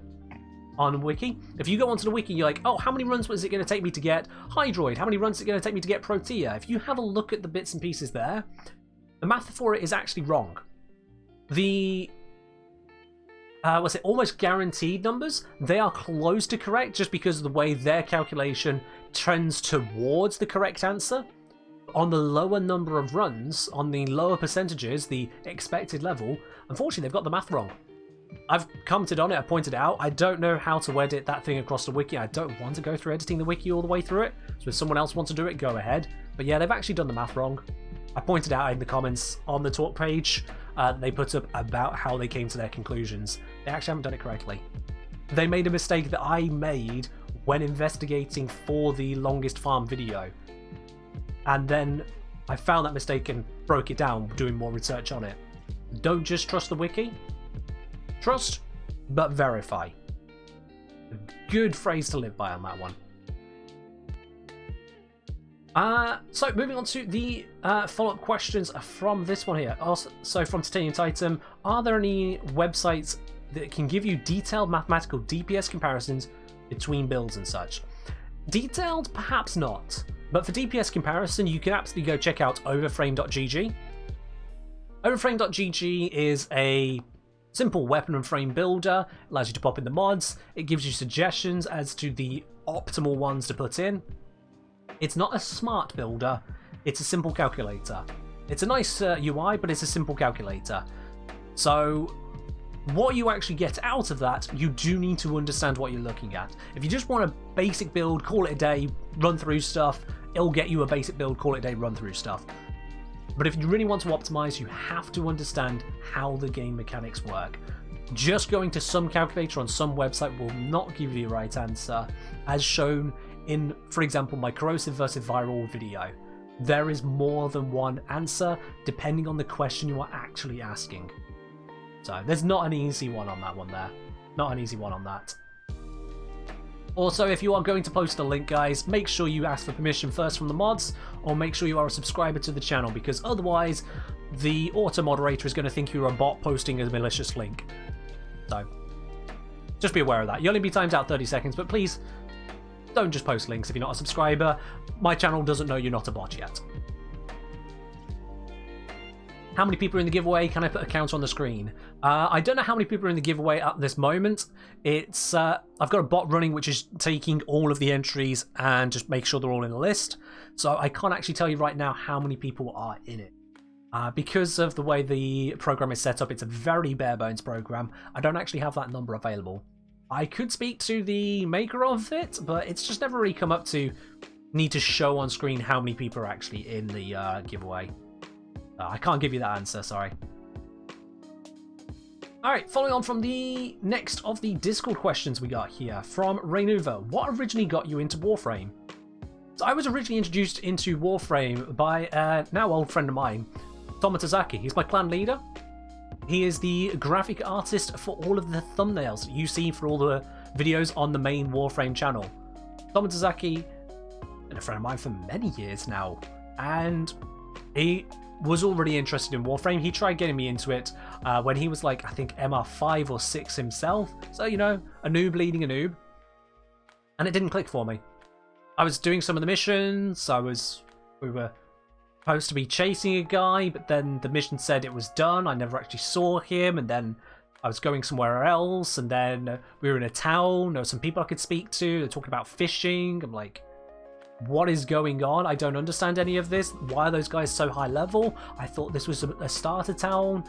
Wiki. If you go onto the Wiki, you're like, oh, how many runs was it going to take me to get Hydroid? How many runs is it going to take me to get Protea? If you have a look at the bits and pieces there, the math for it is actually wrong. The almost guaranteed numbers, they are close to correct just because of the way their calculation trends towards the correct answer. On the lower number of runs, on the lower percentages, the expected level, unfortunately they've got the math wrong. I've commented on it, I pointed it out. I don't know how to edit that thing across the wiki. I don't want to go through editing the wiki all the way through it. So if someone else wants to do it, go ahead. But yeah, they've actually done the math wrong. I pointed out in the comments on the talk page, they put up about how they came to their conclusions. They actually haven't done it correctly. They made a mistake that I made when investigating for the longest farm video. And then I found that mistake and broke it down, doing more research on it. Don't just trust the wiki. Trust, but verify. A good phrase to live by on that one. So moving on to the follow-up questions from this one here. Also from Titanium Titan, are there any websites that can give you detailed mathematical DPS comparisons between builds and such? Detailed, perhaps not. But for DPS comparison, you can absolutely go check out overframe.gg. Overframe.gg is a simple weapon and frame builder. It allows you to pop in the mods. It gives you suggestions as to the optimal ones to put in. It's not a smart builder, it's a simple calculator. It's a nice UI, but it's a simple calculator. So what you actually get out of that, you do need to understand what you're looking at. If you just want a basic build, call it a day, run through stuff, it'll get you a basic build, call it a day, run through stuff. But if you really want to optimize, you have to understand how the game mechanics work. Just going to some calculator on some website will not give you the right answer, as shown in, for example, my corrosive versus viral video. There is more than one answer depending on the question you are actually asking. So there's not an easy one on that one there. Not an easy one on that. Also, if you are going to post a link, guys, make sure you ask for permission first from the mods, or make sure you are a subscriber to the channel, because otherwise the auto moderator is going to think you're a bot posting a malicious link. So just be aware of that. You only be timed out 30 seconds, but please don't just post links if you're not a subscriber. My channel doesn't know you're not a bot yet. How many people are in the giveaway? Can I put a count on the screen? I don't know how many people are in the giveaway at this moment. It's I've got a bot running which is taking all of the entries and just make sure they're all in the list. So I can't actually tell you right now how many people are in it. Because of the way the program is set up, it's a very bare bones program. I don't actually have that number available. I could speak to the maker of it, but it's just never really come up to need to show on screen how many people are actually in the giveaway. I can't give you that answer, sorry. Alright, following on from the next of the Discord questions we got here from Rainuva. What originally got you into Warframe? So I was originally introduced into Warframe by a now old friend of mine, Tomatozaki. He's my clan leader. He is the graphic artist for all of the thumbnails that you see for all the videos on the main Warframe channel. Tomatozaki has been a friend of mine for many years now, and he was already interested in Warframe. He tried getting me into it when he was like, I think MR5 or 6 himself. So, you know, a noob leading a noob. And it didn't click for me. I was doing some of the missions. We were supposed to be chasing a guy, but then the mission said it was done. I never actually saw him, and then I was going somewhere else, and then we were in a town. There were some people I could speak to. They're talking about fishing. I'm like, what is going on? I don't understand any of this. Why are those guys so high level? I thought this was a starter town.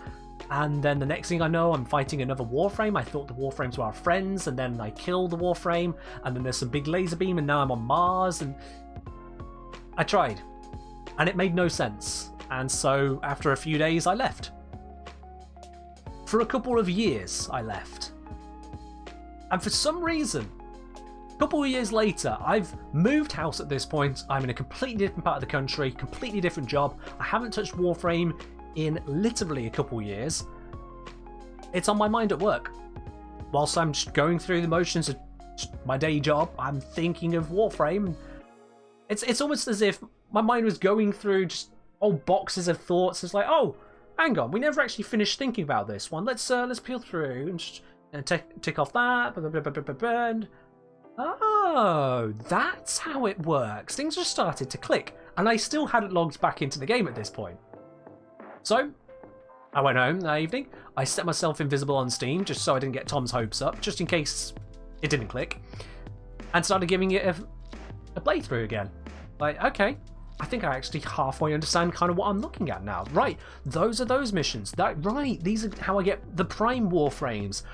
And then the next thing I know, I'm fighting another Warframe. I thought the Warframes were our friends, and then I killed the Warframe, and then there's some big laser beam, and now I'm on Mars, and I tried. And it made no sense. And so after a few days, I left. For a couple of years, I left. And for some reason, couple of years later, I've moved house at this point. I'm in a completely different part of the country, completely different job. I haven't touched Warframe in literally a couple of years. It's on my mind at work. Whilst I'm just going through the motions of my day job, I'm thinking of Warframe. It's almost as if my mind was going through just old boxes of thoughts. It's like, oh, hang on, we never actually finished thinking about this one. Let's peel through and just tick off that. And, oh, that's how it works. Things just started to click, and I still hadn't logged back into the game at this point. So I went home that evening. I set myself invisible on Steam just so I didn't get Tom's hopes up, just in case it didn't click, and started giving it a playthrough again. Like, okay, I think I actually halfway understand kind of what I'm looking at now. Right, those are those missions. Right, these are how I get the Prime Warframes.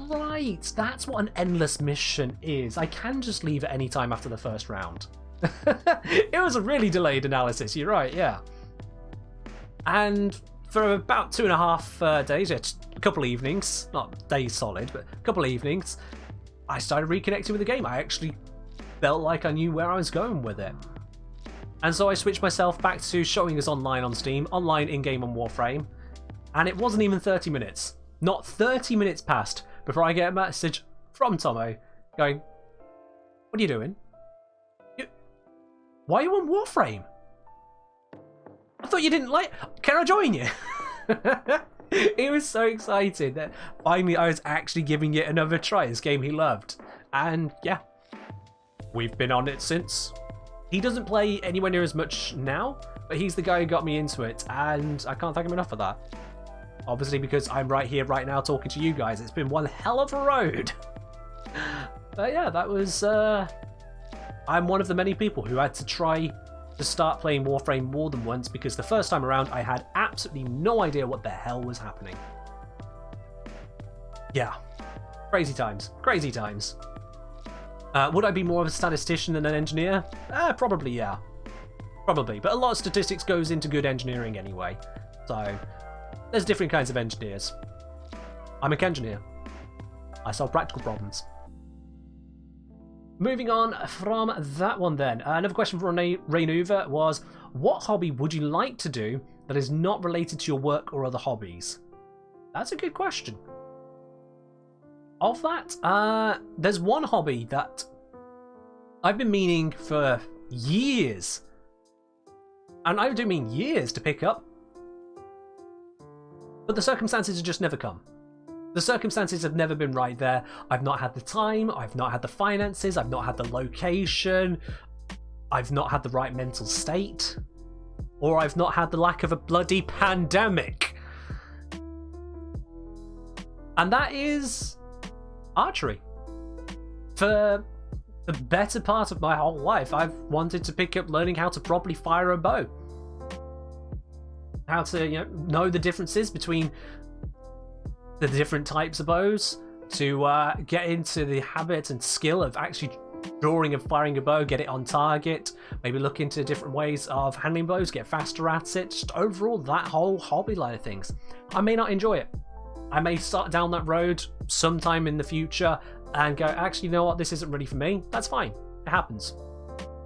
Right, that's what an endless mission is. I can just leave at any time after the first round. It was a really delayed analysis, you're right, yeah. And for about 2.5 days, yeah, a couple of evenings, not days solid, but a couple of evenings, I started reconnecting with the game. I actually felt like I knew where I was going with it. And so I switched myself back to showing us online on Steam, online in-game on Warframe, and it wasn't even 30 minutes. Not 30 minutes passed before I get a message from Tomo going, what are you doing? Why are you on Warframe? I thought you didn't like... Can I join you? He was so excited that finally I was actually giving it another try, this game he loved. And yeah, we've been on it since. He doesn't play anywhere near as much now, but he's the guy who got me into it, and I can't thank him enough for that. Obviously, because I'm right here, right now, talking to you guys. It's been one hell of a road. But yeah, that was... I'm one of the many people who had to try to start playing Warframe more than once, because the first time around I had absolutely no idea what the hell was happening. Yeah. Crazy times. Crazy times. Would I be more of a statistician than an engineer? Probably, yeah. Probably. But a lot of statistics goes into good engineering anyway. So, there's different kinds of engineers. I'm a engineer. I solve practical problems. Moving on from that one then. Another question from Raynuva was, what hobby would you like to do that is not related to your work or other hobbies? That's a good question. Of that, there's one hobby that I've been meaning for years, and I do mean years, to pick up, but the circumstances have just never come. The circumstances have never been right there. I've not had the time, I've not had the finances, I've not had the location, I've not had the right mental state, or I've not had the lack of a bloody pandemic. And that is archery. For the better part of my whole life, I've wanted to pick up learning how to properly fire a bow. How to, know the differences between the different types of bows, to get into the habit and skill of actually drawing and firing a bow, get it on target, maybe look into different ways of handling bows, get faster at it, just overall that whole hobby line of things. I may not enjoy it. I may start down that road sometime in the future and go, actually, you know what, this isn't really for me. That's fine. It happens.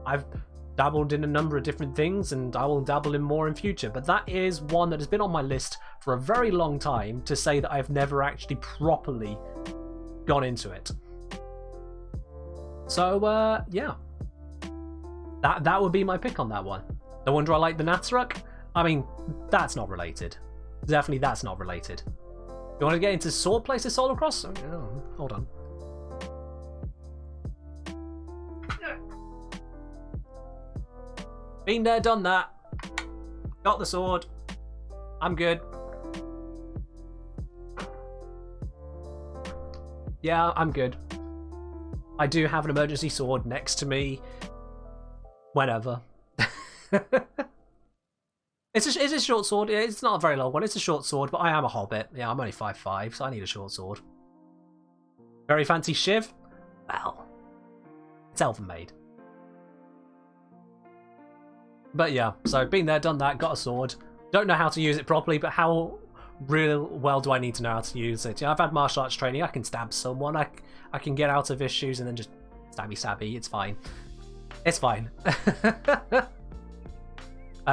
I've dabbled in a number of different things, and I will dabble in more in future, but that is one that has been on my list for a very long time, to say that I've never actually properly gone into it. So, yeah. That would be my pick on that one. No wonder I like the Natsruk? I mean, that's not related. Definitely that's not related. You want to get into sword places solo cross? Oh, hold on. Been there, done that. Got the sword. I'm good. Yeah, I'm good. I do have an emergency sword next to me. Whenever. It's a short sword. It's not a very long one. It's a short sword, but I am a hobbit. Yeah, I'm only 5'5", so I need a short sword. Very fancy shiv? Well, it's elven made. But yeah, so been there, done that, got a sword. Don't know how to use it properly, but how real well do I need to know how to use it? Yeah, I've had martial arts training. I can stab someone. I can get out of issues and then just Stabby stabby, it's fine. It's fine.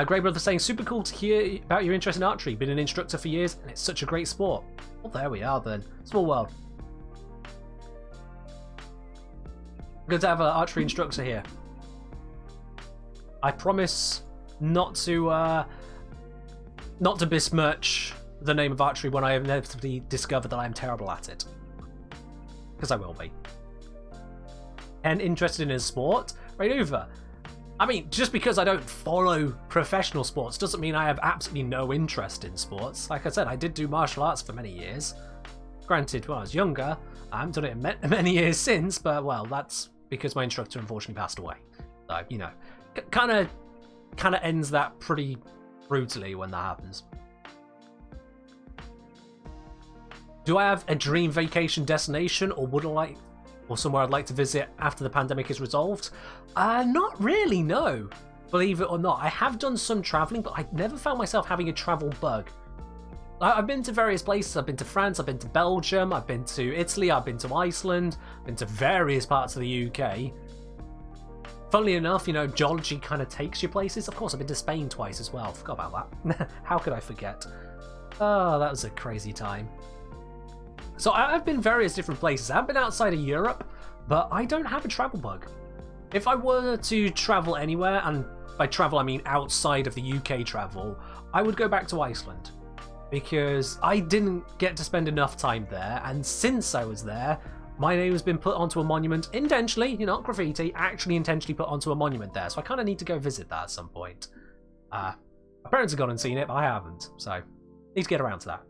Grey Brother saying, super cool to hear about your interest in archery. Been an instructor for years, and it's such a great sport. Well, there we are then. Small world. Good to have an archery instructor here. I promise not to besmirch the name of archery when I inevitably discover that I'm terrible at it. Because I will be. And interested in a sport? Right over. I mean, just because I don't follow professional sports doesn't mean I have absolutely no interest in sports. Like I said, I did do martial arts for many years. Granted, when I was younger, I haven't done it many years since, but, well, that's because my instructor unfortunately passed away. So, you know, kind of ends that pretty brutally when that happens. Do I have a dream vacation destination, or somewhere I'd like to visit after the pandemic is resolved? Not really, no. Believe it or not, I have done some traveling, but I never found myself having a travel bug. I've been to various places. I've been to France, I've been to Belgium, I've been to Italy, I've been to Iceland, I've been to various parts of the UK. Funnily enough, you know, geology kind of takes you places. Of course, I've been to Spain twice as well. Forgot about that. How could I forget? Oh, that was a crazy time. So I've been various different places. I've been outside of Europe, but I don't have a travel bug. If I were to travel anywhere, and by travel I mean outside of the UK travel, I would go back to Iceland. Because I didn't get to spend enough time there, and since I was there, my name has been put onto a monument intentionally, not graffiti, actually intentionally put onto a monument there, so I kind of need to go visit that at some point. My parents have gone and seen it, but I haven't, so need to get around to that.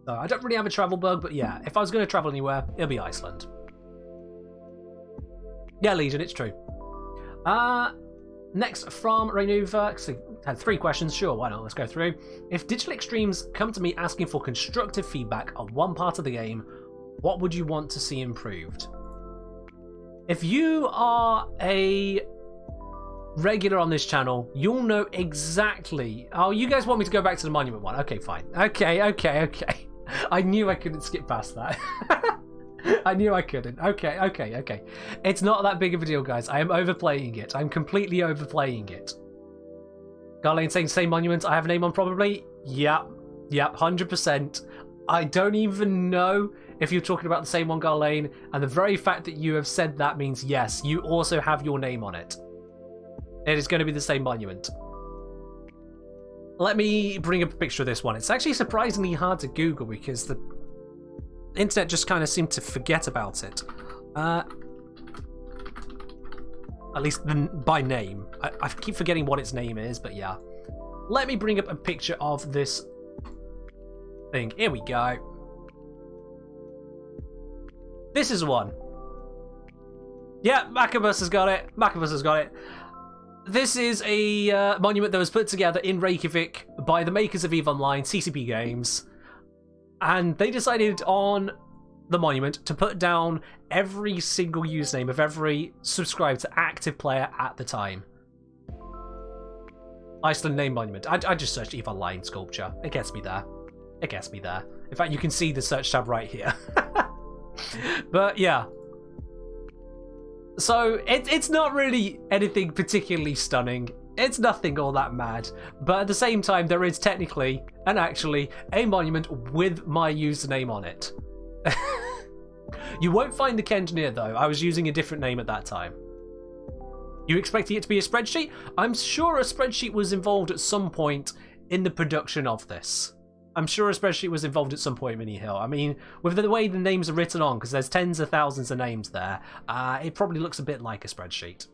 So I don't really have a travel bug, but yeah, if I was going to travel anywhere, it'll be Iceland. Yeah, Legion, it's true. Next from Renuva, so I had 3 questions, sure, why not, let's go through. If Digital Extremes come to me asking for constructive feedback on one part of the game, what would you want to see improved? If you are a regular on this channel, you'll know exactly... Oh, you guys want me to go back to the monument one? Okay, fine. Okay. I knew I couldn't skip past that. I knew I couldn't. Okay. It's not that big of a deal, guys. I am overplaying it. I'm completely overplaying it. Garlane saying same monument I have a name on probably? Yep, 100%. I don't even know if you're talking about the same one, Garlane, and the very fact that you have said that means yes, you also have your name on it. It is going to be the same monument. Let me bring up a picture of this one. It's actually surprisingly hard to Google because the internet just kind of seemed to forget about it. At least by name. I keep forgetting what its name is, but yeah. Let me bring up a picture of this thing. Here we go. This is one. Yeah, Macabus has got it. This is a monument that was put together in Reykjavik by the makers of EVE Online, CCP Games. And they decided on the monument to put down every single username of every subscribed to active player at the time. Iceland name monument. I just searched EVE Online sculpture. It gets me there. In fact, you can see the search tab right here. But yeah. So it's not really anything particularly stunning. It's nothing all that mad. But at the same time, there is technically and actually a monument with my username on it. You won't find TheKengineer though. I was using a different name at that time. You expecting it to be a spreadsheet? I'm sure a spreadsheet was involved at some point in the production of this. I'm sure a spreadsheet was involved at some point, Mini Hill. I mean, with the way the names are written on, because there's tens of thousands of names there, it probably looks a bit like a spreadsheet.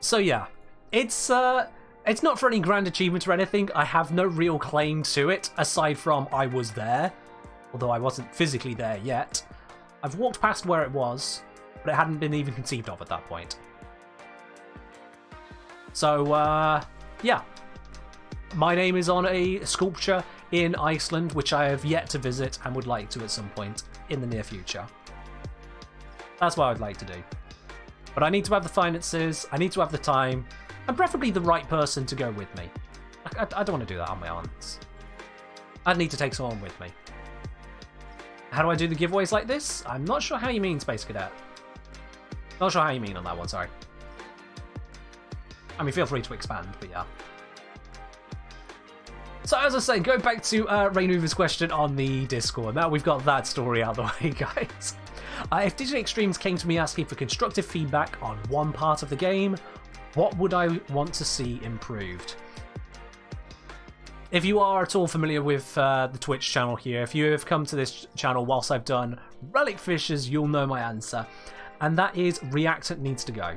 So yeah, it's not for any grand achievement or anything. I have no real claim to it, aside from I was there, although I wasn't physically there yet. I've walked past where it was, but it hadn't been even conceived of at that point. So, yeah. My name is on a sculpture in Iceland, which I have yet to visit and would like to at some point in the near future. That's what I'd like to do. But I need to have the finances, I need to have the time, and preferably the right person to go with me. I don't want to do that on my own. I'd need to take someone with me. How do I do the giveaways like this? I'm not sure how you mean, Space Cadet. Not sure how you mean on that one, sorry. I mean, feel free to expand, but yeah. So as I say, go back to Rainuva's question on the Discord. Now we've got that story out of the way, guys. If Digital Extremes came to me asking for constructive feedback on one part of the game, what would I want to see improved? If you are at all familiar with the Twitch channel here, if you have come to this channel whilst I've done Relic Fishers, you'll know my answer. And that is Reactant needs to go.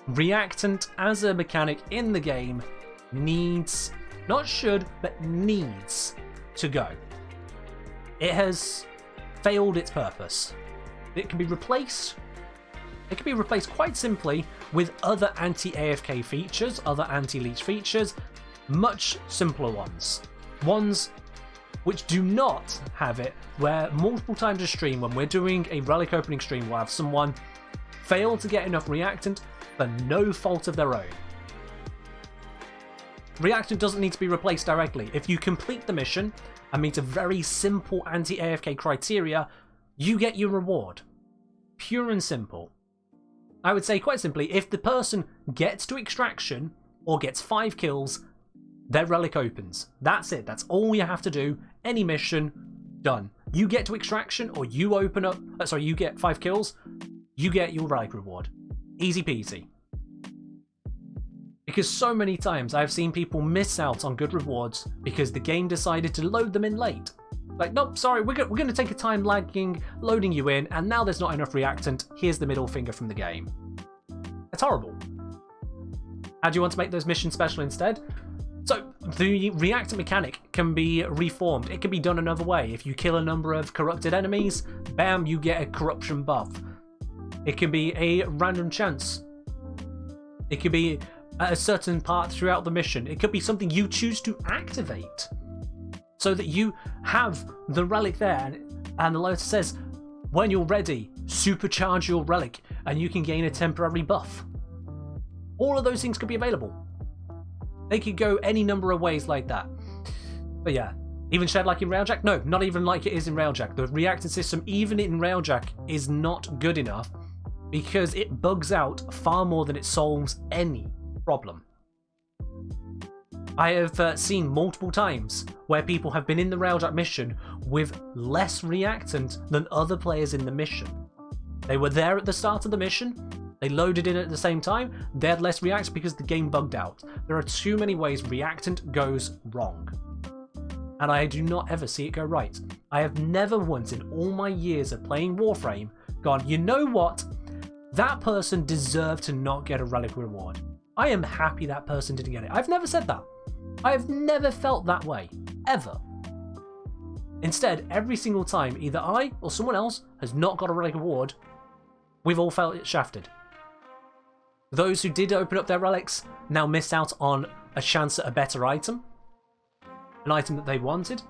Reactant as a mechanic in the game needs, not should, but needs to go. It has failed its purpose. It can be replaced. It can be replaced quite simply with other anti-AFK features, other anti-leech features, much simpler ones. Ones which do not have it, where multiple times a stream, when we're doing a relic opening stream, we'll have someone fail to get enough reactant for no fault of their own. Reactant doesn't need to be replaced directly. If you complete the mission and meet a very simple anti-AFK criteria, you get your reward. Pure and simple. I would say quite simply, if the person gets to extraction or gets 5 kills, their relic opens. That's it. That's all you have to do. Any mission, done. You get to extraction or you open up, you get 5 kills, you get your relic reward. Easy peasy. Because so many times I've seen people miss out on good rewards because the game decided to load them in late. Like, nope, sorry, we're going to take a time lagging loading you in, and now there's not enough reactant. Here's the middle finger from the game. It's horrible. How do you want to make those missions special instead? So, the reactant mechanic can be reformed. It can be done another way. If you kill a number of corrupted enemies, bam, you get a corruption buff. It can be a random chance. It could be at a certain part throughout the mission. It could be something you choose to activate, so that you have the relic there, and the letter says, when you're ready, supercharge your relic, and you can gain a temporary buff. All of those things could be available. They could go any number of ways like that. But yeah, even shared like in Railjack? No, not even like it is in Railjack. The reactant system, even in Railjack, is not good enough because it bugs out far more than it solves any problem. I have seen multiple times where people have been in the Railjack mission with less reactant than other players in the mission. They were there at the start of the mission, they loaded in at the same time, they had less reactant because the game bugged out. There are too many ways reactant goes wrong. And I do not ever see it go right. I have never once in all my years of playing Warframe gone, you know what? That person deserved to not get a relic reward. I am happy that person didn't get it. I've never said that. I have never felt that way, ever. Instead, every single time, either I or someone else has not got a relic reward, we've all felt it shafted. Those who did open up their relics now missed out on a chance at a better item, an item that they wanted,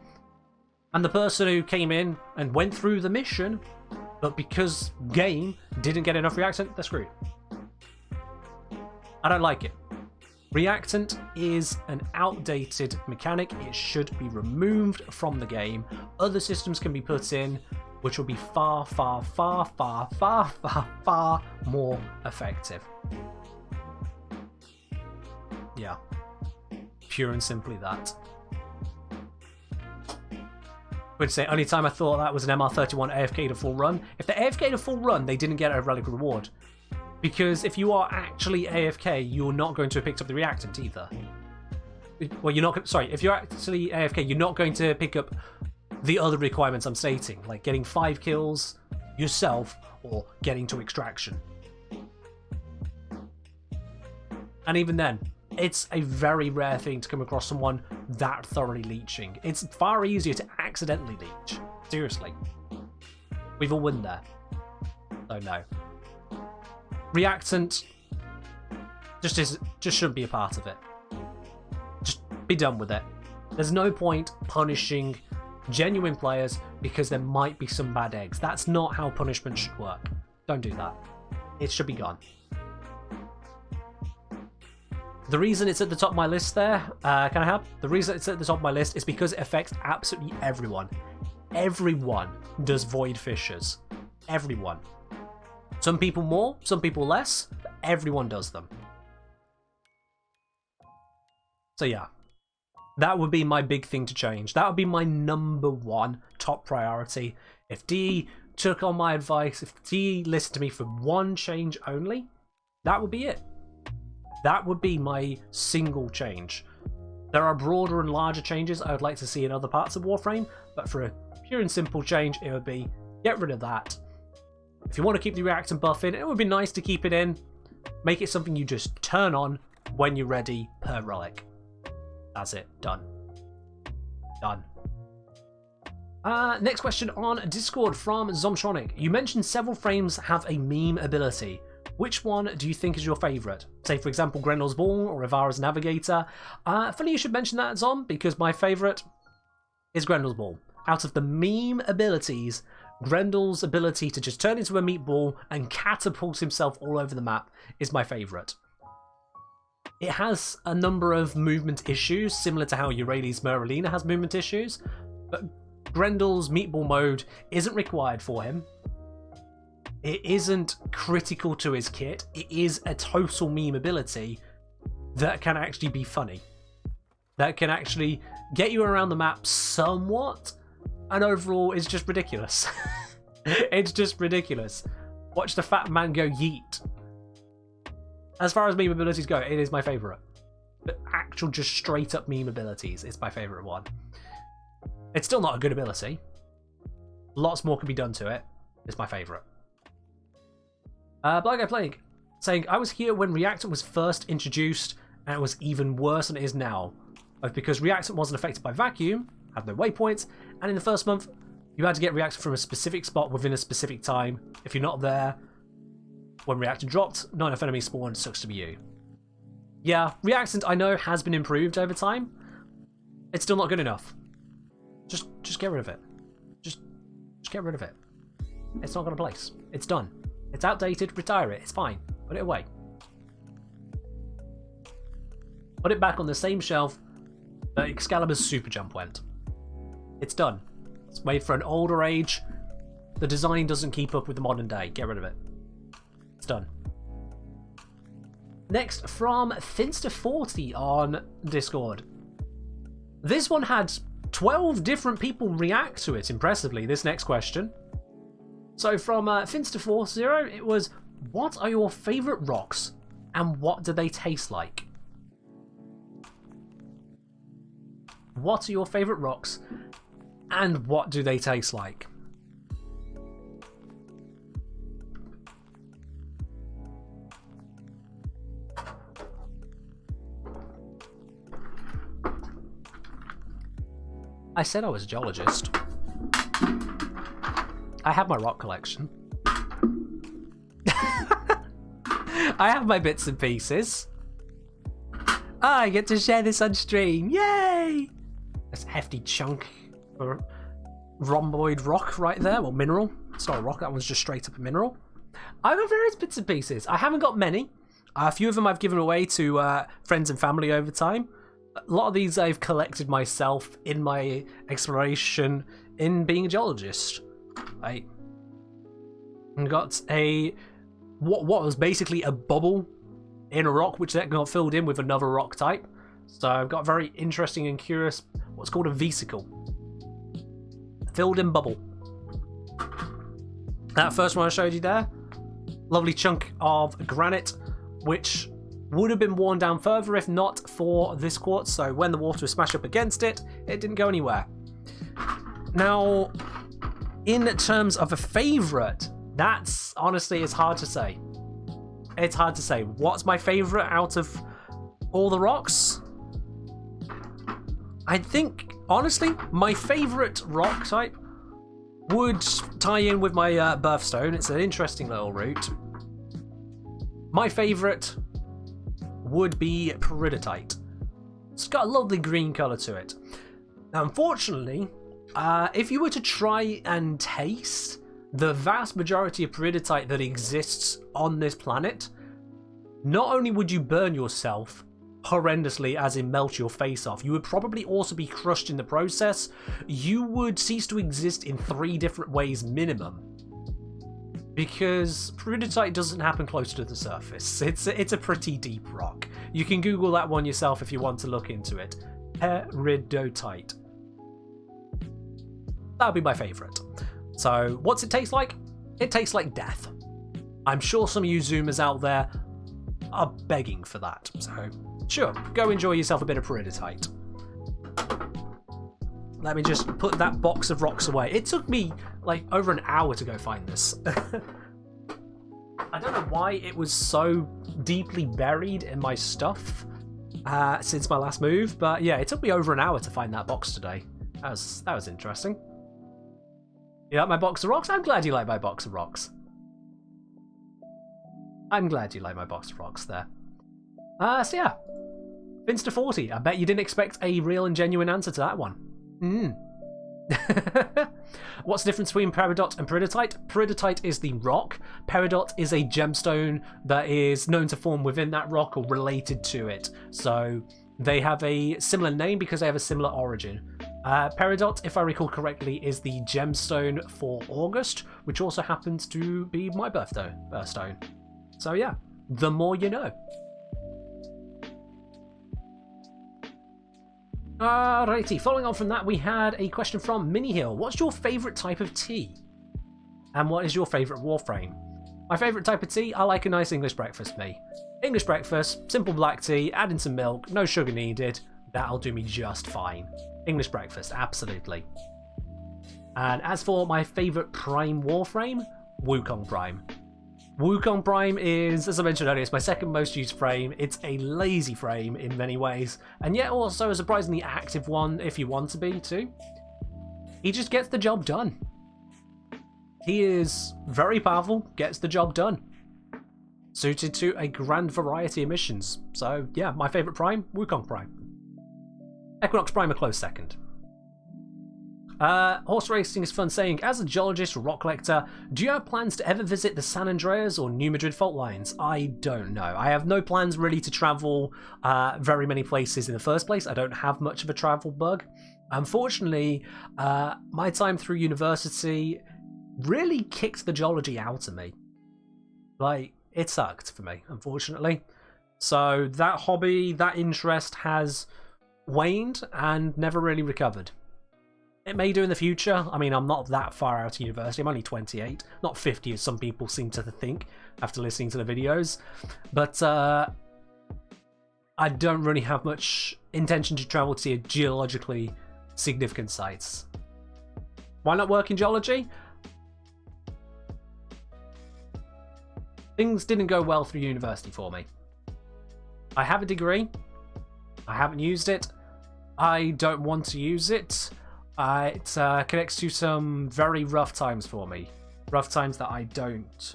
and the person who came in and went through the mission, but because game didn't get enough reactant, they're screwed. I don't like it. Reactant is an outdated mechanic. It should be removed from the game. Other systems can be put in, which will be far, far, far, far, far, far, far more effective. Yeah. Pure and simply that. Would say, only time I thought that was an MR31 AFK to full run. If they're AFK to full run, they didn't get a relic reward. Because if you are actually AFK, you're not going to have picked up the reactant either. Well, you're not. Sorry, if you're actually AFK, you're not going to pick up the other requirements I'm stating, like getting 5 kills yourself or getting to extraction. And even then, it's a very rare thing to come across someone that thoroughly leeching. It's far easier to accidentally leech. Seriously. We've all been there. So no. Reactant just shouldn't be a part of it. Just be done with it. There's no point punishing genuine players because there might be some bad eggs. That's not how punishment should work. Don't do that. It should be gone. The reason it's at the top of my list there, the reason it's at the top of my list is because it affects absolutely everyone. everyone does void fissures. Everyone. Some people more, some people less, but everyone does them. So yeah, that would be my big thing to change. That would be my #1 top priority. If DE took on my advice, if DE listened to me for one change only, that would be it. That would be my single change. There are broader and larger changes I would like to see in other parts of Warframe, but for a pure and simple change, it would be get rid of that. If you want to keep the reactant buff in, it would be nice to keep it in. Make it something you just turn on when you're ready per relic. That's it. Done. Done. Next question on Discord from Zomtronic. You mentioned several frames have a meme ability. Which one do you think is your favourite? Say, for example, Grendel's Ball or Ivara's Navigator. Funny you should mention that, Zom, because my favourite is Grendel's Ball. Out of the meme abilities, Grendel's ability to just turn into a meatball and catapult himself all over the map is my favourite. It has a number of movement issues, similar to how Eurali's Merlina has movement issues, but Grendel's meatball mode isn't required for him. It isn't critical to his kit. It is a total meme ability that can actually be funny. That can actually get you around the map somewhat, and overall is just ridiculous. It's just ridiculous. Watch the fat man go yeet. As far as meme abilities go, it is my favourite. But actual just straight up meme abilities is my favourite one. It's still not a good ability. Lots more can be done to it. It's my favourite. Blind Guy Plague saying, I was here when Reactant was first introduced and it was even worse than it is now. Both because Reactant wasn't affected by vacuum, had no waypoints, and in the first month you had to get Reactant from a specific spot within a specific time. If you're not there when Reactant dropped, not enough enemies spawned, sucks to be you. Yeah, Reactant I know has been improved over time. It's still not good enough. Just get rid of it. Just get rid of it. It's not got a place. It's done. It's outdated, retire it, it's fine. Put it away. Put it back on the same shelf that Excalibur's super jump went. It's done. It's made for an older age. The design doesn't keep up with the modern day. Get rid of it. It's done. Next, from Finster40 on Discord. This one had 12 different people react to it, impressively, this next question. So from Finster40, it was, what are your favourite rocks and what do they taste like? What are your favourite rocks and what do they taste like? I said I was a geologist. I have my rock collection. I have my bits and pieces. I get to share this on stream. Yay! That's a hefty chunk of rhomboid rock right there. Well, mineral. It's not a rock, that one's just straight up a mineral. I've got various bits and pieces. I haven't got many. A few of them I've given away to friends and family over time. A lot of these I've collected myself in my exploration in being a geologist. I got a what was basically a bubble in a rock, which then got filled in with another rock type. So I've got very interesting and curious what's called a vesicle. Filled in bubble. That first one I showed you there, lovely chunk of granite, which would have been worn down further if not for this quartz. So when the water was smashed up against it, it didn't go anywhere. Now, in terms of a favourite, that's honestly, it's hard to say. It's hard to say. What's my favourite out of all the rocks? I think, honestly, my favourite rock type would tie in with my birthstone. It's an interesting little route. My favourite would be peridotite. It's got a lovely green colour to it. Now, unfortunately, if you were to try and taste the vast majority of peridotite that exists on this planet, not only would you burn yourself, horrendously, as in melt your face off. You would probably also be crushed in the process. You would cease to exist in 3 different ways minimum. Because peridotite doesn't happen close to the surface. It's a pretty deep rock. You can Google that one yourself if you want to look into it. Peridotite. That would be my favourite. So, what's it taste like? It tastes like death. I'm sure some of you Zoomers out there are begging for that. So, sure, go enjoy yourself a bit of peridotite. Let me just put that box of rocks away. It took me like over an hour to go find this. I don't know why it was so deeply buried in my stuff since my last move, but yeah, it took me over an hour to find that box today. That was interesting. You like my box of rocks? I'm glad you like my box of rocks. I'm glad you like my box of rocks there. So yeah, Finster40. I bet you didn't expect a real and genuine answer to that one. What's the difference between peridot and peridotite? Peridotite is the rock. Peridot is a gemstone that is known to form within that rock or related to it. So they have a similar name because they have a similar origin. Peridot, if I recall correctly, is the gemstone for August, which also happens to be my birthstone. So yeah, the more you know. Alrighty, following on from that, we had a question from Minihill. What's your favourite type of tea? And what is your favourite Warframe? My favourite type of tea? I like a nice English breakfast, me. English breakfast, simple black tea, add in some milk, no sugar needed. That'll do me just fine. English breakfast, absolutely. And as for my favourite Prime Warframe, Wukong Prime. Wukong Prime is, as I mentioned earlier, it's my second most used frame. It's a lazy frame in many ways, and yet also a surprisingly active one if you want to be too. He just gets the job done. He is very powerful, gets the job done. Suited to a grand variety of missions. So yeah, my favourite Prime, Wukong Prime. Equinox Prime a close second. Horse racing is fun saying, as a geologist or rock collector, do you have plans to ever visit the San Andreas or New Madrid fault lines? I don't know. I have no plans really to travel very many places in the first place. I don't have much of a travel bug. Unfortunately, my time through university really kicked the geology out of me. Like, it sucked for me, unfortunately. So that hobby, that interest has waned and never really recovered. It may do in the future. I mean, I'm not that far out of university. I'm only 28, not 50 as some people seem to think after listening to the videos. But I don't really have much intention to travel to see geologically significant sites. Why not work in geology? Things didn't go well through university for me. I have a degree. I haven't used it. I don't want to use it. It connects to some very rough times for me. Rough times that I don't.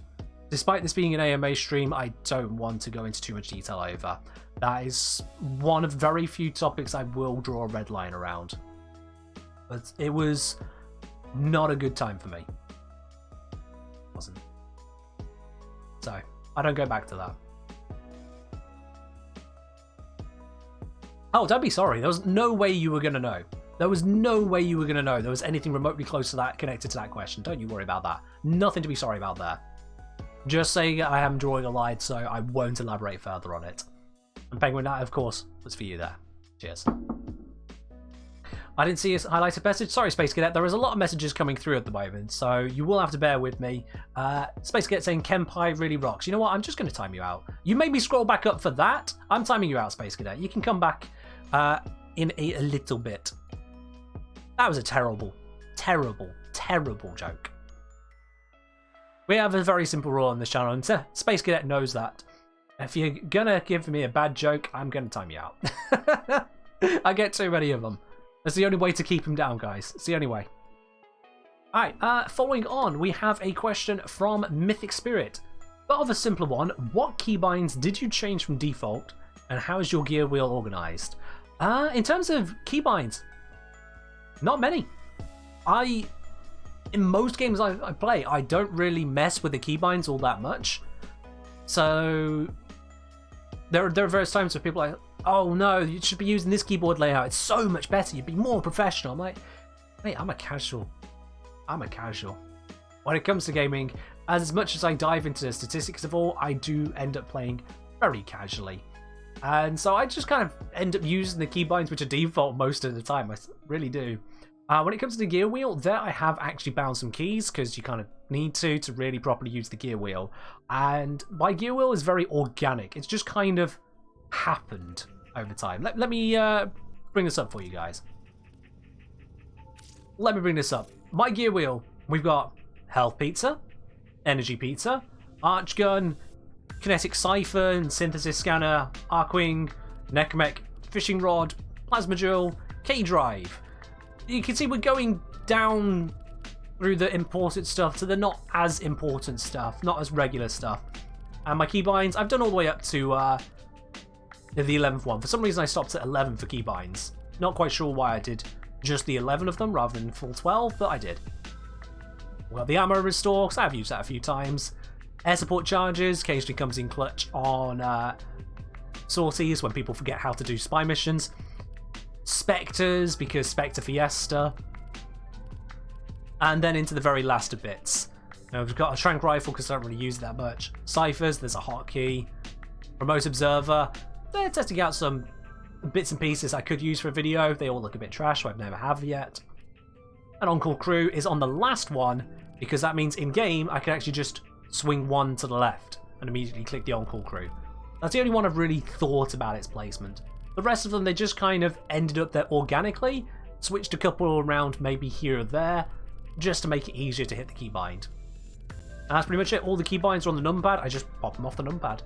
Despite this being an AMA stream, I don't want to go into too much detail over. That is one of very few topics I will draw a red line around. But it was not a good time for me. It wasn't. So, I don't go back to that. Oh, don't be sorry. There was no way you were going to know. There was no way you were going to know there was anything remotely close to that connected to that question. Don't you worry about that. Nothing to be sorry about there. Just saying I am drawing a line, so I won't elaborate further on it. And Penguin, that, of course, was for you there. Cheers. I didn't see a highlighted message. Sorry, Space Cadet. There is a lot of messages coming through at the moment, so you will have to bear with me. Space Cadet saying Kenpai really rocks. You know what? I'm just going to time you out. You made me scroll back up for that. I'm timing you out, Space Cadet. You can come back in a little bit. That was a terrible, terrible, terrible joke. We have a very simple rule on this channel, and Space Cadet knows that. If you're gonna give me a bad joke, I'm gonna time you out. I get too many of them. That's the only way to keep him down, guys. It's the only way. Alright, following on, we have a question from Mythic Spirit. But of a simpler one, what keybinds did you change from default, and how is your gear wheel organized? In terms of keybinds, not many. In most games I play, I don't really mess with the keybinds all that much. So there are various times where people are like, oh no, you should be using this keyboard layout. It's so much better. You'd be more professional. I'm like, mate, I'm a casual. I'm a casual. When it comes to gaming, as much as I dive into the statistics of all, I do end up playing very casually. And so I just kind of end up using the keybinds, which are default most of the time. I really do. When it comes to the gear wheel, there I have actually bound some keys because you kind of need to really properly use the gear wheel. And my gear wheel is very organic. It's just kind of happened over time. Let me bring this up for you guys. Let me bring this up. My gear wheel, we've got health pizza, energy pizza, arch gun, kinetic siphon, synthesis scanner, arcwing, necmech, fishing rod, plasma jewel, K drive. You can see we're going down through the important stuff to the not as important stuff, not as regular stuff. And my keybinds, I've done all the way up to the 11th one. For some reason I stopped at 11 for keybinds. Not quite sure why I did just the 11 of them rather than full 12, but I did. We've got the ammo restore, because I've used that a few times. Air support charges occasionally comes in clutch on sorties when people forget how to do spy missions. Spectres, because Spectre Fiesta. And then into the very last of bits. Now, we've got a trank rifle because I don't really use it that much. Ciphers, there's a hotkey. Remote observer. They're testing out some bits and pieces I could use for a video. They all look a bit trash, so I've never have yet. And on-call crew is on the last one because that means in-game I can actually just swing one to the left and immediately click the on-call crew. That's the only one I've really thought about its placement. The rest of them, they just kind of ended up there organically, switched a couple around maybe here or there, just to make it easier to hit the keybind. And that's pretty much it. All the keybinds are on the numpad. I just pop them off the numpad.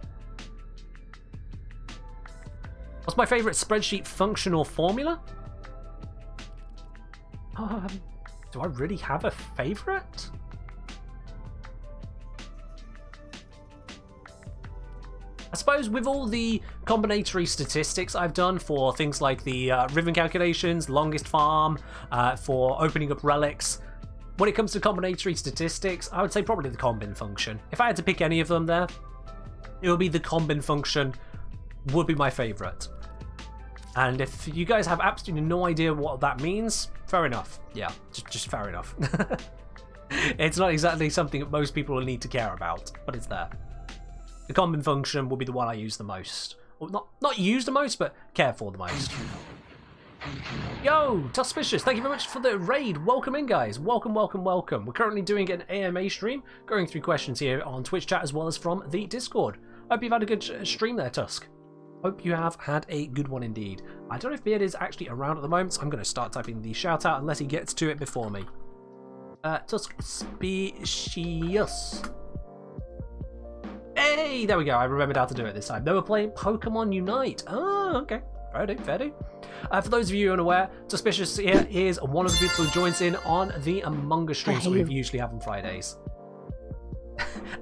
What's my favourite spreadsheet function or formula? Do I really have a favourite? I suppose with all the combinatory statistics I've done for things like the ribbon calculations, longest farm, for opening up relics, when it comes to combinatory statistics, I would say probably the combin function. If I had to pick any of them there, it would be the combin function would be my favourite. And if you guys have absolutely no idea what that means, fair enough. Yeah, just fair enough. It's not exactly something that most people will need to care about, but it's there. The combin function will be the one I use the most. Well, not use the most, but care for the most. Yo, Suspicious, thank you very much for the raid. Welcome in, guys. Welcome, welcome, welcome. We're currently doing an AMA stream, going through questions here on Twitch chat as well as from the Discord. Hope you've had a good stream there, Tusk. Hope you have had a good one indeed. I don't know if Beard is actually around at the moment, so I'm going to start typing the shout out unless he gets to it before me. Tusk Species. Hey, there we go. I remembered how to do it this time. They were playing Pokemon Unite. Oh, okay. Fair do, fair do. For those of you unaware, Suspicious here is one of the people who joins in on the Among Us streams we usually have on Fridays.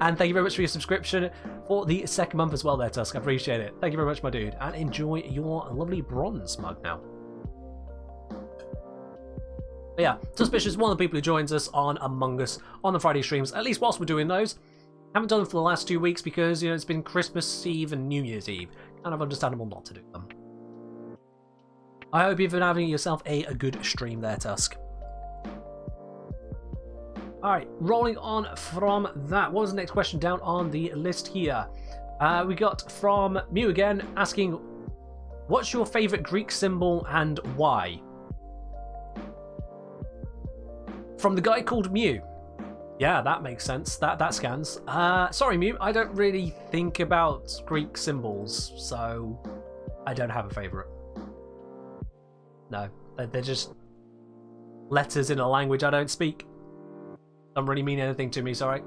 And thank you very much for your subscription for the second month as well there, Tusk. I appreciate it. Thank you very much, my dude. And enjoy your lovely bronze mug now. But yeah, Suspicious is one of the people who joins us on Among Us on the Friday streams, at least whilst we're doing those. Haven't done them for the last 2 weeks because, you know, it's been Christmas Eve and New Year's Eve. Kind of understandable not to do them. I hope you've been having yourself a good stream there, Tusk. Alright, rolling on from that. What was the next question down on the list here? We got from Mew again, asking, what's your favourite Greek symbol and why? From the guy called Mew. Yeah, that makes sense. That scans. Sorry, Mew, I don't really think about Greek symbols, so I don't have a favourite. No, they're just letters in a language I don't speak. Don't really mean anything to me, sorry.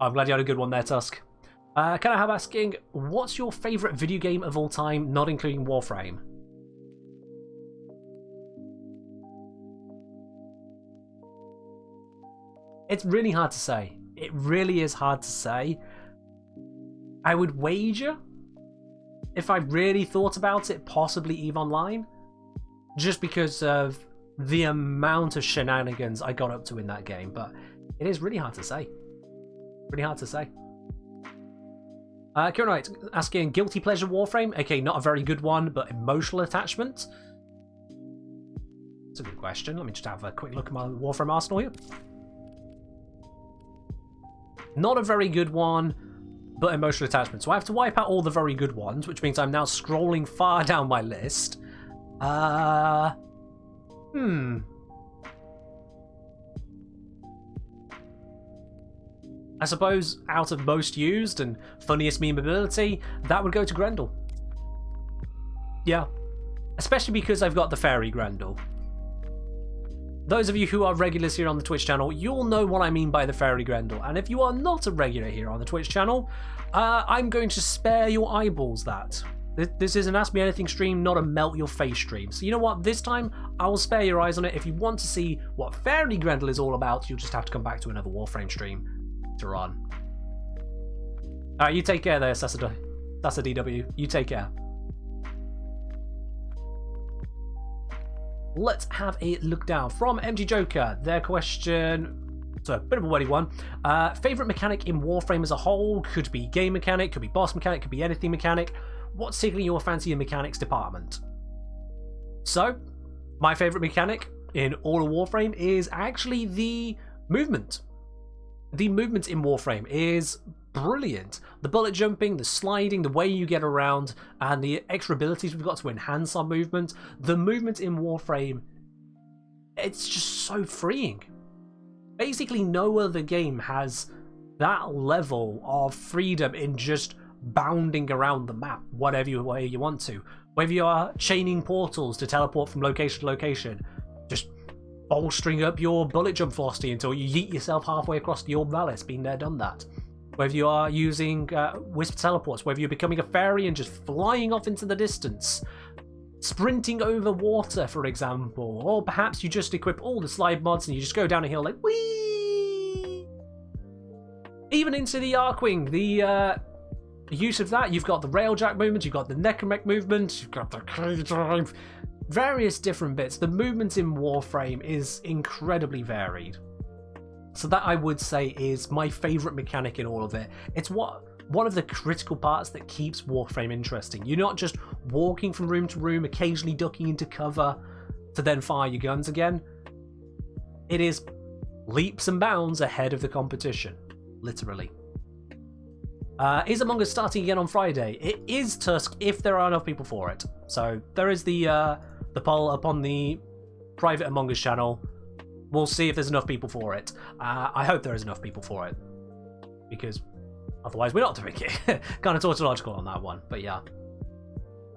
I'm glad you had a good one there, Tusk. Can I have asking, what's your favourite video game of all time, not including Warframe? It's really hard to say. It really is hard to say. I would wager, if I really thought about it, possibly EVE Online. Just because of the amount of shenanigans I got up to in that game. But it is really hard to say. Really hard to say. Kieran Knight asking, guilty pleasure Warframe? Okay, not a very good one, but emotional attachment? That's a good question. Let me just have a quick look at my Warframe arsenal here. Not a very good one, but emotional attachment. So I have to wipe out all the very good ones, which means I'm now scrolling far down my list. I suppose out of most used and funniest meme ability, that would go to Grendel. Yeah. Especially because I've got the fairy Grendel. Those of you who are regulars here on the Twitch channel, you'll know what I mean by the fairy Grendel. And if you are not a regular here on the Twitch channel, I'm going to spare your eyeballs that. This is an Ask Me Anything stream, not a melt your face stream. So you know what? This time, I will spare your eyes on it. If you want to see what fairy Grendel is all about, you'll just have to come back to another Warframe stream to run. Alright, you take care there, SassaDW. You take care. Let's have a look down from MG Joker. Their question, so a bit of a wordy one. Favorite mechanic in Warframe as a whole? Could be game mechanic, could be boss mechanic, could be anything mechanic. What's tickling your fancy in mechanics department? So, my favorite mechanic in all of Warframe is actually the movement. The movement in Warframe is brilliant. The bullet jumping, the sliding, the way you get around, and the extra abilities we've got to enhance our movement. The movement in Warframe, it's just so freeing. Basically, no other game has that level of freedom in just bounding around the map, whatever way you want to. Whether you are chaining portals to teleport from location to location, just bolstering up your bullet jump velocity until you yeet yourself halfway across the Orb Malice. Been there, done that. Whether you are using Wisp teleports, whether you're becoming a fairy and just flying off into the distance, sprinting over water, for example, or perhaps you just equip all the slide mods and you just go down a hill like whee. Even into the Arcwing, the use of that, you've got the railjack movement, you've got the necromech movement, you've got the crazy drive, various different bits. The movement in Warframe is incredibly varied. So that, I would say, is my favourite mechanic in all of it. It's one of the critical parts that keeps Warframe interesting. You're not just walking from room to room, occasionally ducking into cover to then fire your guns again. It is leaps and bounds ahead of the competition, literally. Is Among Us starting again on Friday? It is, Tusk, if there are enough people for it. So there is the poll up on the private Among Us channel. We'll see if there's enough people for it. I hope there is enough people for it, because otherwise we're not doing it. Kind of tautological on that one, but yeah.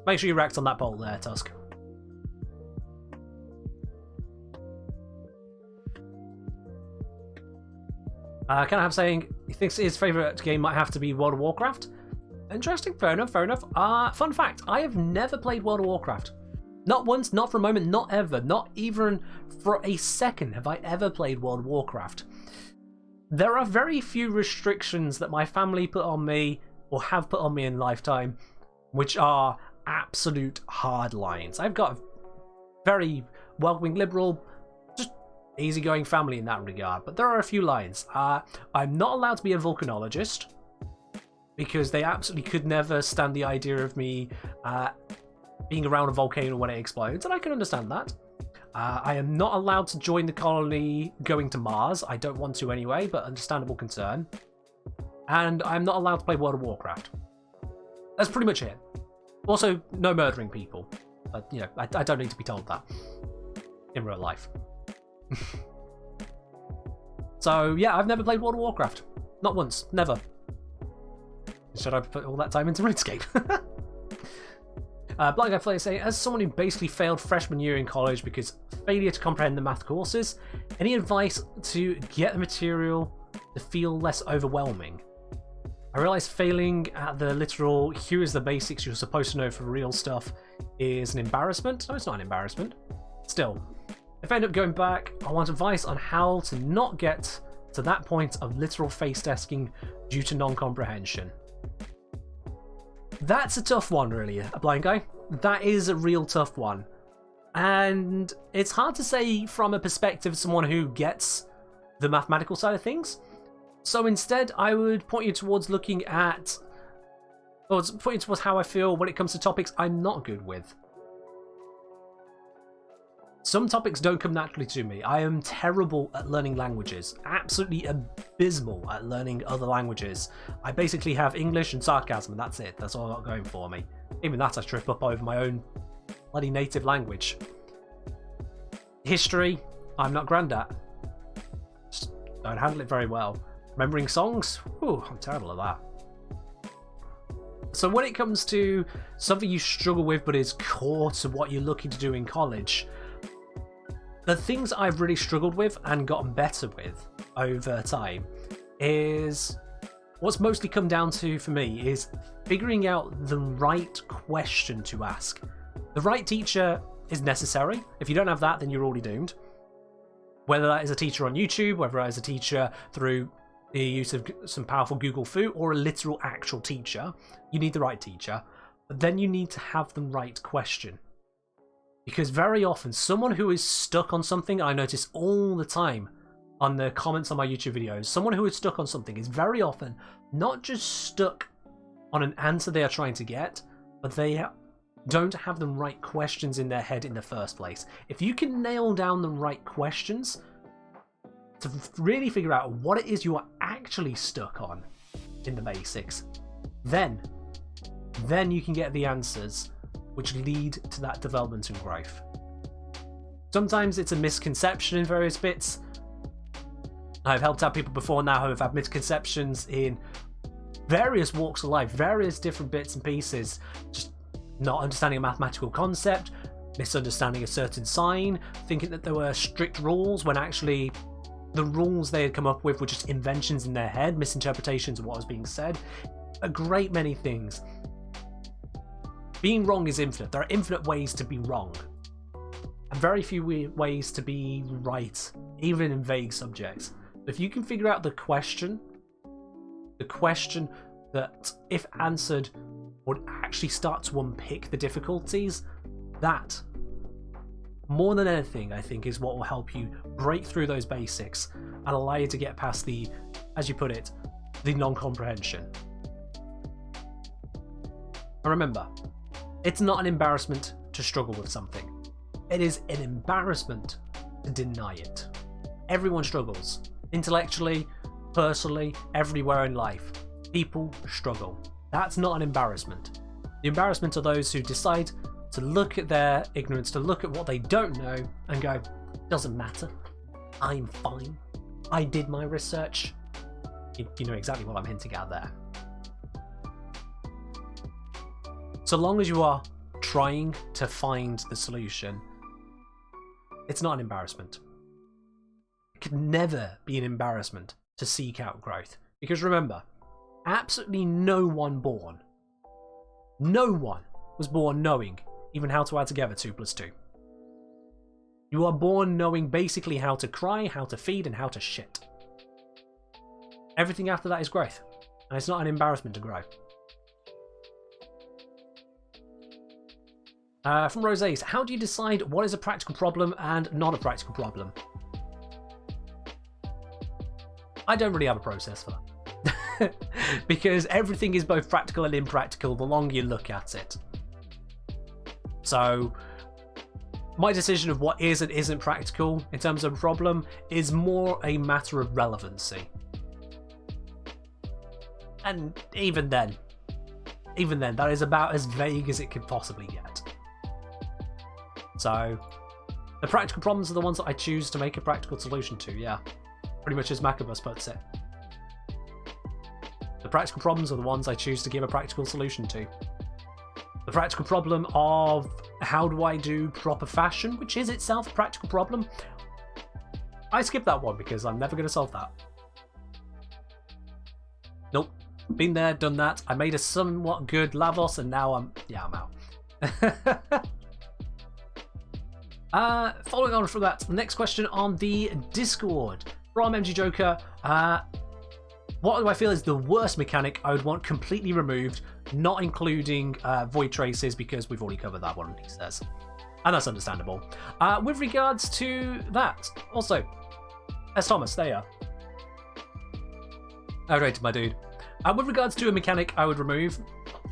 Make sure you react on that poll there, Tusk. Can I have saying he thinks his favourite game might have to be World of Warcraft? Interesting, fair enough, fair enough. Fun fact, I have never played World of Warcraft. Not once, not for a moment, not ever, not even for a second have I ever played World of Warcraft. There are very few restrictions that my family put on me, or have put on me in lifetime, which are absolute hard lines. I've got a very welcoming, liberal, just easygoing family in that regard, but there are a few lines. I'm not allowed to be a volcanologist, because they absolutely could never stand the idea of me being around a volcano when it explodes, and I can understand that. I am not allowed to join the colony going to Mars. I don't want to anyway, but understandable concern. And I'm not allowed to play World of Warcraft. That's pretty much it. Also, no murdering people. But, you know, I don't need to be told that in real life. So, yeah, I've never played World of Warcraft. Not once. Never. Should I put all that time into RuneScape? Blind Guy Flair saying, as someone who basically failed freshman year in college because failure to comprehend the math courses, any advice to get the material to feel less overwhelming? I realise failing at the literal here is the basics you're supposed to know for real stuff is an embarrassment. No, it's not an embarrassment. Still, if I end up going back, I want advice on how to not get to that point of literal face testing due to non-comprehension. That's a tough one, really, a Blind Guy. That is a real tough one. And it's hard to say from a perspective of someone who gets the mathematical side of things. So instead, I would point you towards looking at or it's pointing towards how I feel when it comes to topics I'm not good with. Some topics don't come naturally to me. I am terrible at learning languages, absolutely abysmal at learning other languages. I basically have English and sarcasm, and that's it. That's all I've got going for me. Even that I trip up over my own bloody native language. History, I'm not grand at. Just don't handle it very well. Remembering songs, whew, I'm terrible at that. So when it comes to something you struggle with but is core to what you're looking to do in college, the things I've really struggled with and gotten better with over time is what's mostly come down to for me is figuring out the right question to ask. The right teacher is necessary. If you don't have that, then you're already doomed. Whether that is a teacher on YouTube, whether that is a teacher through the use of some powerful Google Fu, or a literal actual teacher, you need the right teacher. But then you need to have the right question. Because very often, someone who is stuck on something, I notice all the time on the comments on my YouTube videos, someone who is stuck on something is very often not just stuck on an answer they are trying to get, but they don't have the right questions in their head in the first place. If you can nail down the right questions to really figure out what it is you are actually stuck on in the basics, then you can get the answers which lead to that development and growth. Sometimes it's a misconception in various bits. I've helped out people before now who have had misconceptions in various walks of life, various different bits and pieces, just not understanding a mathematical concept, misunderstanding a certain sign, thinking that there were strict rules when actually the rules they had come up with were just inventions in their head, misinterpretations of what was being said. A great many things. Being wrong is infinite. There are infinite ways to be wrong, and very few ways to be right, even in vague subjects. If you can figure out the question that, if answered, would actually start to unpick the difficulties, that, more than anything, I think is what will help you break through those basics and allow you to get past the, as you put it, the non-comprehension. And remember, it's not an embarrassment to struggle with something. It is an embarrassment to deny it. Everyone struggles. Intellectually, personally, everywhere in life. People struggle. That's not an embarrassment. The embarrassment are those who decide to look at their ignorance, to look at what they don't know and go, doesn't matter. I'm fine. I did my research. You know exactly what I'm hinting at there. So long as you are trying to find the solution, it's not an embarrassment. It could never be an embarrassment to seek out growth. Because remember, absolutely no one was born knowing even how to add together 2 + 2. You are born knowing basically how to cry, how to feed, and how to shit. Everything after that is growth. And it's not an embarrassment to grow. From Rosé's, how do you decide what is a practical problem and not a practical problem? I don't really have a process for that. Because everything is both practical and impractical the longer you look at it. So, my decision of what is and isn't practical in terms of a problem is more a matter of relevancy. And even then, that is about as vague as it could possibly get. So, the practical problems are the ones that I choose to make a practical solution to, yeah. Pretty much as Macabus puts it. The practical problems are the ones I choose to give a practical solution to. The practical problem of how do I do proper fashion, which is itself a practical problem, I skip that one because I'm never going to solve that. Nope. Been there, done that. I made a somewhat good Lavos and now I'm out. Following on from that, next question on the Discord from MG Joker. What do I feel is the worst mechanic I would want completely removed, not including void traces, because we've already covered that one, he says. And that's understandable. With regards to that, also, as Thomas, there you are. I rated my dude. With regards to a mechanic I would remove,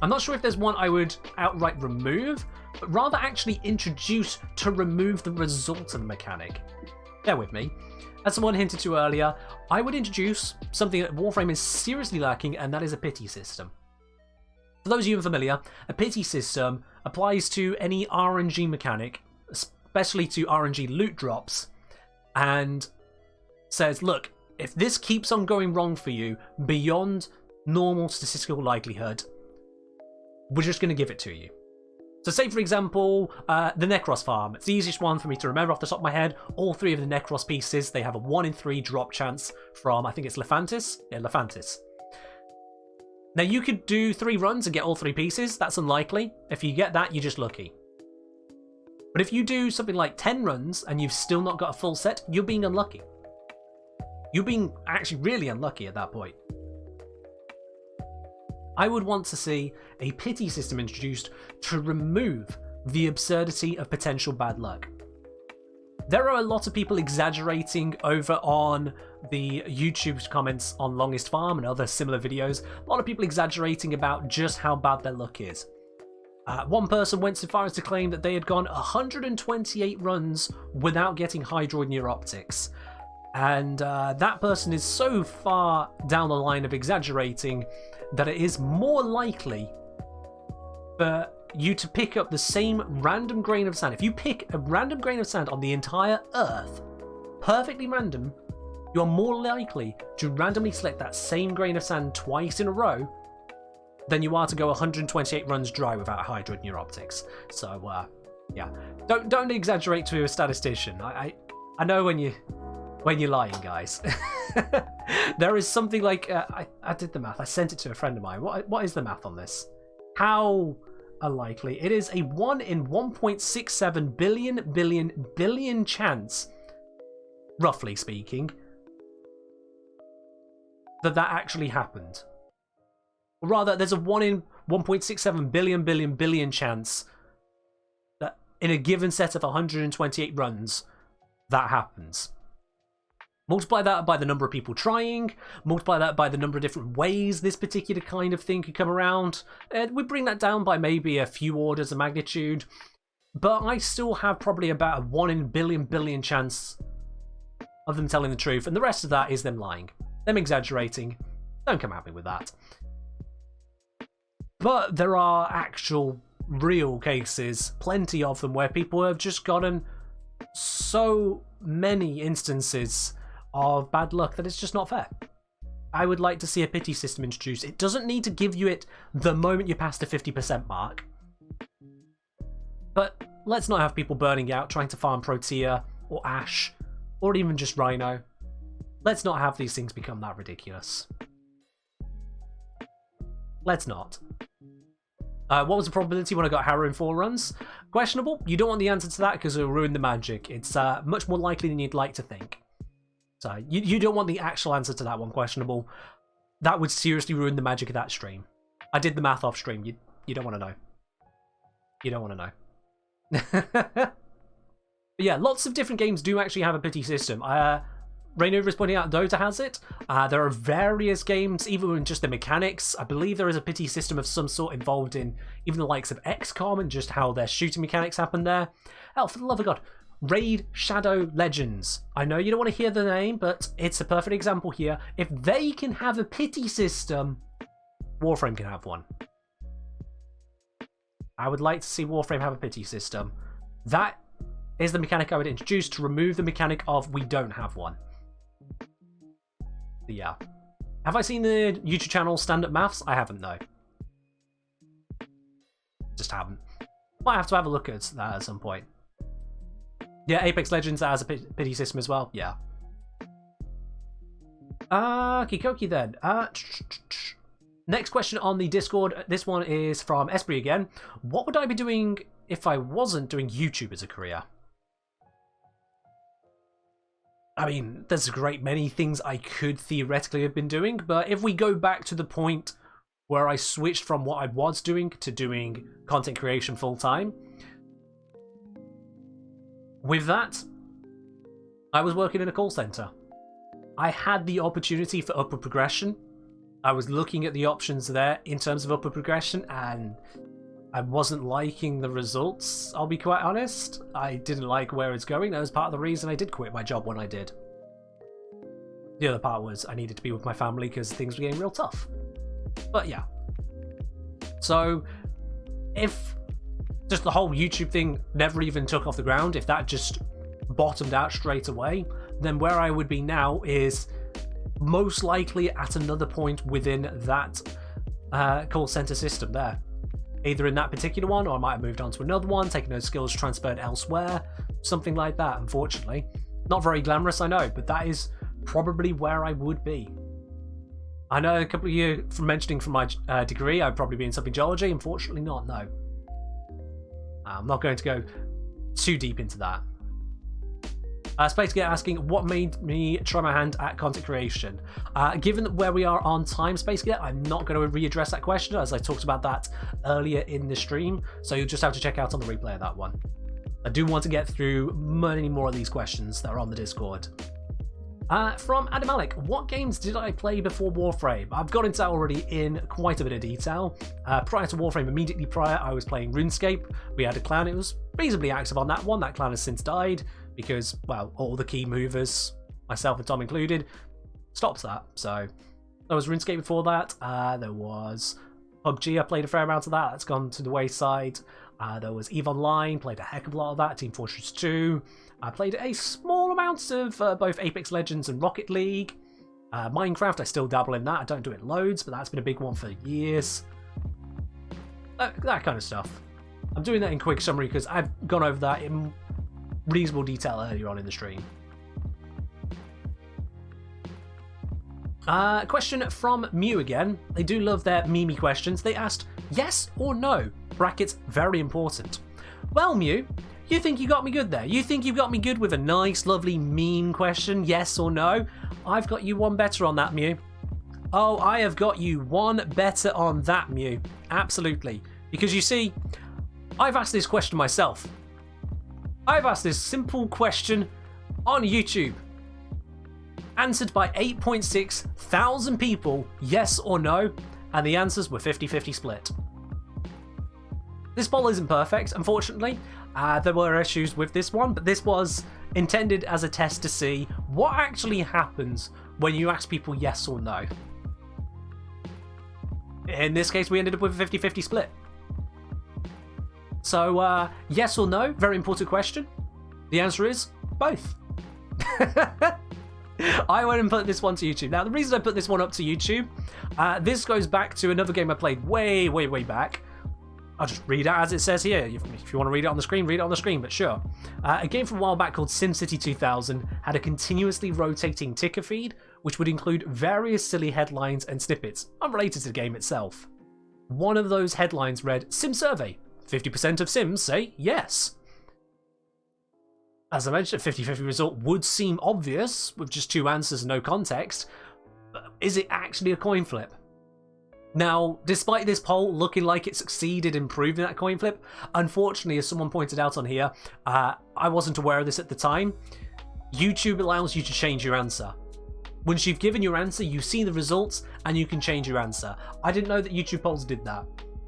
I'm not sure if there's one I would outright remove, but rather actually introduce to remove the result of the mechanic. Bear with me. As someone hinted to earlier, I would introduce something that Warframe is seriously lacking, and that is a pity system. For those of you unfamiliar, a pity system applies to any RNG mechanic, especially to RNG loot drops, and says, look, if this keeps on going wrong for you beyond normal statistical likelihood, we're just going to give it to you. So say, for example, the Necros farm. It's the easiest one for me to remember off the top of my head. All 3 of the Necros pieces, they have a 1 in 3 drop chance from, I think it's Lephantis? Yeah, Lephantis. Now, you could do 3 runs and get all 3 pieces. That's unlikely. If you get that, you're just lucky. But if you do something like 10 runs and you've still not got a full set, you're being unlucky. You're being actually really unlucky at that point. I would want to see a pity system introduced to remove the absurdity of potential bad luck. There are a lot of people exaggerating over on the YouTube comments on Longest Farm and other similar videos. A lot of people exaggerating about just how bad their luck is. One person went so far as to claim that they had gone 128 runs without getting Hydroid Neuroptics. And that person is so far down the line of exaggerating that it is more likely for you to pick up the same random grain of sand. If you pick a random grain of sand on the entire Earth, perfectly random, you're more likely to randomly select that same grain of sand twice in a row than you are to go 128 runs dry without Hydroid Neuroptics. So, yeah, don't exaggerate to a statistician. I know when you're lying, guys. There is something like I did the math. I sent it to a friend of mine. What is the math on this? How unlikely? It is a 1 in 1.67 billion chance, roughly speaking, that actually happened. Or rather, there's a 1 in 1.67 billion chance that in a given set of 128 runs, that happens. Multiply that by the number of people trying, multiply that by the number of different ways this particular kind of thing could come around, and we bring that down by maybe a few orders of magnitude, but I still have probably about a 1 in billion chance of them telling the truth, and the rest of that is them lying, them exaggerating. Don't come at me with that. But there are actual real cases, plenty of them, where people have just gotten so many instances of bad luck that it's just not fair. I would like to see a pity system introduced. It doesn't need to give you it the moment you pass the 50% mark. But let's not have people burning out trying to farm Protea or Ash or even just Rhino. Let's not have these things become that ridiculous. Let's not. What was the probability when I got Harrow in 4 runs? Questionable. You don't want the answer to that because it'll ruin the magic. It's much more likely than you'd like to think. So you don't want the actual answer to that one. Questionable. That would seriously ruin the magic of that stream. I did the math off stream. You don't want to know. You don't want to know. But yeah, lots of different games do actually have a pity system. Rainover is pointing out Dota has it. There are various games, even in just the mechanics. I believe there is a pity system of some sort involved in even the likes of XCOM and just how their shooting mechanics happen there. Oh, for the love of God. Raid Shadow Legends. I know you don't want to hear the name, but it's a perfect example here. If they can have a pity system, Warframe can have one. I would like to see Warframe have a pity system. That is the mechanic I would introduce to remove the mechanic of we don't have one. But yeah. Have I seen the YouTube channel Stand Up Maths? I haven't, no. Just haven't. Might have to have a look at that at some point. Yeah, Apex Legends has a pity system as well. Yeah. Kikoki then. Next question on the Discord. This one is from Esprit again. What would I be doing if I wasn't doing YouTube as a career? I mean, there's a great many things I could theoretically have been doing, but if we go back to the point where I switched from what I was doing to doing content creation full time, with that, I was working in a call center. I had the opportunity for upward progression. I was looking at the options there in terms of upward progression, and I wasn't liking the results, I'll be quite honest. I didn't like where it's going. That was part of the reason I did quit my job when I did. The other part was I needed to be with my family because things were getting real tough. But yeah. So, if just the whole YouTube thing never even took off the ground, if that just bottomed out straight away, then where I would be now is most likely at another point within that call center system there. Either in that particular one, or I might have moved on to another one, taking those skills transferred elsewhere, something like that, unfortunately. Not very glamorous, I know, but that is probably where I would be. I know a couple of you from mentioning from my degree, I'd probably be in something geology. Unfortunately not, no. I'm not going to go too deep into that. SpaceGate asking, what made me try my hand at content creation? Given where we are on time, SpaceGate, I'm not going to readdress that question, as I talked about that earlier in the stream, so you'll just have to check out on the replay of that one. I do want to get through many more of these questions that are on the Discord. From Adam Alec, what games did I play before Warframe? I've got into that already in quite a bit of detail. Prior to Warframe, immediately prior, I was playing RuneScape. We had a clan, it was reasonably active on that one. That clan has since died because, well, all the key movers, myself and Tom included, stopped that. So there was RuneScape before that. There was PUBG, I played a fair amount of that. That's gone to the wayside. There was EVE Online, played a heck of a lot of that. Team Fortress 2. I played a small amount of both Apex Legends and Rocket League. Minecraft, I still dabble in that. I don't do it loads, but that's been a big one for years. That kind of stuff. I'm doing that in quick summary because I've gone over that in reasonable detail earlier on in the stream. Question from Mew again. They do love their Mimi questions. They asked, yes or no? Brackets, very important. Well, Mew, you think you got me good there? You think you got me good with a nice, lovely, mean question, yes or no? I've got you one better on that, Mew. Oh, I have got you one better on that, Mew. Absolutely. Because you see, I've asked this question myself. I've asked this simple question on YouTube. Answered by 8.6 thousand people, yes or no, and the answers were 50-50 split. This poll isn't perfect, unfortunately. There were issues with this one, but this was intended as a test to see what actually happens when you ask people yes or no. In this case, we ended up with a 50-50 split. So, yes or no, very important question. The answer is both. I went and put this one to YouTube. Now, the reason I put this one up to YouTube, this goes back to another game I played way, way, way back. I'll just read it as it says here. If you want to read it on the screen, read it on the screen, but sure. A game from a while back called SimCity 2000 had a continuously rotating ticker feed, which would include various silly headlines and snippets, unrelated to the game itself. One of those headlines read, Sim Survey, 50% of Sims say yes. As I mentioned, a 50-50 result would seem obvious, with just two answers and no context, but is it actually a coin flip? Now, despite this poll looking like it succeeded in proving that coin flip, unfortunately, as someone pointed out on here, I wasn't aware of this at the time, YouTube allows you to change your answer. Once you've given your answer, you see the results, and you can change your answer. I didn't know that YouTube polls did that.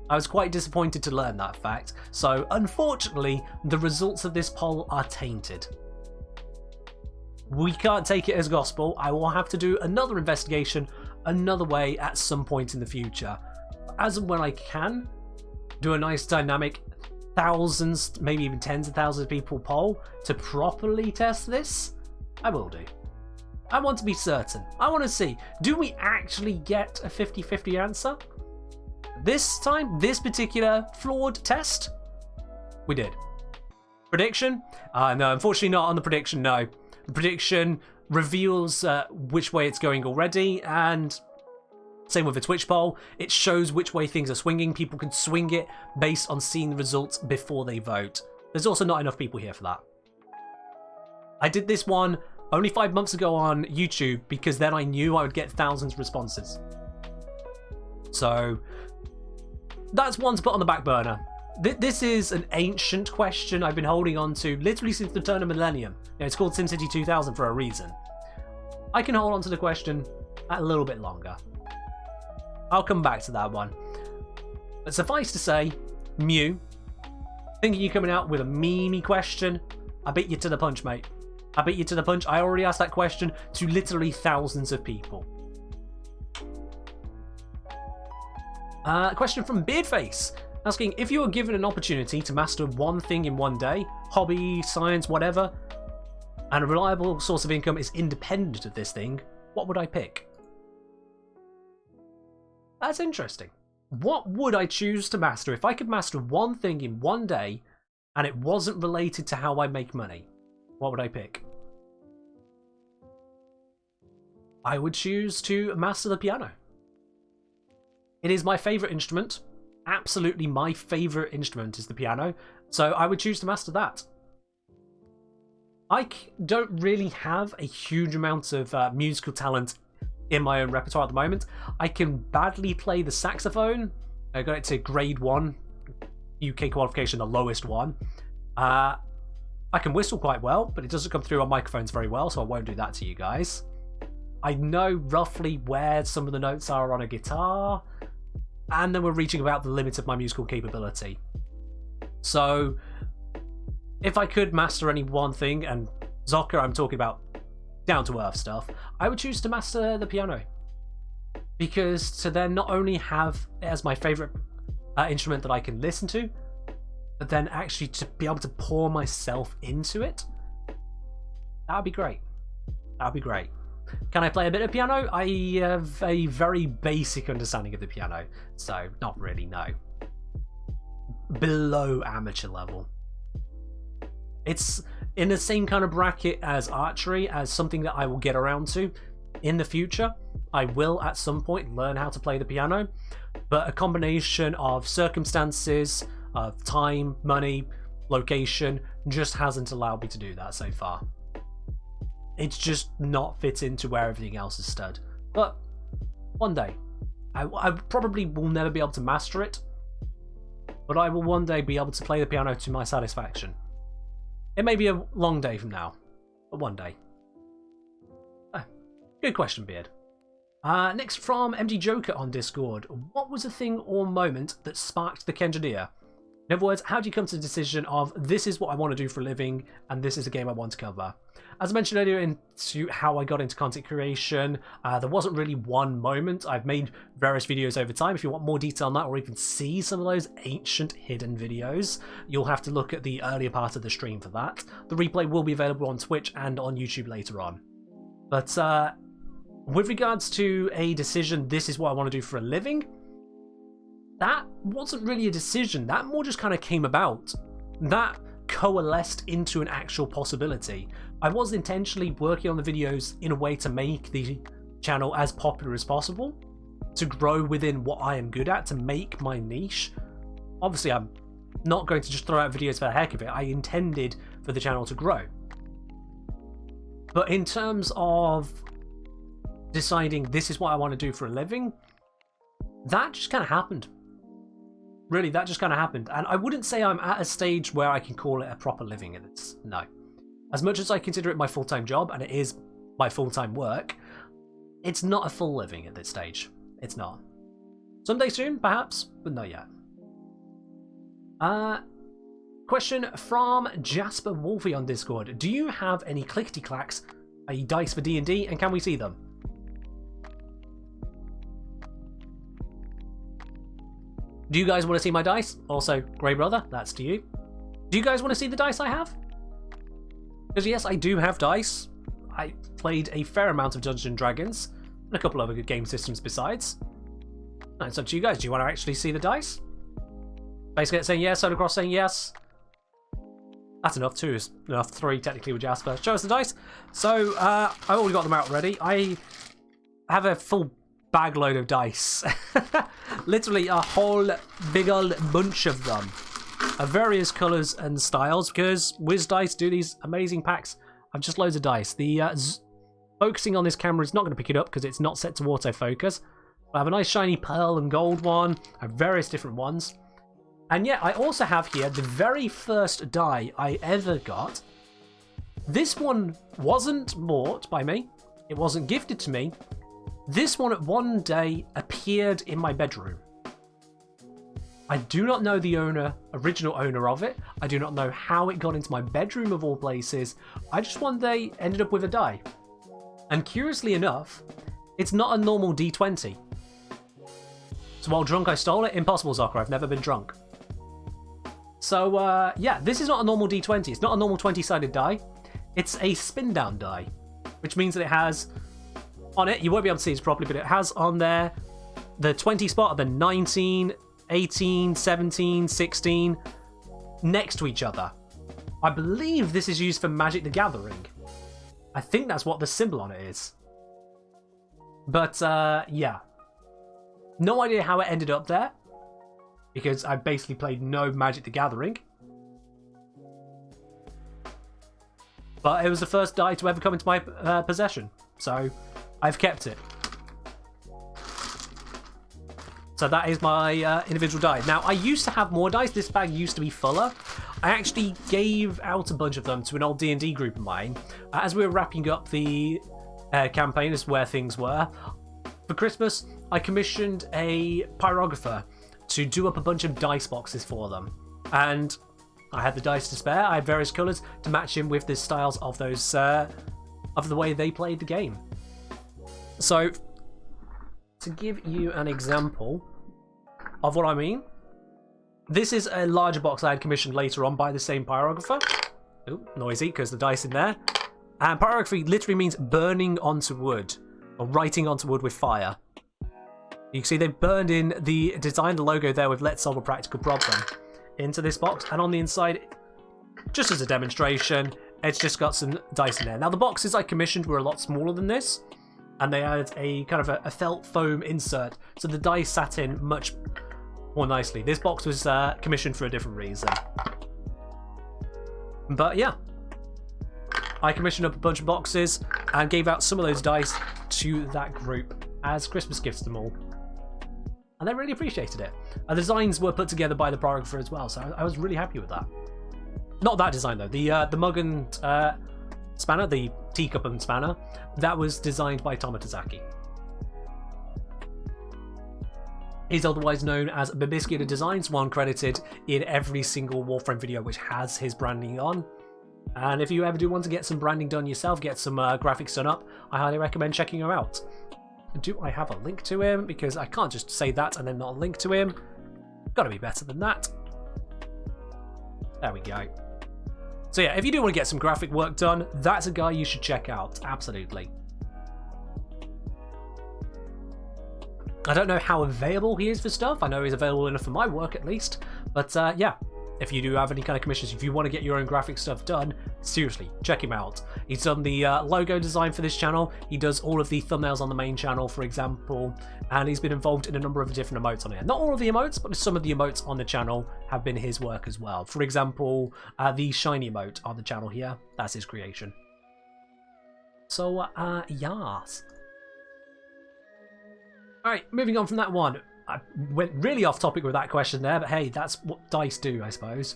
I was quite disappointed to learn that fact, so unfortunately, the results of this poll are tainted. We can't take it as gospel. I will have to do another investigation another way at some point in the future. As and when I can, do a nice dynamic thousands, maybe even tens of thousands of people poll to properly test this, I will do. I want to be certain. I want to see, do we actually get a 50-50 answer? This time, this particular flawed test, we did. Prediction? No, unfortunately not on the prediction, no. The prediction reveals which way it's going already, and same with the Twitch poll. It shows which way things are swinging. People can swing it based on seeing the results before they vote. There's also not enough people here for that. I did this one only 5 months ago on YouTube because then I knew I would get thousands of responses. So that's one to put on the back burner. This is an ancient question I've been holding on to literally since the turn of millennium. It's called SimCity 2000 for a reason. I can hold on to the question a little bit longer. I'll come back to that one. But suffice to say, Mew, thinking you coming out with a memey question, I beat you to the punch, mate. I beat you to the punch. I already asked that question to literally thousands of people. Question from Beardface, asking, if you were given an opportunity to master one thing in one day, hobby, science, whatever, and a reliable source of income is independent of this thing, what would I pick? That's interesting. What would I choose to master if I could master one thing in one day and it wasn't related to how I make money? What would I pick? I would choose to master the piano. It is my favourite instrument. Absolutely my favourite instrument is the piano. So I would choose to master that. I don't really have a huge amount of musical talent in my own repertoire at the moment. I can badly play the saxophone. I got it to grade 1. UK qualification, the lowest one. I can whistle quite well, but it doesn't come through on microphones very well, so I won't do that to you guys. I know roughly where some of the notes are on a guitar, and then we're reaching about the limit of my musical capability. So, if I could master any one thing, and Zocker, I'm talking about down-to-earth stuff, I would choose to master the piano. Because to then not only have it as my favourite instrument that I can listen to, but then actually to be able to pour myself into it, that would be great. That would be great. Can I play a bit of piano? I have a very basic understanding of the piano, so not really, no. Below amateur level. It's in the same kind of bracket as archery, as something that I will get around to in the future. I will at some point learn how to play the piano, but a combination of circumstances, of time, money, location, just hasn't allowed me to do that so far. It's just not fit into where everything else is stood. But one day, I probably will never be able to master it, but I will one day be able to play the piano to my satisfaction. It may be a long day from now, but one day. Good question, Beard. Next from MD Joker on Discord. What was a thing or moment that sparked TheKengineer? In other words, how do you come to the decision of, this is what I want to do for a living, and this is a game I want to cover? As I mentioned earlier into how I got into content creation, there wasn't really one moment. I've made various videos over time. If you want more detail on that, or even see some of those ancient hidden videos, you'll have to look at the earlier part of the stream for that. The replay will be available on Twitch and on YouTube later on. But with regards to a decision, this is what I want to do for a living, that wasn't really a decision. That more just kind of came about. That coalesced into an actual possibility. I was intentionally working on the videos in a way to make the channel as popular as possible, to grow within what I am good at, to make my niche. Obviously, I'm not going to just throw out videos for the heck of it. I intended for the channel to grow. But in terms of deciding this is what I want to do for a living, that just kind of happened. Really, that just kind of happened. And I wouldn't say I'm at a stage where I can call it a proper living. It's no. As much as I consider it my full-time job, and it is my full-time work, it's not a full living at this stage. It's not. Someday soon, perhaps, but not yet. Question from Jasper Wolfie on Discord. Do you have any clickety-clacks, i.e. dice for D&D, and can we see them? Do you guys want to see my dice? Also, Grey Brother, that's to you. Do you guys want to see the dice I have? Because yes, I do have dice. I played a fair amount of Dungeons & Dragons, and a couple other good game systems besides. And it's up to you guys. Do you want to actually see the dice? Basically, it's saying yes, Soda Cross saying yes. That's enough, 2 is enough, 3 technically with Jasper. Show us the dice. So, I already got them out already. I have a full bag load of dice. Literally a whole big old bunch of them. Of various colours and styles, because Wiz Dice do these amazing packs of just loads of dice. The focusing on this camera is not going to pick it up because it's not set to autofocus. I have a nice shiny pearl and gold one. I have various different ones. And yeah, I also have here the very first die I ever got. This one wasn't bought by me. It wasn't gifted to me. This one day appeared in my bedroom. I do not know the original owner of it. I do not know how it got into my bedroom of all places. I just one day ended up with a die. And curiously enough, it's not a normal D20. So while drunk I stole it? Impossible, Zocker. I've never been drunk. So yeah, this is not a normal D20. It's not a normal 20-sided die. It's a spin down die, which means that it has on it, you won't be able to see this properly, but it has on there the 20 spot of the 19, 18, 17, 16 next to each other. I believe this is used for Magic the Gathering. I think that's what the symbol on it is. But yeah. No idea how it ended up there, because I basically played no Magic the Gathering. But it was the first die to ever come into my possession, so I've kept it. So that is my individual die. Now, I used to have more dice. This bag used to be fuller. I actually gave out a bunch of them to an old D&D group of mine. As we were wrapping up the campaign, as where things were. For Christmas, I commissioned a pyrographer to do up a bunch of dice boxes for them. And I had the dice to spare. I had various colours to match in with the styles of those, of the way they played the game. So, to give you an example of what I mean, this is a larger box I had commissioned later on by the same pyrographer. Ooh, noisy because the dice in there. And pyrography literally means burning onto wood, or writing onto wood with fire. You can see they've burned in the design, the logo there with Let's Solve a Practical Problem into this box, and on the inside, just as a demonstration, it's just got some dice in there. Now the boxes I commissioned were a lot smaller than this, and they had a kind of a felt foam insert, so the dice sat in much more nicely. This box was commissioned for a different reason. But yeah, I commissioned up a bunch of boxes and gave out some of those dice to that group as Christmas gifts to them all. And they really appreciated it. The designs were put together by the pyrographer as well, so I was really happy with that. Not that design though, the mug and spanner, the teacup and spanner, that was designed by Tom Atazaki. He's otherwise known as Babiscuit Designs, one credited in every single Warframe video which has his branding on. And if you ever do want to get some branding done yourself, get some graphics done up, I highly recommend checking him out. Do I have a link to him? Because I can't just say that and then not link to him. Gotta be better than that. There we go. So yeah, if you do want to get some graphic work done, that's a guy you should check out. Absolutely. I don't know how available he is for stuff. I know he's available enough for my work at least. But yeah, if you do have any kind of commissions, if you want to get your own graphic stuff done, seriously, check him out. He's done the logo design for this channel. He does all of the thumbnails on the main channel, for example, and he's been involved in a number of different emotes on here. Not all of the emotes, but some of the emotes on the channel have been his work as well. For example, the shiny emote on the channel here, that's his creation. So, yes. Alright, moving on from that one. I went really off topic with that question there, but hey, that's what dice do, I suppose.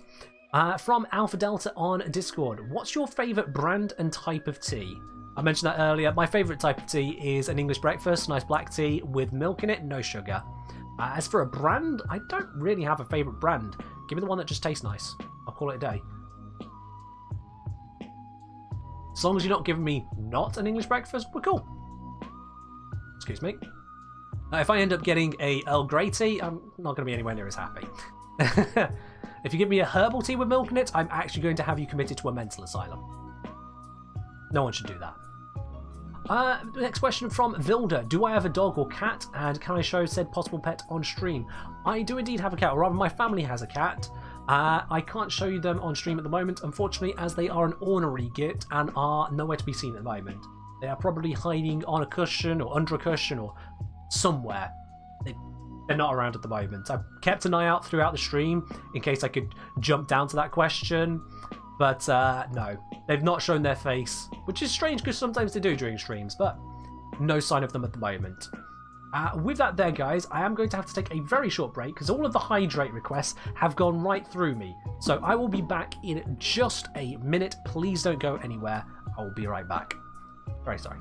From Alpha Delta on Discord, what's your favourite brand and type of tea? I mentioned that earlier. My favourite type of tea is an English breakfast, nice black tea with milk in it, no sugar. As for a brand, I don't really have a favourite brand. Give me the one that just tastes nice. I'll call it a day. As long as you're not giving me not an English breakfast, we're cool. Excuse me. If I end up getting a Earl Grey tea, I'm not going to be anywhere near as happy. If you give me a herbal tea with milk in it, I'm actually going to have you committed to a mental asylum. No one should do that. Next question from Vilda. Do I have a dog or cat, and can I show said possible pet on stream? I do indeed have a cat, or rather my family has a cat. I can't show you them on stream at the moment, unfortunately, as they are an ornery git and are nowhere to be seen at the moment. They are probably hiding on a cushion or under a cushion or somewhere. They're not around at the moment. I've kept an eye out throughout the stream in case I could jump down to that question, but no, they've not shown their face, which is strange because sometimes they do during streams, but no sign of them at the moment. With that there, guys, I am going to have to take a very short break because all of the hydrate requests have gone right through me, so I will be back in just a minute. Please don't go anywhere. I will be right back. Very sorry.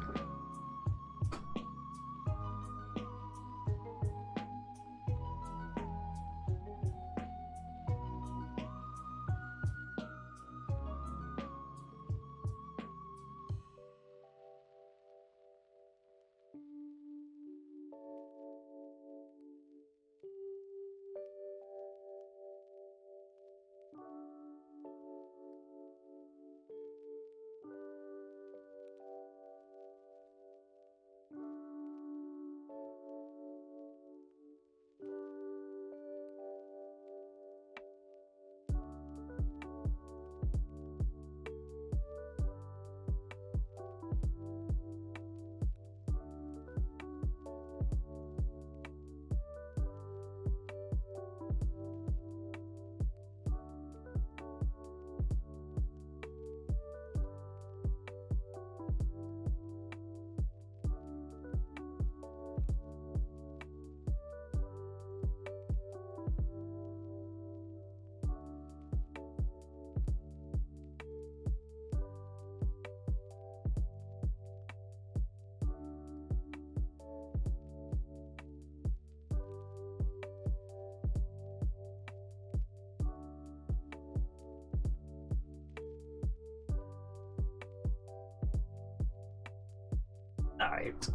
Alright.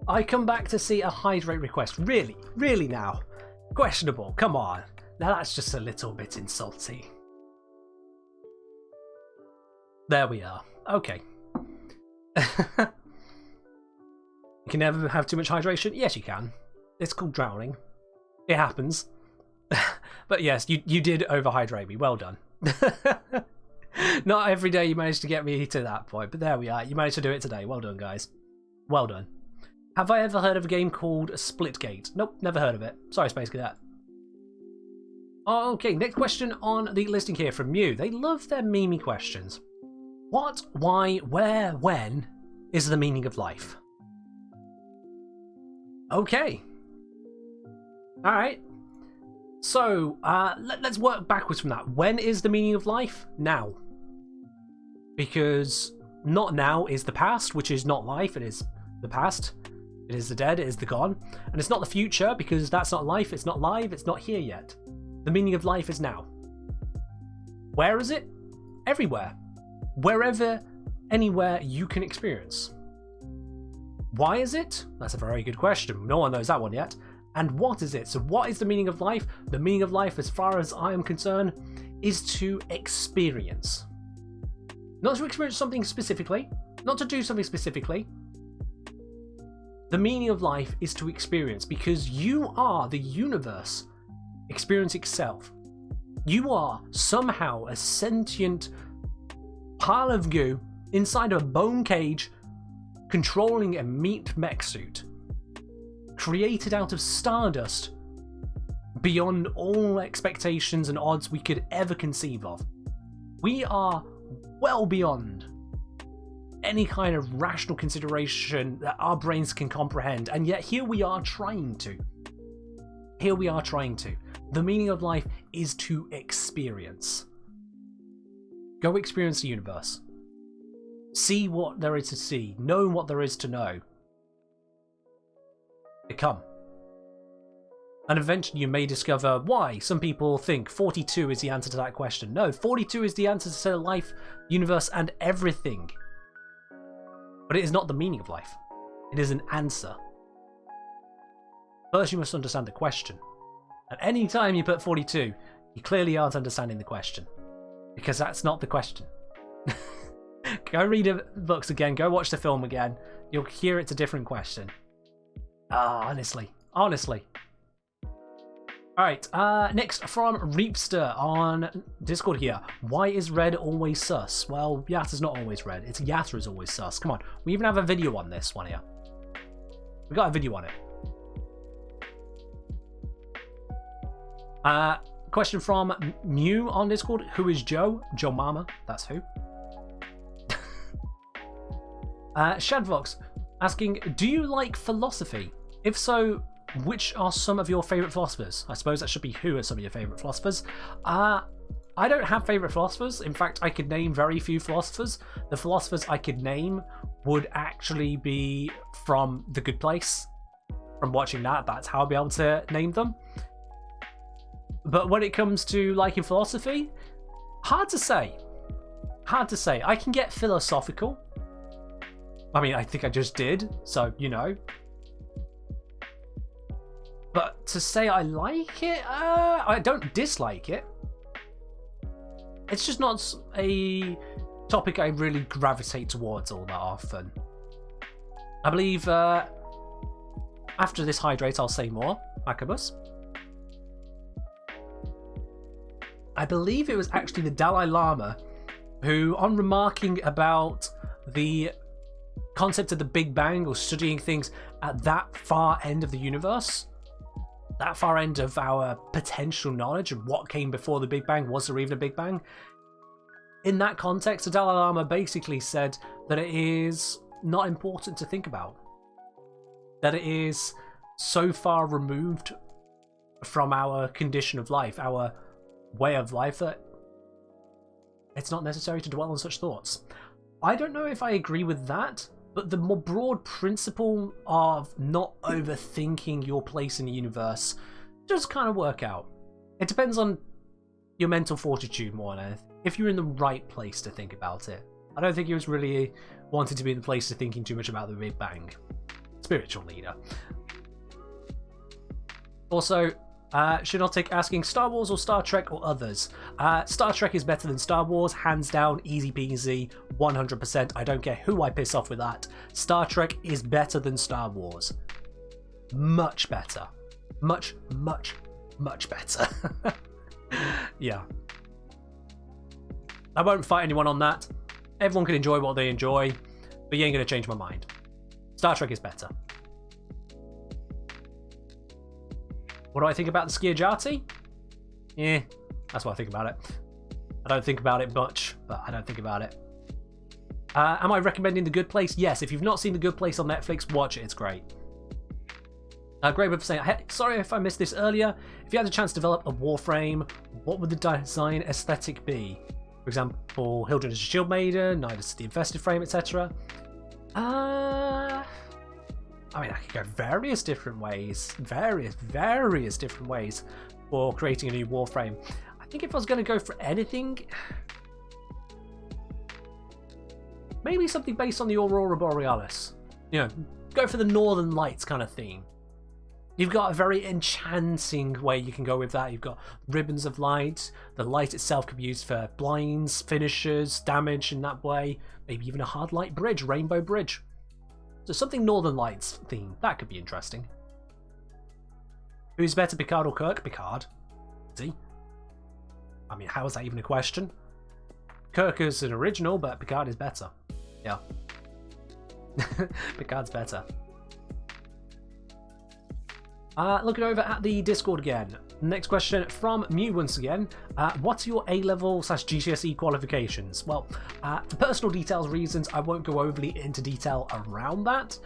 I come back to see a hydrate request. Really? Really now? Questionable. Come on. Now that's just a little bit insulting. There we are. Okay. You can never have too much hydration? Yes, you can. It's called drowning. It happens. But yes, you did overhydrate me. Well done. Not every day you managed to get me to that point, but there we are. You managed to do it today. Well done, guys. Well done. Have I ever heard of a game called Splitgate? Nope, never heard of it. Sorry, Space Cadet. Okay, next question on the listing here from Mew. They love their memey questions. What, why, where, when is the meaning of life? Okay. Alright. So, let's work backwards from that. When is the meaning of life? Now. Because not now is the past, which is not life, it is the past. It is the dead, it is the gone. And it's not the future, because that's not life, it's not live, it's not here yet. The meaning of life is now. Where is it? Everywhere. Wherever, anywhere you can experience. Why is it? That's a very good question. No one knows that one yet. And what is it? So what is the meaning of life? The meaning of life, as far as I am concerned, is to experience. Not to experience something specifically, not to do something specifically. The meaning of life is to experience, because you are the universe. Experience itself. You are somehow a sentient pile of goo inside a bone cage controlling a meat mech suit. Created out of stardust beyond all expectations and odds we could ever conceive of. We are well beyond any kind of rational consideration that our brains can comprehend, and yet here we are trying to. Here we are trying to. The meaning of life is to experience. Go experience the universe. See what there is to see. Know what there is to know. Become. And eventually you may discover why some people think 42 is the answer to that question. No, 42 is the answer to life, universe, and everything. But it is not the meaning of life. It is an answer. First you must understand the question. At any time you put 42, you clearly aren't understanding the question. Because that's not the question. Go read the books again, go watch the film again. You'll hear it's a different question. Honestly. Alright, next from Reapster on Discord here. Why is red always sus? Well, Yatta's not always red. It's Yatta is always sus. Come on, we even have a video on this one here. We got a video on it. Question from Mew on Discord. Who is Joe? Joe Mama. That's who. Shadvox asking, do you like philosophy? If so, which are some of your favourite philosophers? I suppose that should be who are some of your favourite philosophers. I don't have favourite philosophers. In fact, I could name very few philosophers. The philosophers I could name would actually be from The Good Place. From watching that, that's how I'll be able to name them. But when it comes to liking philosophy, hard to say. Hard to say. I can get philosophical. I mean, I think I just did, so, you know. But to say I like it, I don't dislike it. It's just not a topic I really gravitate towards all that often. I believe after this hydrate I'll say more, Macabus. I believe it was actually the Dalai Lama who, on remarking about the concept of the Big Bang or studying things at that far end of the universe, that far end of our potential knowledge of what came before the Big Bang, was there even a Big Bang? In that context, the Dalai Lama basically said that it is not important to think about. That it is so far removed from our condition of life, our way of life, that it's not necessary to dwell on such thoughts. I don't know if I agree with that, but the more broad principle of not overthinking your place in the universe does kind of work out. It depends on your mental fortitude more than anything. If you're in the right place to think about it. I don't think it was really wanting to be in the place of thinking too much about the Big Bang. Spiritual leader. Also, Shinotic asking Star Wars or Star Trek or others. Star Trek is better than Star Wars, hands down, easy peasy, 100%. I don't care who I piss off with that. Star Trek is better than Star Wars. Much better. Much, much, much better. Yeah. I won't fight anyone on that. Everyone can enjoy what they enjoy, but you ain't gonna change my mind. Star Trek is better. What do I think about the Skiajati? Yeah, that's what I think about it. I don't think about it much, but I don't think about it. Am I recommending The Good Place? Yes, if you've not seen The Good Place on Netflix, watch it, it's great. Great for saying, hey, sorry if I missed this earlier. If you had a chance to develop a Warframe, what would the design aesthetic be? For example, Hildred as a Shield Maiden, Knight as the Infested Frame, etc. I mean, I could go various different ways. Various different ways for creating a new Warframe. I think if I was going to go for anything, maybe something based on the Aurora Borealis. You know, go for the Northern Lights kind of theme. You've got a very enchanting way you can go with that. You've got ribbons of light. The light itself can be used for blinds, finishers, damage in that way. Maybe even a hard light bridge, rainbow bridge. So something Northern Lights theme. That could be interesting. Who's better, Picard or Kirk? Picard. See? I mean, how is that even a question? Kirk is an original, but Picard is better. Yeah. Picard's better. Looking over at the Discord again. Next question from Mew once again. What are your A-level/GCSE qualifications? Well, for personal details reasons, I won't go overly into detail around that.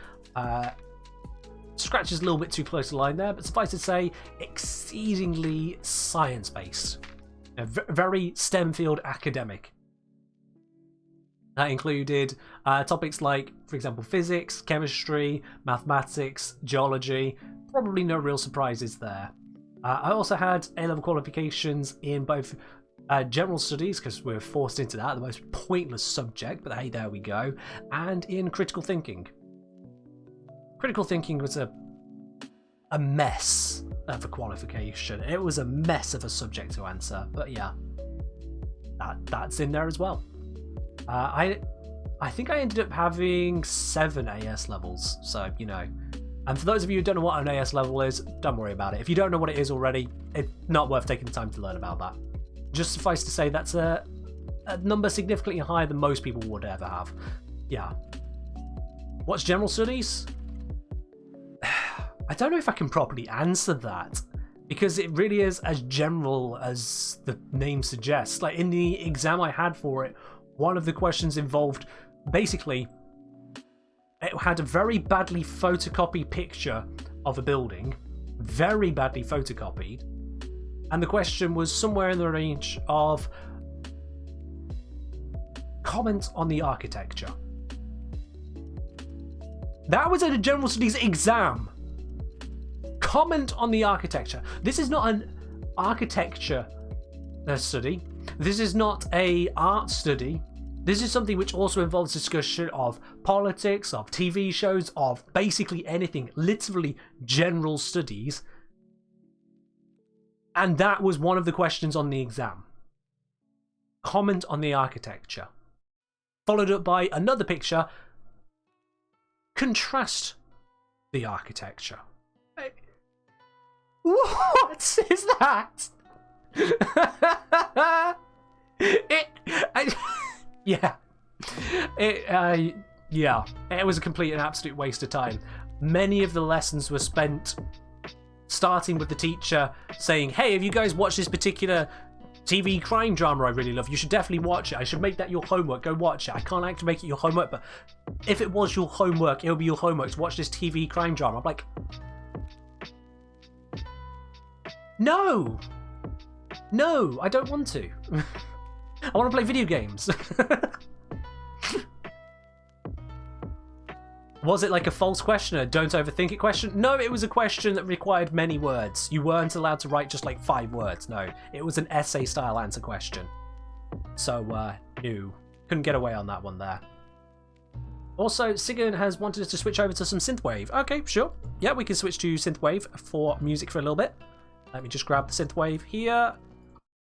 Scratch is a little bit too close to line there, but suffice to say, exceedingly science-based. Very STEM field academic. That included topics like, for example, physics, chemistry, mathematics, geology. Probably no real surprises there. I also had A-level qualifications in both general studies, because we were forced into that, the most pointless subject, but hey, there we go, and in critical thinking. Critical thinking was a mess of a qualification. It was a mess of a subject to answer, but yeah, that's in there as well. I think I ended up having 7 AS levels, so, you know. And for those of you who don't know what an AS level is, don't worry about it. If you don't know what it is already, it's not worth taking the time to learn about that. Just suffice to say, that's a number significantly higher than most people would ever have. Yeah. What's general studies? I don't know if I can properly answer that, because it really is as general as the name suggests. Like, in the exam I had for it, one of the questions involved, basically, it had a very badly photocopied picture of a building, very badly photocopied, and the question was somewhere in the range of comments on the architecture. That was at a general studies exam. Comment on the architecture. This is not an architecture study. This is not an art study. This is something which also involves discussion of politics, of TV shows, of basically anything, literally general studies. And that was one of the questions on the exam. Comment on the architecture. Followed up by another picture. Contrast the architecture. What is that? Yeah. Yeah. It was a complete and absolute waste of time. Many of the lessons were spent starting with the teacher saying, hey, have you guys watched this particular TV crime drama I really love? You should definitely watch it. I should make that your homework. Go watch it. I can't actually make it your homework, but if it was your homework, it'll be your homework to watch this TV crime drama. I'm like, no, I don't want to. I want to play video games. Was it like a false question, a don't overthink it question? No, it was a question that required many words. You weren't allowed to write just like 5 words, no. It was an essay style answer question. So, no. Couldn't get away on that one there. Also, Sigan has wanted us to switch over to some synthwave. Okay, sure. Yeah, we can switch to synthwave for music for a little bit. Let me just grab the synthwave here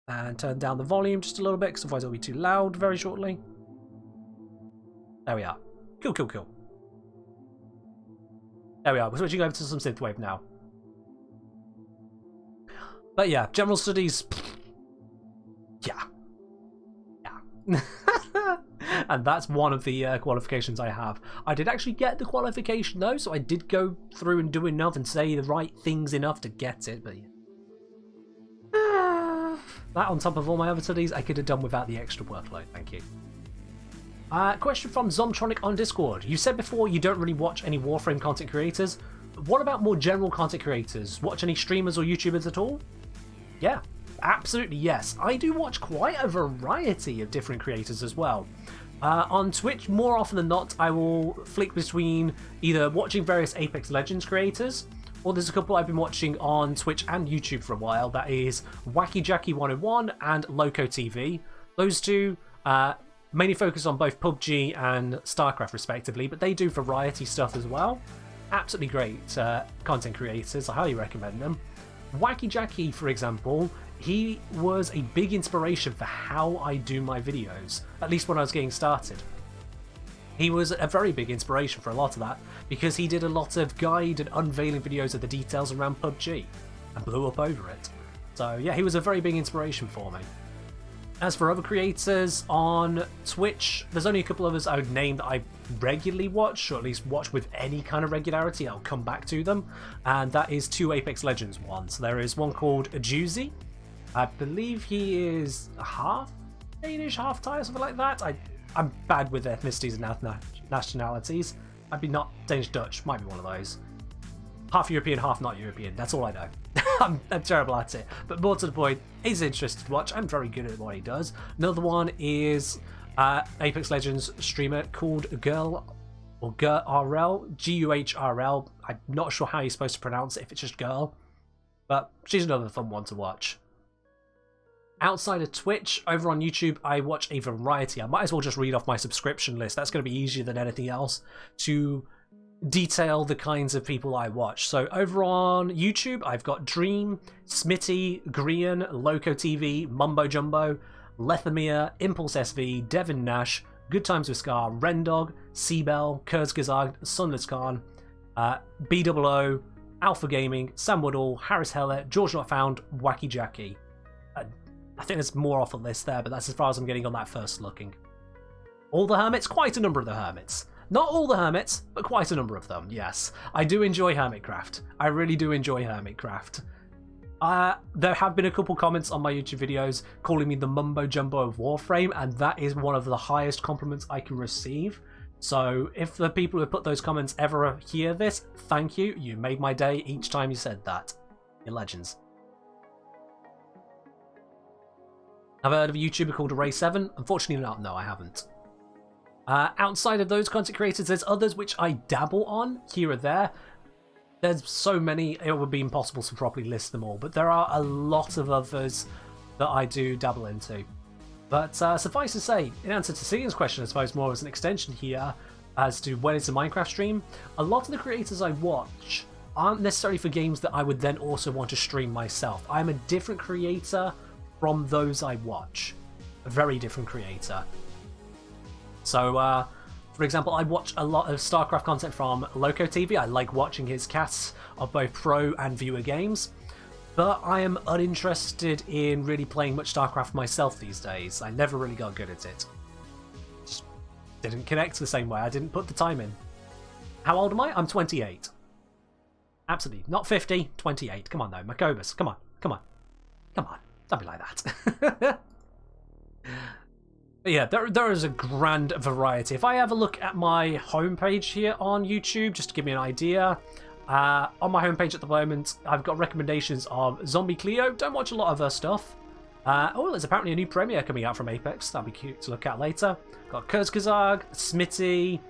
and turn down the volume just a little bit, because otherwise it'll be too loud very shortly. There we are. Cool, cool, cool. There we are. We're switching over to some synthwave now. But yeah, general studies. Yeah. Yeah. And that's one of the qualifications I have. I did actually get the qualification though, so I did go through and do enough and say the right things enough to get it, but yeah. That on top of all my other studies, I could have done without the extra workload, thank you. Question from Zomtronic on Discord. You said before you don't really watch any Warframe content creators. What about more general content creators? Watch any streamers or YouTubers at all? Yeah, absolutely yes. I do watch quite a variety of different creators as well. On Twitch, more often than not, I will flick between either watching various Apex Legends creators, or there's a couple I've been watching on Twitch and YouTube for a while. That is Wacky Jackie 101 and Loco TV. Those two mainly focus on both PUBG and StarCraft respectively, but they do variety stuff as well. Absolutely great content creators. I highly recommend them. Wacky Jackie, for example, he was a big inspiration for how I do my videos, at least when I was getting started. He was a very big inspiration for a lot of that, because he did a lot of guide and unveiling videos of the details around PUBG, and blew up over it. So yeah, he was a very big inspiration for me. As for other creators on Twitch, there's only a couple of us I would name that I regularly watch, or at least watch with any kind of regularity. I'll come back to them, and that is two Apex Legends ones. There is one called Juicy. I believe he is half Danish, half Thai, or something like that. I'm bad with ethnicities and nationalities. I'd be not Danish Dutch, might be one of those. Half European, half not European. That's all I know. I'm terrible at it. But more to the point, he's interesting to watch. I'm very good at what he does. Another one is Apex Legends streamer called Girl or GURL, GUHRL. I'm not sure how you're supposed to pronounce it if it's just girl, but she's another fun one to watch. Outside of Twitch, over on YouTube, I watch a variety. I might as well just read off my subscription list. That's going to be easier than anything else to detail the kinds of people I watch. So over on YouTube, I've got Dream, Smitty, Grian, Loco TV, Mumbo Jumbo, Lethamia, Impulse SV, Devin Nash, Good Times with Scar, Rendog, Seabell, Kurzgesagt, Sunless Khan, BOO, Alpha Gaming, Sam Woodall, Harris Heller, George Not Found, Wacky Jackie. I think there's more off the list there, but that's as far as I'm getting on that first looking. All the Hermits? Quite a number of the Hermits. Not all the Hermits, but quite a number of them, yes. I do enjoy Hermitcraft. I really do enjoy Hermitcraft. There have been a couple comments on my YouTube videos calling me the mumbo jumbo of Warframe, and that is one of the highest compliments I can receive. So if the people who put those comments ever hear this, thank you. You made my day each time you said that. You're legends. Have I heard of a YouTuber called Array7? Unfortunately not, no I haven't. Outside of those content creators, there's others which I dabble on here or there. There's so many, it would be impossible to properly list them all, but there are a lot of others that I do dabble into. But suffice to say, in answer to Cillian's question, I suppose more as an extension here, as to when it's a Minecraft stream, a lot of the creators I watch aren't necessarily for games that I would then also want to stream myself. I'm a different creator from those I watch. A very different creator. So, for example, I watch a lot of StarCraft content from Loco TV. I like watching his casts of both pro and viewer games. But I am uninterested in really playing much StarCraft myself these days. I never really got good at it. Just didn't connect the same way. I didn't put the time in. How old am I? I'm 28. Absolutely. Not 50, 28. Come on, though. Macobus. Come on. Come on. Come on. Don't be like that. But yeah, there is a grand variety. If I have a look at my homepage here on YouTube, just to give me an idea, on my homepage at the moment, I've got recommendations of Zombie Cleo. Don't watch a lot of her stuff. Oh, there's apparently a new premiere coming out from Apex. That'll be cute to look at later. Got Kurzgesagt, Smitty,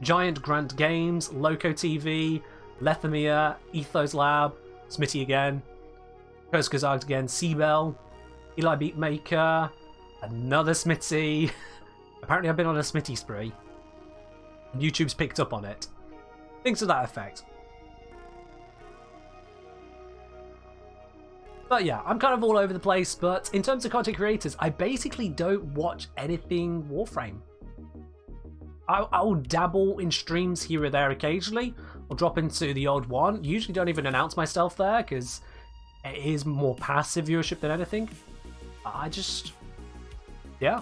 Giant Grant Games, Loco TV, Lethamia, Ethos Lab, Smitty again, Kurzgesagt again, Seabell, Eli Beatmaker, another Smitty. Apparently I've been on a Smitty spree. YouTube's picked up on it. Things to that effect. But yeah, I'm kind of all over the place, but in terms of content creators, I basically don't watch anything Warframe. I'll dabble in streams here or there occasionally, or drop into the odd one. Usually don't even announce myself there, because it is more passive viewership than anything. Yeah.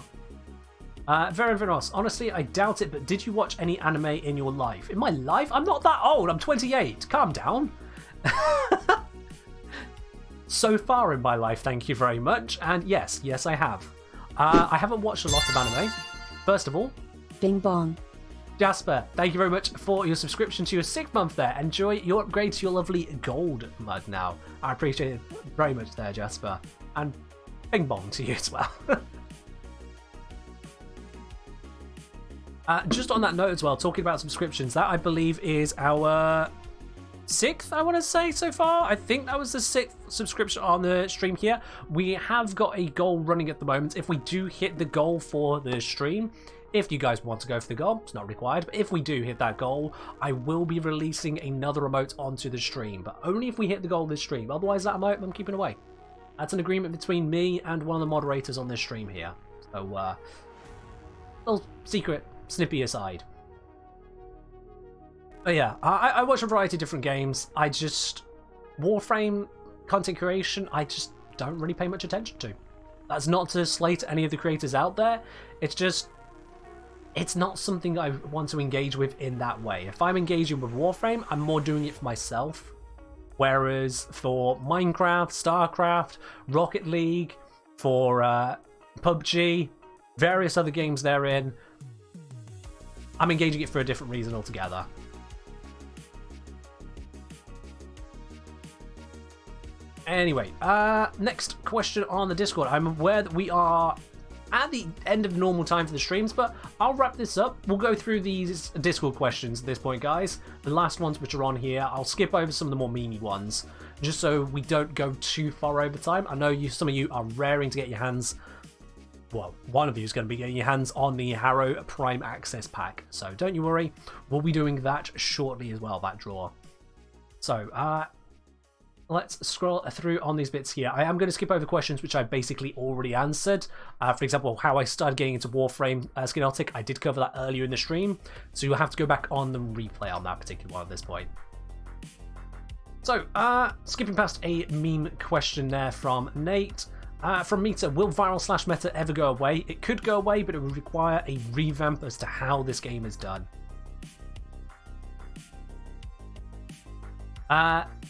Veros, honestly, I doubt it, but did you watch any anime in your life? In my life? I'm not that old, I'm 28. Calm down. So far in my life, thank you very much. And yes, I have. I haven't watched a lot of anime. First of all, Bing bong. Jasper, thank you very much for your subscription to your 6th month there. Enjoy your upgrade to your lovely gold mug now. I appreciate it very much there, Jasper. And bing bong to you as well. Just on that note as well, talking about subscriptions, that I believe is our 6th, I want to say, so far. I think that was the 6th subscription on the stream here. We have got a goal running at the moment. If we do hit the goal for the stream, if you guys want to go for the goal, it's not required, but if we do hit that goal, I will be releasing another emote onto the stream, but only if we hit the goal this stream. Otherwise, that emote I'm keeping away. That's an agreement between me and one of the moderators on this stream here. So, little secret, snippy aside. But yeah, I watch a variety of different games. Warframe content creation, I just don't really pay much attention to. That's not to slate any of the creators out there. It's not something I want to engage with in that way. If I'm engaging with Warframe, I'm more doing it for myself. Whereas for Minecraft, StarCraft, Rocket League, for PUBG, various other games therein, I'm engaging it for a different reason altogether. Anyway, next question on the Discord. I'm aware that we are at the end of normal time for the streams, but I'll wrap this up. We'll go through these Discord questions at this point, guys. The last ones which are on here, I'll skip over some of the more meaty ones, just so we don't go too far over time. I know some of you are raring to get your hands, well, one of you is going to be getting your hands on the Harrow Prime Access Pack, so don't you worry. We'll be doing that shortly as well, that draw. So, let's scroll through on these bits here. I am going to skip over questions which I basically already answered. For example, how I started getting into Warframe Skinotic. I did cover that earlier in the stream, so you'll have to go back on the replay on that particular one at this point. So, skipping past a meme question there from Nate. From Meta, will viral / meta ever go away? It could go away, but it would require a revamp as to how this game is done.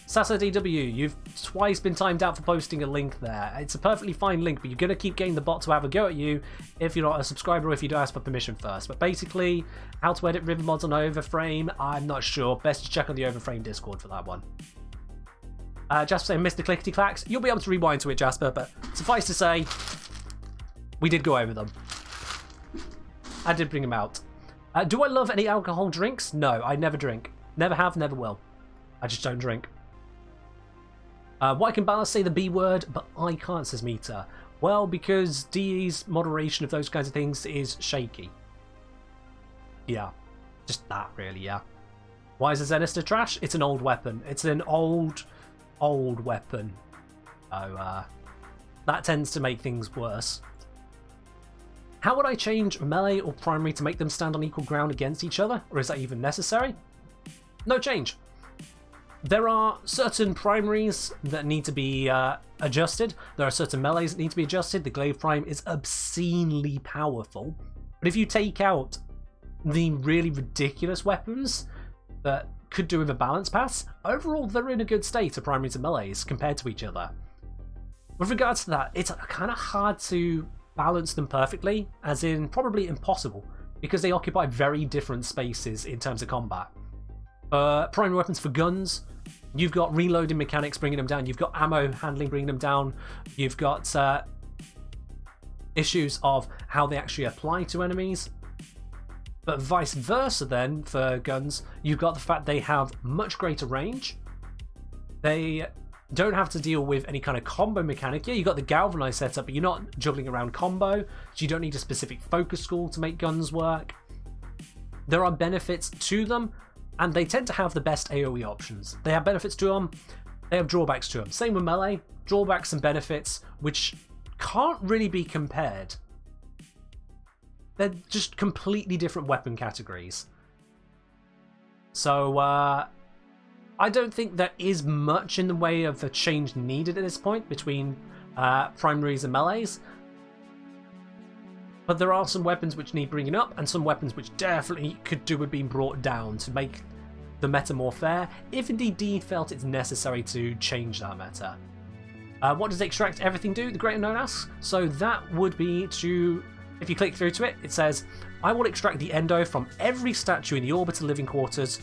Sasa DW, you've twice been timed out for posting a link there. It's a perfectly fine link, but you're going to keep getting the bot to have a go at you if you're not a subscriber or if you don't ask for permission first. But basically, how to edit river mods on Overframe, I'm not sure. Best to check on the Overframe Discord for that one. Jasper saying, Mr. Clickety Clacks. You'll be able to rewind to it, Jasper, but suffice to say, we did go over them. I did bring them out. Do I love any alcohol drinks? No, I never drink. Never have, never will. I just don't drink. Why can Ballas say the B word, but I can't, says Meta? Well, because DE's moderation of those kinds of things is shaky. Yeah, just that really, yeah. Why is the Zenister trash? It's an old weapon. It's an old weapon. So, that tends to make things worse. How would I change melee or primary to make them stand on equal ground against each other? Or is that even necessary? No change. There are certain primaries that need to be adjusted. There are certain melees that need to be adjusted. The Glaive Prime is obscenely powerful. But if you take out the really ridiculous weapons that could do with a balance pass, overall they're in a good state of primaries and melees compared to each other. With regards to that, it's kind of hard to balance them perfectly, as in probably impossible, because they occupy very different spaces in terms of combat. Primary weapons for guns, you've got reloading mechanics bringing them down, you've got ammo handling bringing them down, you've got issues of how they actually apply to enemies. But vice versa then, for guns, you've got the fact they have much greater range. They don't have to deal with any kind of combo mechanic. Yeah, you've got the galvanized setup, but you're not juggling around combo, so you don't need a specific focus school to make guns work. there are benefits to them, and they tend to have the best AoE options. They have benefits to them, they have drawbacks to them. Same with melee, drawbacks and benefits, which can't really be compared. They're just completely different weapon categories. So, I don't think there is much in the way of a change needed at this point between primaries and melees. But there are some weapons which need bringing up, and some weapons which definitely could do with being brought down to make the meta more fair, if indeed Dean felt it's necessary to change that meta. What does extract everything do? The Great Unknown asks. So that would be to, if you click through to it, it says, I will extract the endo from every statue in the orbital living quarters,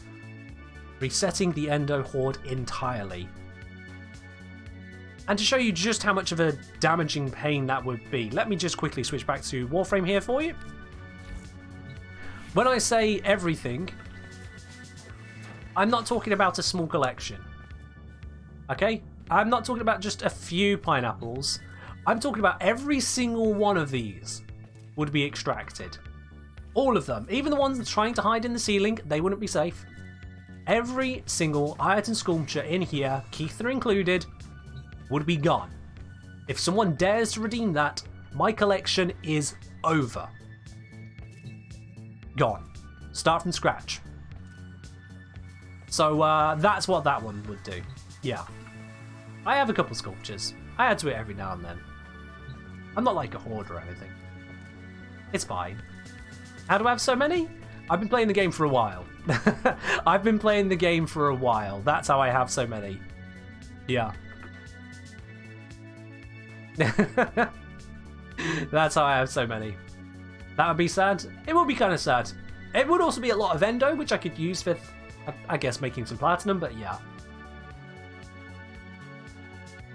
resetting the endo horde entirely. And to show you just how much of a damaging pain that would be, let me just quickly switch back to Warframe here for you. When I say everything, I'm not talking about a small collection. Okay? I'm not talking about just a few pineapples. I'm talking about every single one of these would be extracted. All of them. Even the ones trying to hide in the ceiling, they wouldn't be safe. Every single item sculpture in here, Keitha included, would be gone. If someone dares to redeem that, my collection is over. Gone. Start from scratch. So that's what that one would do. Yeah. I have a couple sculptures. I add to it every now and then. I'm not like a hoard or anything. It's fine. How do I have so many? I've been playing the game for a while. I've been playing the game for a while. That's how I have so many. Yeah. That's how I have so many. That would be sad. It would be kind of sad. It would also be a lot of endo, which I could use for, I guess, making some platinum, but yeah.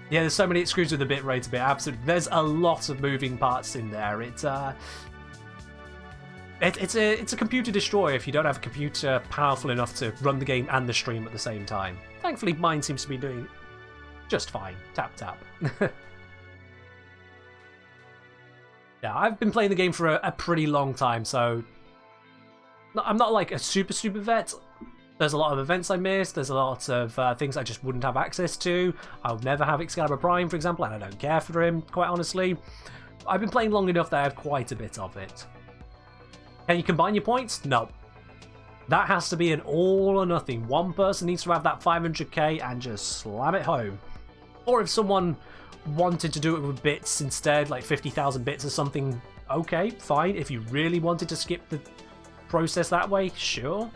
Yeah, there's so many, it screws with the bit rate a bit. Absolutely. There's a lot of moving parts in there. It's a computer destroyer if you don't have a computer powerful enough to run the game and the stream at the same time. Thankfully, mine seems to be doing just fine. Tap, tap. Yeah, I've been playing the game for a pretty long time, so I'm not like a super vet. There's a lot of events I missed. There's a lot of things I just wouldn't have access to. I'll never have Excalibur Prime, for example, and I don't care for him, quite honestly. I've been playing long enough that I have quite a bit of it. Can you combine your points? No. That has to be an all or nothing. One person needs to have that 500k and just slam it home. Or if someone wanted to do it with bits instead, like 50,000 bits or something, okay, fine. If you really wanted to skip the process that way, sure.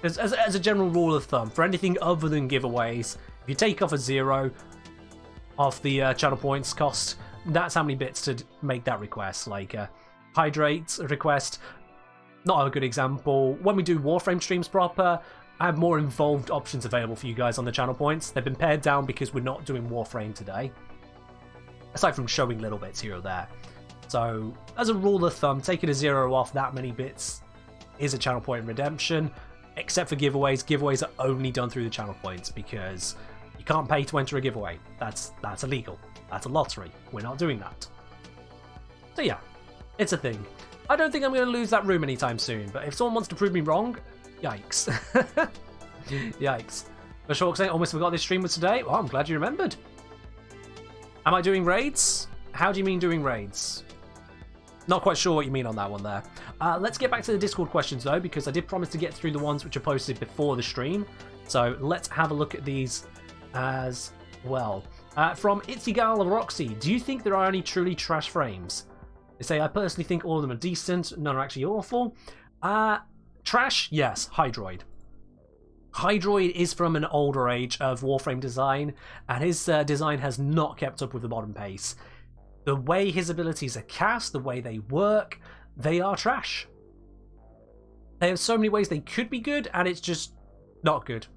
As a general rule of thumb, for anything other than giveaways, if you take off a 0 off the channel points cost, that's how many bits to make that request. Like Hydrate request, not a good example. When we do Warframe streams proper, I have more involved options available for you guys on the channel points. They've been pared down because we're not doing Warframe today, aside from showing little bits here or there. So, as a rule of thumb, taking a 0 off that many bits is a channel point redemption. Except for giveaways. Giveaways are only done through the channel points because you can't pay to enter a giveaway. That's illegal. That's a lottery. We're not doing that. So yeah, it's a thing. I don't think I'm going to lose that room anytime soon, but if someone wants to prove me wrong, yikes. Yikes. But Shork saying, almost forgot this stream was today. Well, I'm glad you remembered. Am I doing raids? How do you mean doing raids? Not quite sure what you mean on that one there. Let's get back to the Discord questions though, because I did promise to get through the ones which are posted before the stream. So let's have a look at these as well. From Itzigal Roxy, do you think there are any truly trash frames? They say, I personally think all of them are decent, none are actually awful. Trash? Yes, Hydroid. Hydroid is from an older age of Warframe design, and his design has not kept up with the modern pace. The way his abilities are cast, the way they work, they are trash. They have so many ways they could be good, and it's just not good.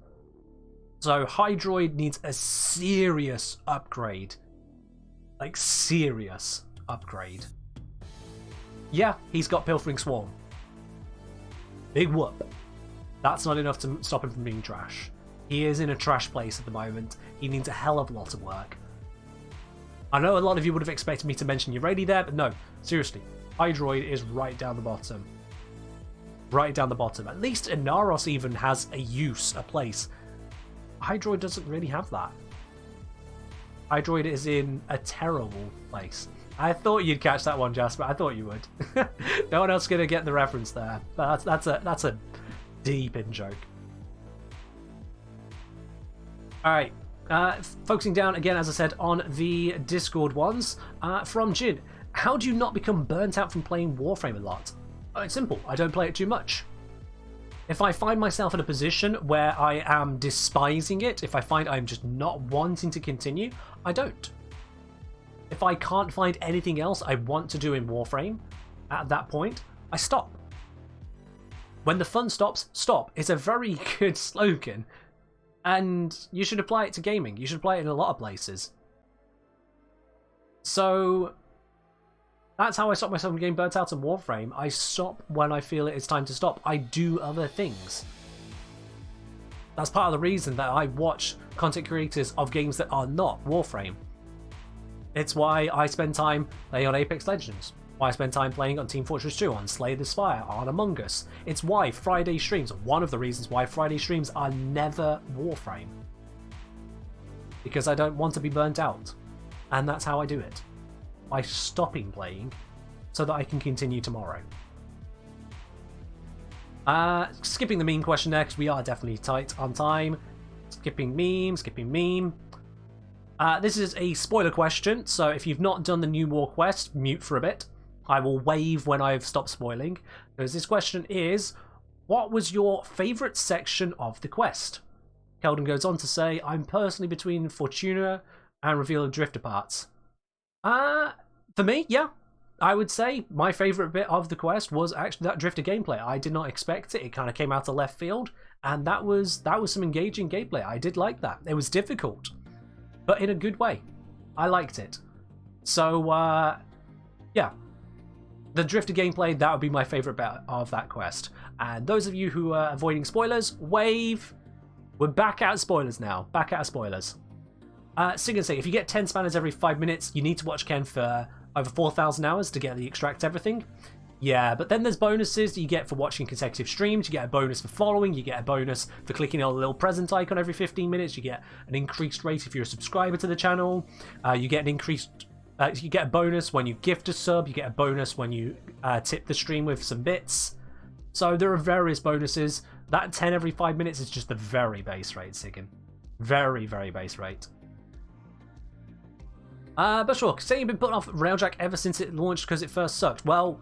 So Hydroid needs a serious upgrade. Like, serious upgrade. Yeah, he's got Pilfering Swarm. Big whoop. That's not enough to stop him from being trash. He is in a trash place at the moment. He needs a hell of a lot of work. I know a lot of you would have expected me to mention Uradi there, but no, seriously, Hydroid is right down the bottom. right down the bottom. At least Inaros even has a use, a place. Hydroid doesn't really have that. Hydroid is in a terrible place. I thought you'd catch that one, Jasper. I thought you would. No one else is going to get the reference there. But that's a deep in joke. Alright. Focusing down again, as I said, on the Discord ones. From Jin. How do you not become burnt out from playing Warframe a lot? Oh, it's simple. I don't play it too much. If I find myself in a position where I am despising it, if I find I'm just not wanting to continue, I don't. If I can't find anything else I want to do in Warframe, at that point, I stop. When the fun stops, stop. It's a very good slogan. And you should apply it to gaming. You should apply it in a lot of places. So that's how I stop myself from getting burnt out in Warframe. I stop when I feel it's time to stop. I do other things. That's part of the reason that I watch content creators of games that are not Warframe. It's why I spend time playing on Apex Legends. Why I spend time playing on Team Fortress 2, on Slay the Spire, on Among Us. It's why Friday streams, one of the reasons why Friday streams are never Warframe. Because I don't want to be burnt out. And that's how I do it. By stopping playing so that I can continue tomorrow. Skipping the meme question there, because we are definitely tight on time. Skipping meme. This is a spoiler question, so if you've not done the New War quest, mute for a bit. I will wave when I've stopped spoiling. Because this question is, what was your favourite section of the quest? Keldon goes on to say, I'm personally between Fortuna and Reveal of Drifter parts. For me, yeah. I would say my favourite bit of the quest was actually that Drifter gameplay. I did not expect it. It kind of came out of left field. And that was some engaging gameplay. I did like that. It was difficult, but in a good way. I liked it. So, yeah. The Drifter gameplay, that would be my favourite bit of that quest. And those of you who are avoiding spoilers, wave. We're back out of spoilers now. Back out of spoilers. Singer say, if you get 10 spanners every 5 minutes, you need to watch Ken for over 4,000 hours to get the extract everything. Yeah, but then there's bonuses that you get for watching consecutive streams. You get a bonus for following. You get a bonus for clicking on a little present icon every 15 minutes. You get an increased rate if you're a subscriber to the channel. You get an increased... you get a bonus when you gift a sub. You get a bonus when you tip the stream with some bits. So there are various bonuses. That 10 every 5 minutes is just the very base rate, Sigan. Very, very base rate. But sure, saying you've been putting off Railjack ever since it launched because it first sucked. Well,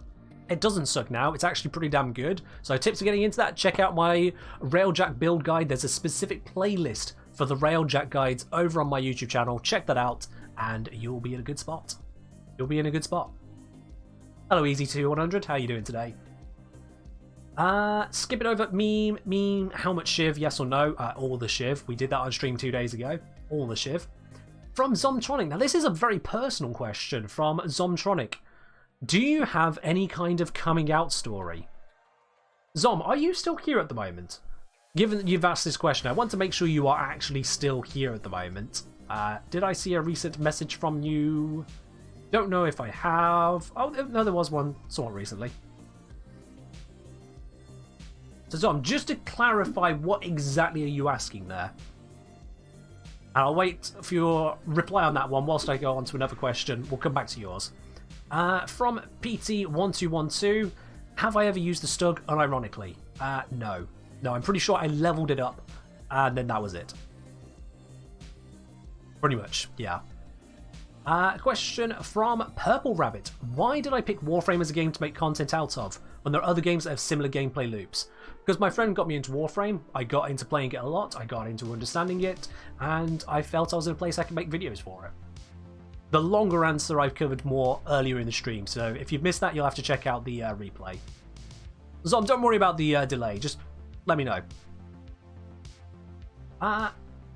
it doesn't suck now. It's actually pretty damn good. So tips for getting into that, check out my Railjack build guide. There's a specific playlist for the Railjack guides over on my YouTube channel. Check that out and you'll be in a good spot. You'll be in a good spot. Hello Easy2100, how you doing today? Skip it over. Meme, how much Shiv, yes or no? All the Shiv. We did that on stream 2 days ago. All the Shiv. From Zomtronic. Now, this is a very personal question from Zomtronic. Do you have any kind of coming out story? Zom, are you still here at the moment? Given that you've asked this question, I want to make sure you are actually still here at the moment. Did I see a recent message from you? Don't know if I have. Oh, no, there was one somewhat recently. So, Zom, just to clarify, what exactly are you asking there? I'll wait for your reply on that one whilst I go on to another question. We'll come back to yours. From PT1212, have I ever used the Stug unironically? No. No, I'm pretty sure I leveled it up and then that was it. Pretty much, yeah. Question from Purple Rabbit. Why did I pick Warframe as a game to make content out of when there are other games that have similar gameplay loops? Because my friend got me into Warframe, I got into playing it a lot, I got into understanding it, and I felt I was in a place I could make videos for it. The longer answer I've covered more earlier in the stream, so if you've missed that, you'll have to check out the replay. So don't worry about the delay, just let me know.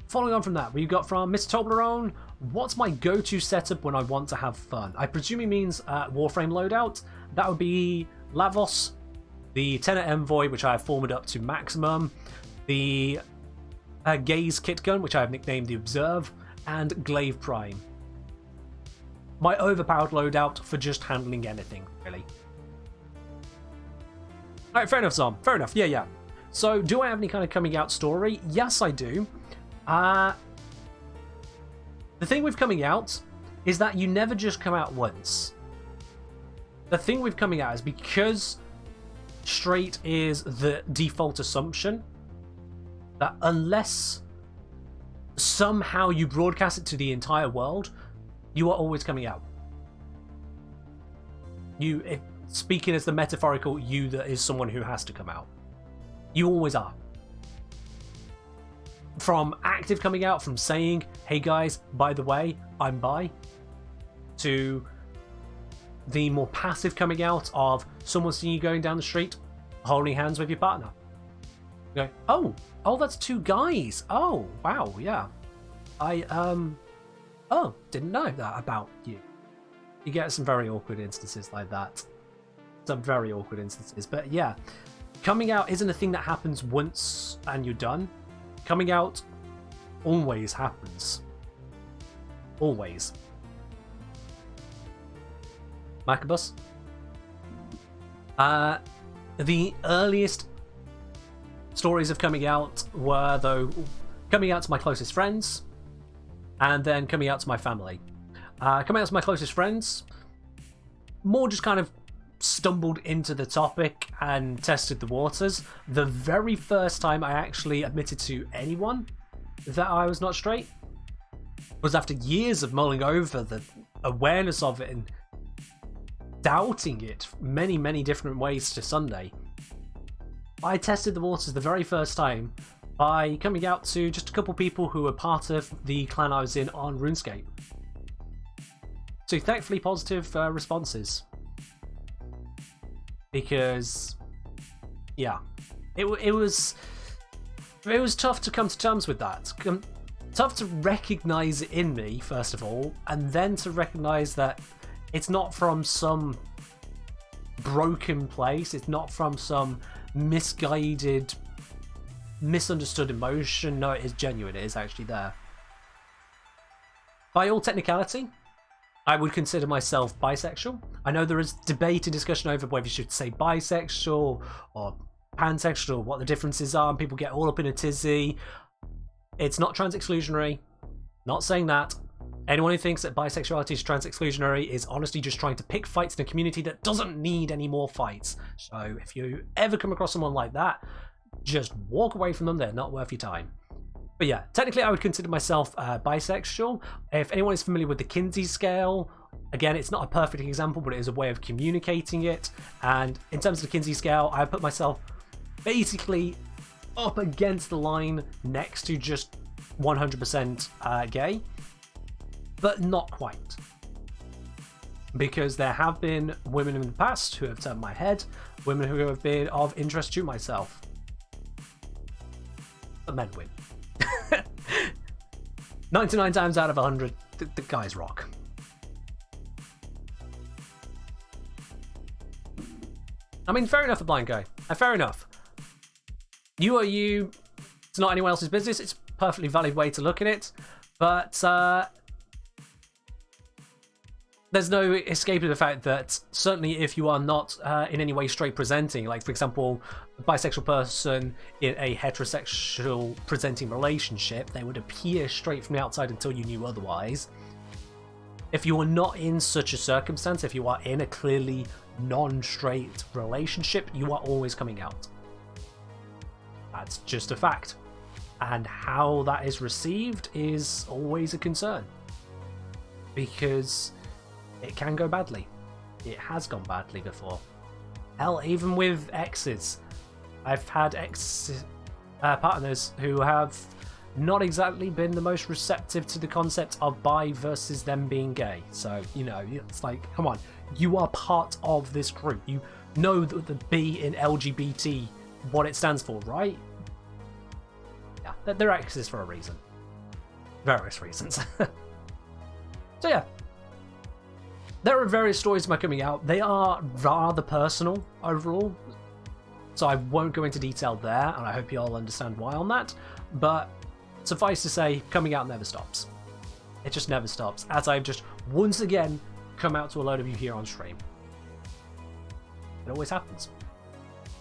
Following on from that, we've got from Mr. Toblerone, what's my go-to setup when I want to have fun? I presume he means Warframe loadout. That would be Lavos, the Tenet Envoy, which I have formed up to maximum, the Gaze Kit Gun, which I have nicknamed the Observe, and Glaive Prime. My overpowered loadout for just handling anything, really. All right, fair enough, Zom. Fair enough. Yeah. So, do I have any kind of coming out story? Yes, I do. The thing with coming out is that you never just come out once. The thing with coming out is because straight is the default assumption, that unless somehow you broadcast it to the entire world, you are always coming out. Speaking as the metaphorical you that is someone who has to come out. You always are. From active coming out, from saying, hey guys, by the way, I'm bi, to the more passive coming out of someone seeing you going down the street, holding hands with your partner. You go, oh, that's two guys. Oh, wow, yeah. Didn't know that about you. You get some very awkward instances like that. Some very awkward instances. But yeah, coming out isn't a thing that happens once and you're done. Coming out always happens. Always. Macabus? The earliest stories of coming out were, though, coming out to my closest friends, and then coming out to my family. Coming out to my closest friends, more just kind of stumbled into the topic and tested the waters. The very first time I actually admitted to anyone that I was not straight was after years of mulling over the awareness of it and doubting it many, many different ways to Sunday. I tested the waters the very first time by coming out to just a couple people who were part of the clan I was in on RuneScape. So thankfully positive responses. Because, yeah, it was tough to come to terms with that. Tough to recognize it in me, first of all, and then to recognize that it's not from some broken place, it's not from some misguided, misunderstood emotion. No, it is genuine, it is actually there. By all technicality, I would consider myself bisexual. I know there is debate and discussion over whether you should say bisexual or pansexual, or what the differences are, and people get all up in a tizzy. It's not trans exclusionary. Not saying that. Anyone who thinks that bisexuality is trans exclusionary is honestly just trying to pick fights in a community that doesn't need any more fights. So if you ever come across someone like that, just walk away from them. They're not worth your time. But yeah, technically I would consider myself bisexual. If anyone is familiar with the Kinsey scale, again, it's not a perfect example, but it is a way of communicating it. And in terms of the Kinsey scale, I put myself basically up against the line next to just 100% gay, but not quite. Because there have been women in the past who have turned my head, women who have been of interest to myself. But men win. 99 times out of 100, the guys rock. I mean, fair enough, a blind guy. Fair enough. You are you. It's not anyone else's business. It's a perfectly valid way to look at it. But there's no escaping the fact that certainly if you are not in any way straight presenting, like for example, a bisexual person in a heterosexual presenting relationship, they would appear straight from the outside until you knew otherwise. If you are not in such a circumstance, if you are in a clearly non-straight relationship, you are always coming out. That's just a fact. And how that is received is always a concern. Because it can go badly. It has gone badly before. Hell, even with exes. I've had partners who have not exactly been the most receptive to the concept of bi versus them being gay. So, you know, it's like, come on, you are part of this group. You know that the B in LGBT, what it stands for, right? Yeah, they're exes for a reason. Various reasons. So yeah. There are various stories of my coming out. They are rather personal overall, so I won't go into detail there, and I hope you all understand why on that. But suffice to say, coming out never stops. It just never stops, as I've just once again come out to a load of you here on stream. It always happens.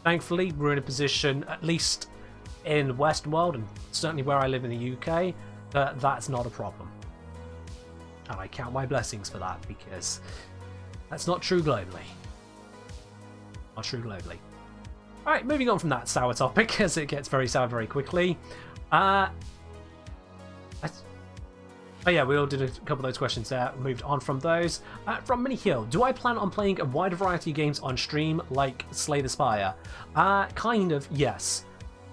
thankfully, we're in a position, at least in the Western world, and certainly where I live in the UK, that that's not a problem. And I count my blessings for that, because that's not true globally. Not true globally. Alright, moving on from that sour topic, as it gets very sour very quickly. Oh yeah, we all did a couple of those questions there, moved on from those. From Mini Hill, do I plan on playing a wider variety of games on stream, like Slay the Spire? Kind of, yes.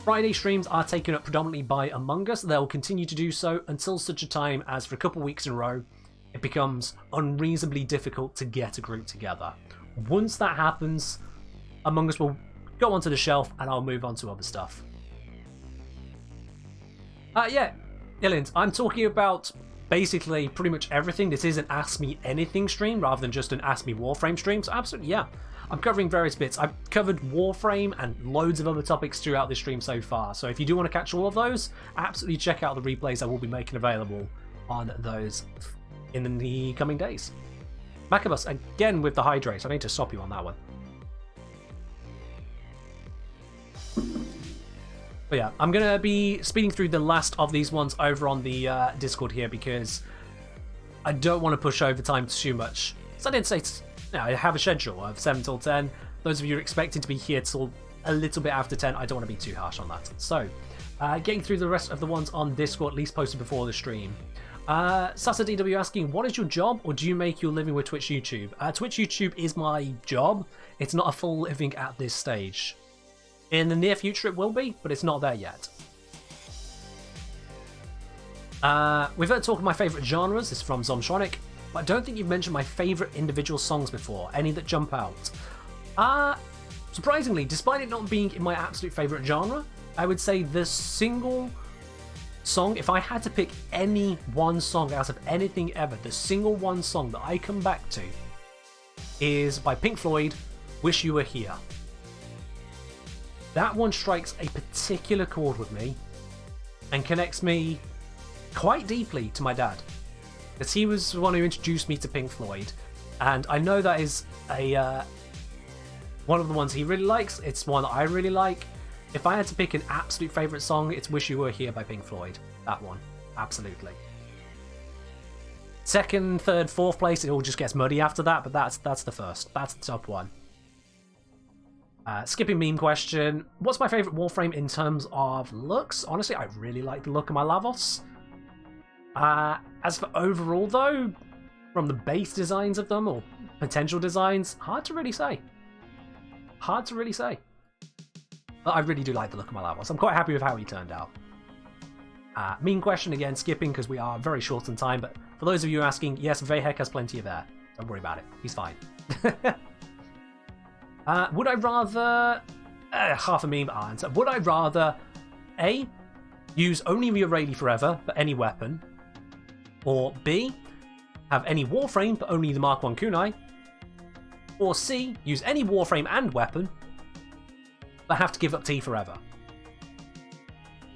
Friday streams are taken up predominantly by Among Us. They'll continue to do so until such a time as for a couple of weeks in a row, it becomes unreasonably difficult to get a group together. Once that happens, Among Us will go onto the shelf and I'll move on to other stuff. Yeah, Illians, I'm talking about basically pretty much everything. This is an Ask Me Anything stream rather than just an Ask Me Warframe stream, so absolutely, yeah. I'm covering various bits. I've covered Warframe and loads of other topics throughout this stream so far, so if you do want to catch all of those, absolutely check out the replays I will be making available on those in the coming days. Macabus, again with the hydrate. I need to stop you on that one. But yeah, I'm going to be speeding through the last of these ones over on the Discord here because I don't want to push over time too much. So I did say, I have a schedule of 7 till 10. Those of you expecting to be here till a little bit after 10, I don't want to be too harsh on that. So, getting through the rest of the ones on Discord, at least posted before the stream. Sasa DW asking, what is your job, or do you make your living with Twitch YouTube? Twitch YouTube is my job. It's not a full living at this stage. In the near future it will be, but it's not there yet. We've heard talk of my favourite genres. This is from Zomtronic, but I don't think you've mentioned my favourite individual songs before. Any that jump out? Surprisingly, despite it not being in my absolute favourite genre, I would say the single song, if I had to pick any one song out of anything ever, the single one song that I come back to is by Pink Floyd, Wish You Were Here. That one strikes a particular chord with me and connects me quite deeply to my dad, because he was the one who introduced me to Pink Floyd, and I know that is a one of the ones he really likes. It's one that I really like. If I had to pick an absolute favourite song, it's Wish You Were Here by Pink Floyd. That one, absolutely. Second, third, fourth place, it all just gets muddy after that, but that's the first. That's the top one. Skipping meme question, what's my favourite Warframe in terms of looks? Honestly, I really like the look of my Lavos. As for overall though, from the base designs of them, or potential designs, hard to really say. Hard to really say. But I really do like the look of my Lavos. I'm quite happy with how he turned out. Meme question again, skipping because we are very short on time, but for those of you asking, yes, Vahek has plenty of air. Don't worry about it, he's fine. Would I rather... half a meme answer. Would I rather A, use only Rayleigh forever, but any weapon? Or B, have any Warframe, but only the Mark I Kunai? Or C, use any Warframe and weapon, but have to give up T forever?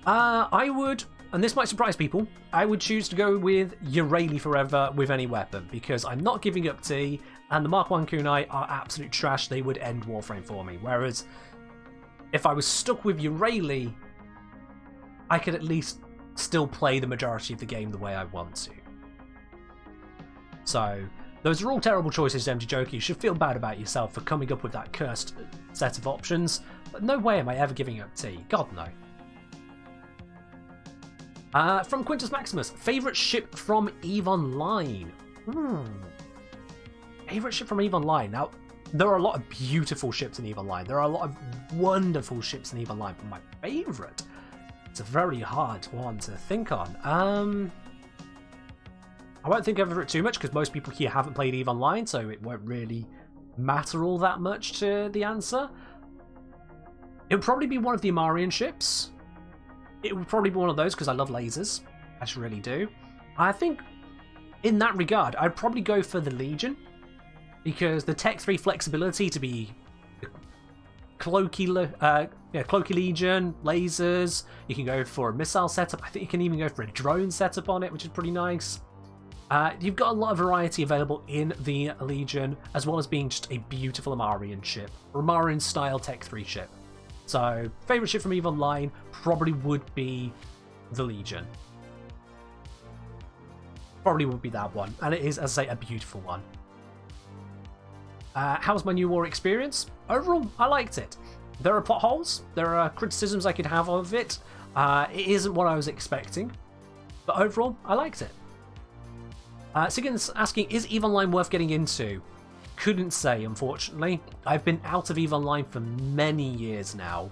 I would, and this might surprise people, I would choose to go with Rayleigh forever with any weapon, because I'm not giving up T, and the Mark I Kunai are absolute trash. They would end Warframe for me. Whereas, if I was stuck with Rayleigh, I could at least still play the majority of the game the way I want to. So, those are all terrible choices, Empty Joker. You should feel bad about yourself for coming up with that cursed set of options, but no way am I ever giving up T. God, no. From Quintus Maximus, favourite ship from EVE Online? Favourite ship from EVE Online? Now, there are a lot of beautiful ships in EVE Online. There are a lot of wonderful ships in EVE Online, but my favourite? It's a very hard one to think on. I won't think over it too much because most people here haven't played EVE Online, so it won't really matter all that much to the answer. It would probably be one of the Amarian ships. It would probably be one of those because I love lasers. I just really do. I think in that regard, I'd probably go for the Legion, because the Tech 3 flexibility to be Cloaky Legion, lasers, you can go for a missile setup. I think you can even go for a drone setup on it, which is pretty nice. You've got a lot of variety available in the Legion, as well as being just a beautiful Amarian ship. Amarian style Tech 3 ship. So, favourite ship from EVE Online probably would be the Legion. Probably would be that one. And it is, as I say, a beautiful one. How's my New War experience? Overall, I liked it. There are plot holes. There are criticisms I could have of it. It isn't what I was expecting. But overall, I liked it. Sigurdson's asking, is EVE Online worth getting into? Couldn't say, unfortunately. I've been out of EVE Online for many years now,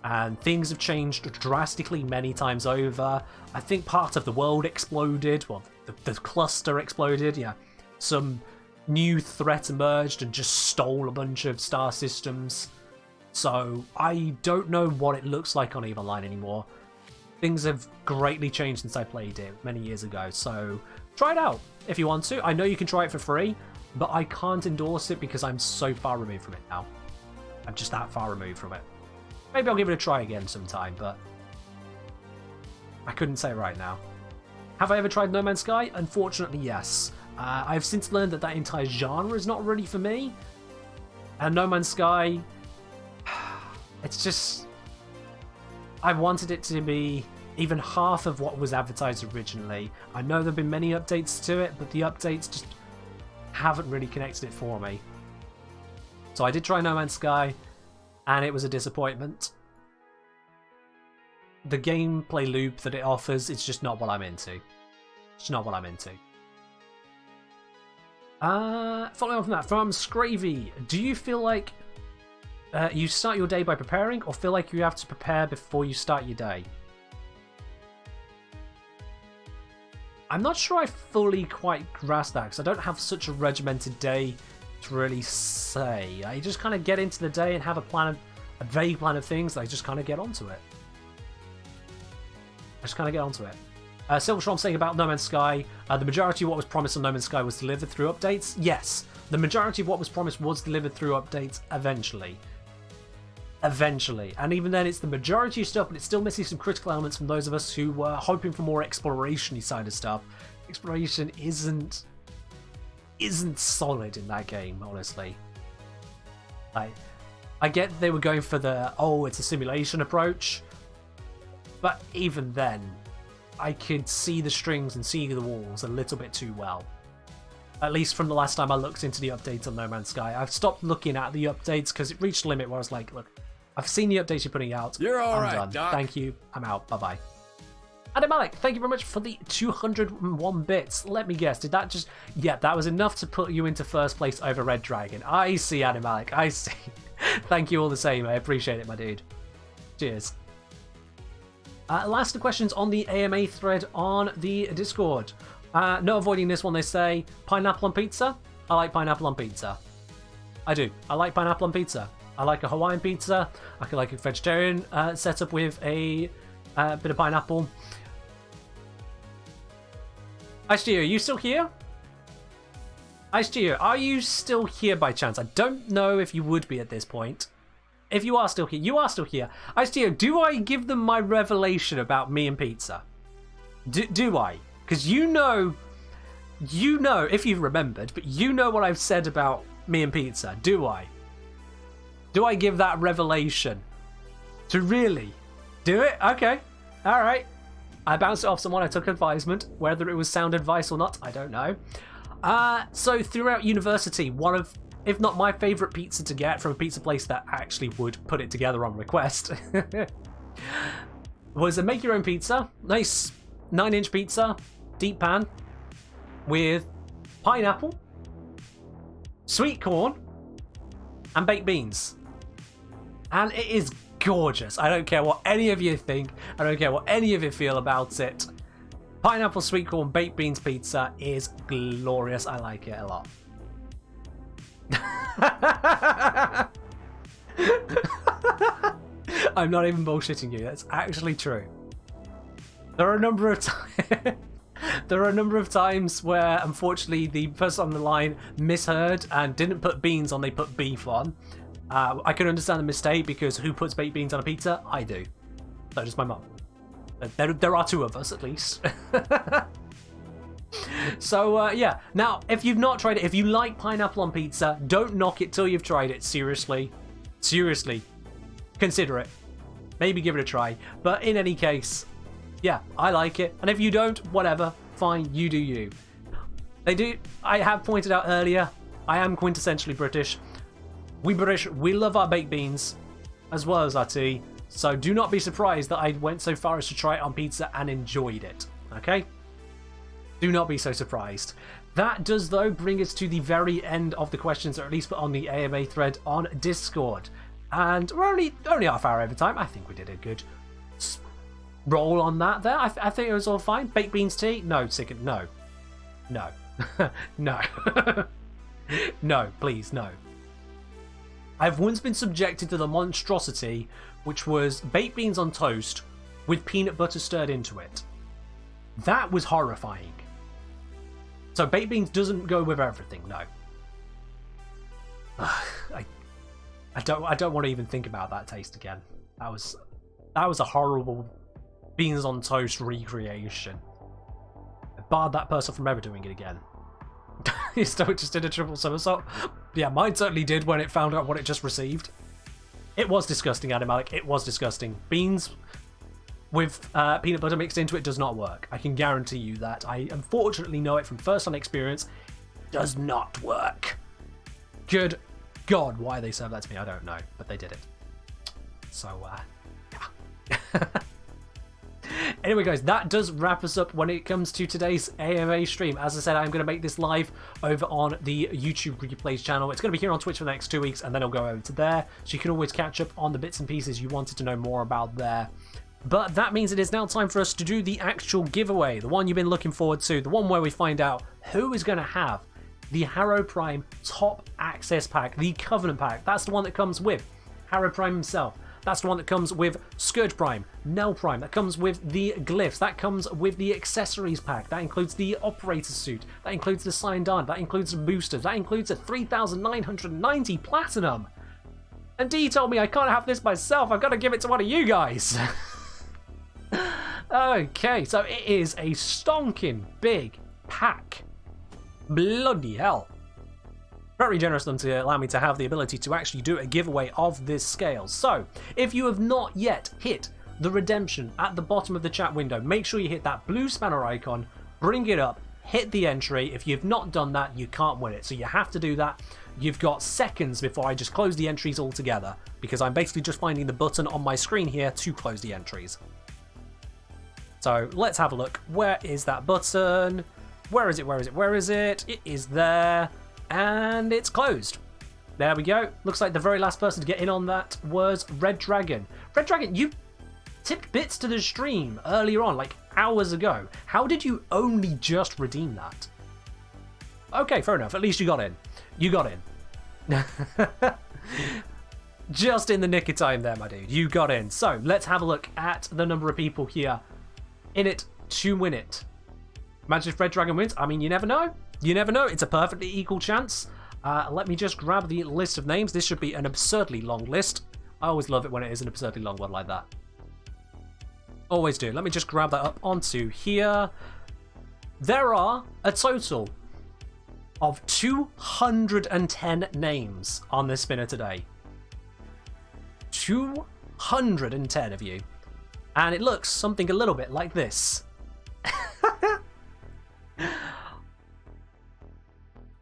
and things have changed drastically many times over. I think part of the world exploded, well, the cluster exploded, yeah. Some new threat emerged and just stole a bunch of star systems. So I don't know what it looks like on EVE Online anymore. Things have greatly changed since I played it many years ago, so try it out if you want to. I know you can try it for free, but I can't endorse it because I'm so far removed from it now. I'm just that far removed from it. Maybe I'll give it a try again sometime, but I couldn't say right now. Have I ever tried No Man's Sky? Unfortunately, yes. I've since learned that entire genre is not really for me. And No Man's Sky, it's just... I wanted it to be even half of what was advertised originally. I know there have been many updates to it, but the updates just haven't really connected it for me. So I did try No Man's Sky, and it was a disappointment. The gameplay loop that it offers, it's just not what I'm into. It's not what I'm into. Following on from that, from Scravy, do you feel like you start your day by preparing, or feel like you have to prepare before you start your day? I'm not sure I fully quite grasp that, because I don't have such a regimented day to really say. I just kind of get into the day and have a vague plan of things, and I just kind of get onto it. Silver Storm saying about No Man's Sky, the majority of what was promised on No Man's Sky was delivered through updates. Yes, the majority of what was promised was delivered through updates eventually. And even then, it's the majority of stuff, but it's still missing some critical elements from those of us who were hoping for more exploration-y side of stuff. Exploration isn't solid in that game, honestly. I get they were going for the, oh, it's a simulation approach, but even then, I could see the strings and see the walls a little bit too well. At least from the last time I looked into the updates on No Man's Sky. I've stopped looking at the updates because it reached a limit where I was like, look, I've seen the updates you're putting out. You're all I'm right, done. Doc. Thank you. I'm out. Bye-bye. Adam Malik, thank you very much for the 201 bits. Let me guess, did that just... Yeah, that was enough to put you into first place over Red Dragon. I see, Adam Malik. I see. Thank you all the same. I appreciate it, my dude. Cheers. Last questions on the AMA thread on the Discord. No avoiding this one, they say. Pineapple on pizza? I like pineapple on pizza. I do. I like pineapple on pizza. I like a Hawaiian pizza. I could like a vegetarian setup with a bit of pineapple. Ice Geo, are you still here? Ice Geo, are you still here by chance? I don't know if you would be at this point. If you are still here, you are still here. Ice Geo, do I give them my revelation about me and pizza? Do I? Because you know, if you've remembered, but you know what I've said about me and pizza, do I? Do I give that revelation? To really do it? Okay. All right. I bounced it off someone. I took advisement. Whether it was sound advice or not, I don't know. So throughout university, one of, if not my favourite pizza to get from a pizza place that actually would put it together on request, was a make your own pizza. Nice 9-inch pizza, deep pan, with pineapple, sweet corn, and baked beans. And it is gorgeous. I don't care what any of you think. I don't care what any of you feel about it. Pineapple, sweet corn, baked beans pizza is glorious. I like it a lot. I'm not even bullshitting you. That's actually true. There are a number of times where, unfortunately, the person on the line misheard and didn't put beans on, they put beef on. I can understand the mistake because who puts baked beans on a pizza? I do. So does my mum. There are two of us, at least. So, yeah. Now, if you've not tried it, if you like pineapple on pizza, don't knock it till you've tried it. Seriously. Seriously. Consider it. Maybe give it a try. But in any case, yeah, I like it. And if you don't, whatever, fine, you do you. I have pointed out earlier, I am quintessentially British. We British, we love our baked beans as well as our tea. So do not be surprised that I went so far as to try it on pizza and enjoyed it. Okay? Do not be so surprised. That does, though, bring us to the very end of the questions, or at least put on the AMA thread on Discord. And we're only half hour over time. I think we did a good roll on that there. I think it was all fine. Baked beans tea? No, no. No. No. No, please, no. I've once been subjected to the monstrosity, which was baked beans on toast with peanut butter stirred into it. That was horrifying. So baked beans doesn't go with everything, no. I don't want to even think about that taste again. That was a horrible beans on toast recreation. I barred that person from ever doing it again. His stomach just did a triple somersault. Yeah, mine certainly did when it found out what it just received. It was disgusting, Adam Malik. It was disgusting. Beans with peanut butter mixed into it does not work. I can guarantee you that. I unfortunately know it from first-hand experience. Does not work. Good God, why they served that to me, I don't know. But they did it. So, yeah. Anyway, guys, that does wrap us up when it comes to today's AMA stream. As I said, I'm going to make this live over on the YouTube Replays channel. It's going to be here on Twitch for the next 2 weeks, and then it'll go over to there. So you can always catch up on the bits and pieces you wanted to know more about there. But that means it is now time for us to do the actual giveaway, the one you've been looking forward to, the one where we find out who is going to have the Harrow Prime Top Access Pack, the Covenant Pack. That's the one that comes with Harrow Prime himself. That's the one that comes with Scourge Prime, Nell Prime, that comes with the glyphs, that comes with the accessories pack, that includes the operator suit, that includes the signed on, that includes the boosters, that includes a 3,990 platinum. And D told me I can't have this myself, I've got to give it to one of you guys. Okay, so it is a stonking big pack. Bloody hell. Very generous of them to allow me to have the ability to actually do a giveaway of this scale. So, if you have not yet hit the redemption at the bottom of the chat window, make sure you hit that blue spanner icon, bring it up, hit the entry. If you've not done that, you can't win it. So you have to do that. You've got seconds before I just close the entries altogether, because I'm basically just finding the button on my screen here to close the entries. So let's have a look. Where is that button? Where is it? Where is it? Where is it? It is there. And it's closed. There we go. Looks like the very last person to get in on that was Red Dragon. Red Dragon, you tipped bits to the stream earlier on, like hours ago. How did you only just redeem that? Okay, fair enough. At least you got in. You got in. Just in the nick of time there, my dude. You got in. So let's have a look at the number of people here in it to win it. Imagine if Red Dragon wins. I mean, you never know. You never know. It's a perfectly equal chance. Let me just grab the list of names. This should be an absurdly long list. I always love it when it is an absurdly long one like that. Always do. Let me just grab that up onto here. There are a total of 210 names on this spinner today. 210 of you. And it looks something a little bit like this.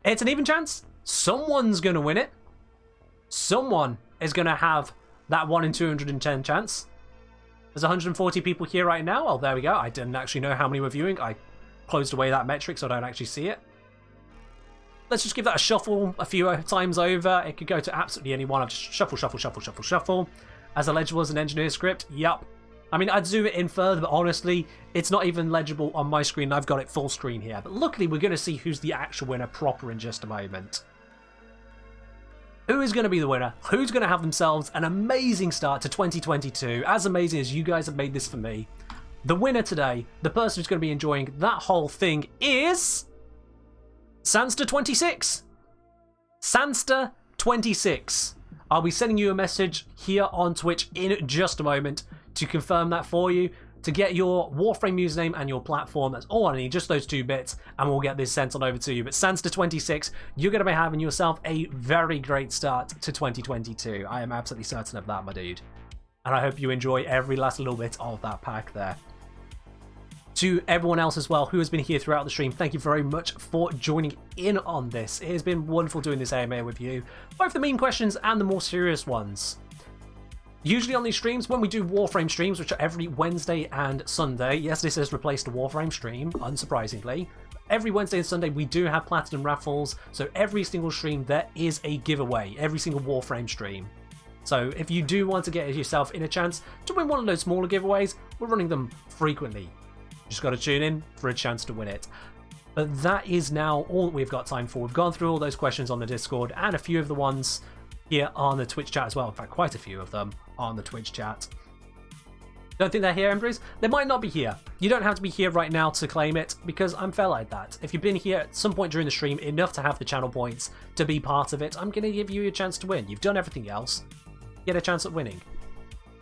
It's an even chance. Someone's going to win it. Someone is going to have that 1 in 210 chance. There's 140 people here right now. Oh, there we go. I didn't actually know how many were viewing. I closed away that metric so I don't actually see it. Let's just give that a shuffle a few times over. It could go to absolutely anyone. I've just shuffle, shuffle, shuffle, shuffle, shuffle. As legible as an engineer script? Yup. I mean, I'd zoom it in further, but honestly, it's not even legible on my screen. I've got it full screen here. But luckily, we're going to see who's the actual winner proper in just a moment. Who is going to be the winner? Who's going to have themselves an amazing start to 2022? As amazing as you guys have made this for me. The winner today, the person who's going to be enjoying that whole thing is Sanster26. Sanster26. I'll be sending you a message here on Twitch in just a moment to confirm that for you, to get your Warframe username and your platform. That's all I need, just those 2 bits, and we'll get this sent on over to you. But Sanster26, you're going to be having yourself a very great start to 2022. I am absolutely certain of that, my dude. And I hope you enjoy every last little bit of that pack there. To everyone else as well who has been here throughout the stream, thank you very much for joining in on this. It has been wonderful doing this AMA with you, both the meme questions and the more serious ones. Usually on these streams, when we do Warframe streams, which are every Wednesday and Sunday, yes, this has replaced a Warframe stream, unsurprisingly. Every Wednesday and Sunday, we do have Platinum raffles, so every single stream there is a giveaway, every single Warframe stream. So if you do want to get yourself in a chance to win one of those smaller giveaways, we're running them frequently. You just got to tune in for a chance to win it. But that is now all that we've got time for. We've gone through all those questions on the Discord and a few of the ones here on the Twitch chat as well. In fact, quite a few of them on the Twitch chat. Don't think they're here, Embrace? They might not be here. You don't have to be here right now to claim it, because I'm fair like that. If you've been here at some point during the stream enough to have the channel points to be part of it, I'm going to give you a chance to win. You've done everything else. Get a chance at winning.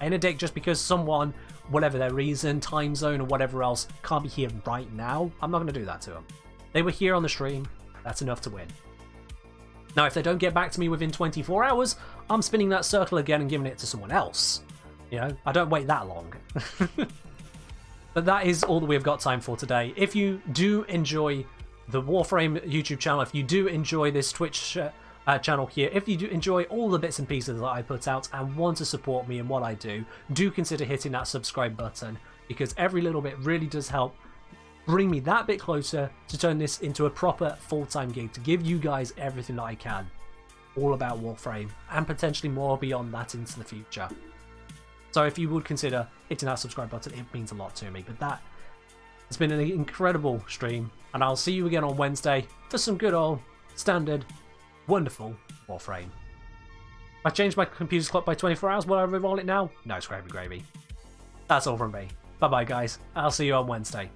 Ain't a dick just because someone, whatever their reason, time zone or whatever else, can't be here right now. I'm not going to do that to them. They were here on the stream. That's enough to win. Now, if they don't get back to me within 24 hours, I'm spinning that circle again and giving it to someone else. You know, I don't wait that long. But that is all that we've got time for today. If you do enjoy the Warframe YouTube channel, if you do enjoy this Twitch channel here, if you do enjoy all the bits and pieces that I put out and want to support me in what I do consider hitting that subscribe button, because every little bit really does help bring me that bit closer to turn this into a proper full-time gig, to give you guys everything that I can all about Warframe and potentially more beyond that into the future. So if you would consider hitting that subscribe button, it means a lot to me. But that has been an incredible stream, and I'll see you again on Wednesday for some good old standard wonderful Warframe. If I change my computer's clock by 24 hours, will I reroll it now? No, it's gravy. That's all from me. Bye bye guys, I'll see you on Wednesday.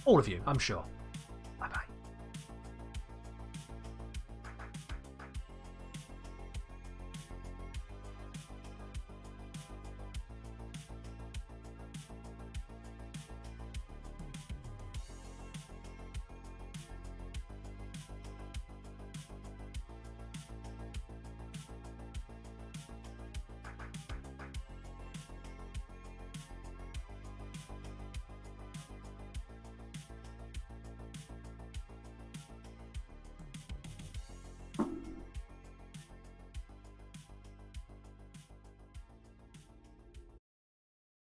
All of you, I'm sure.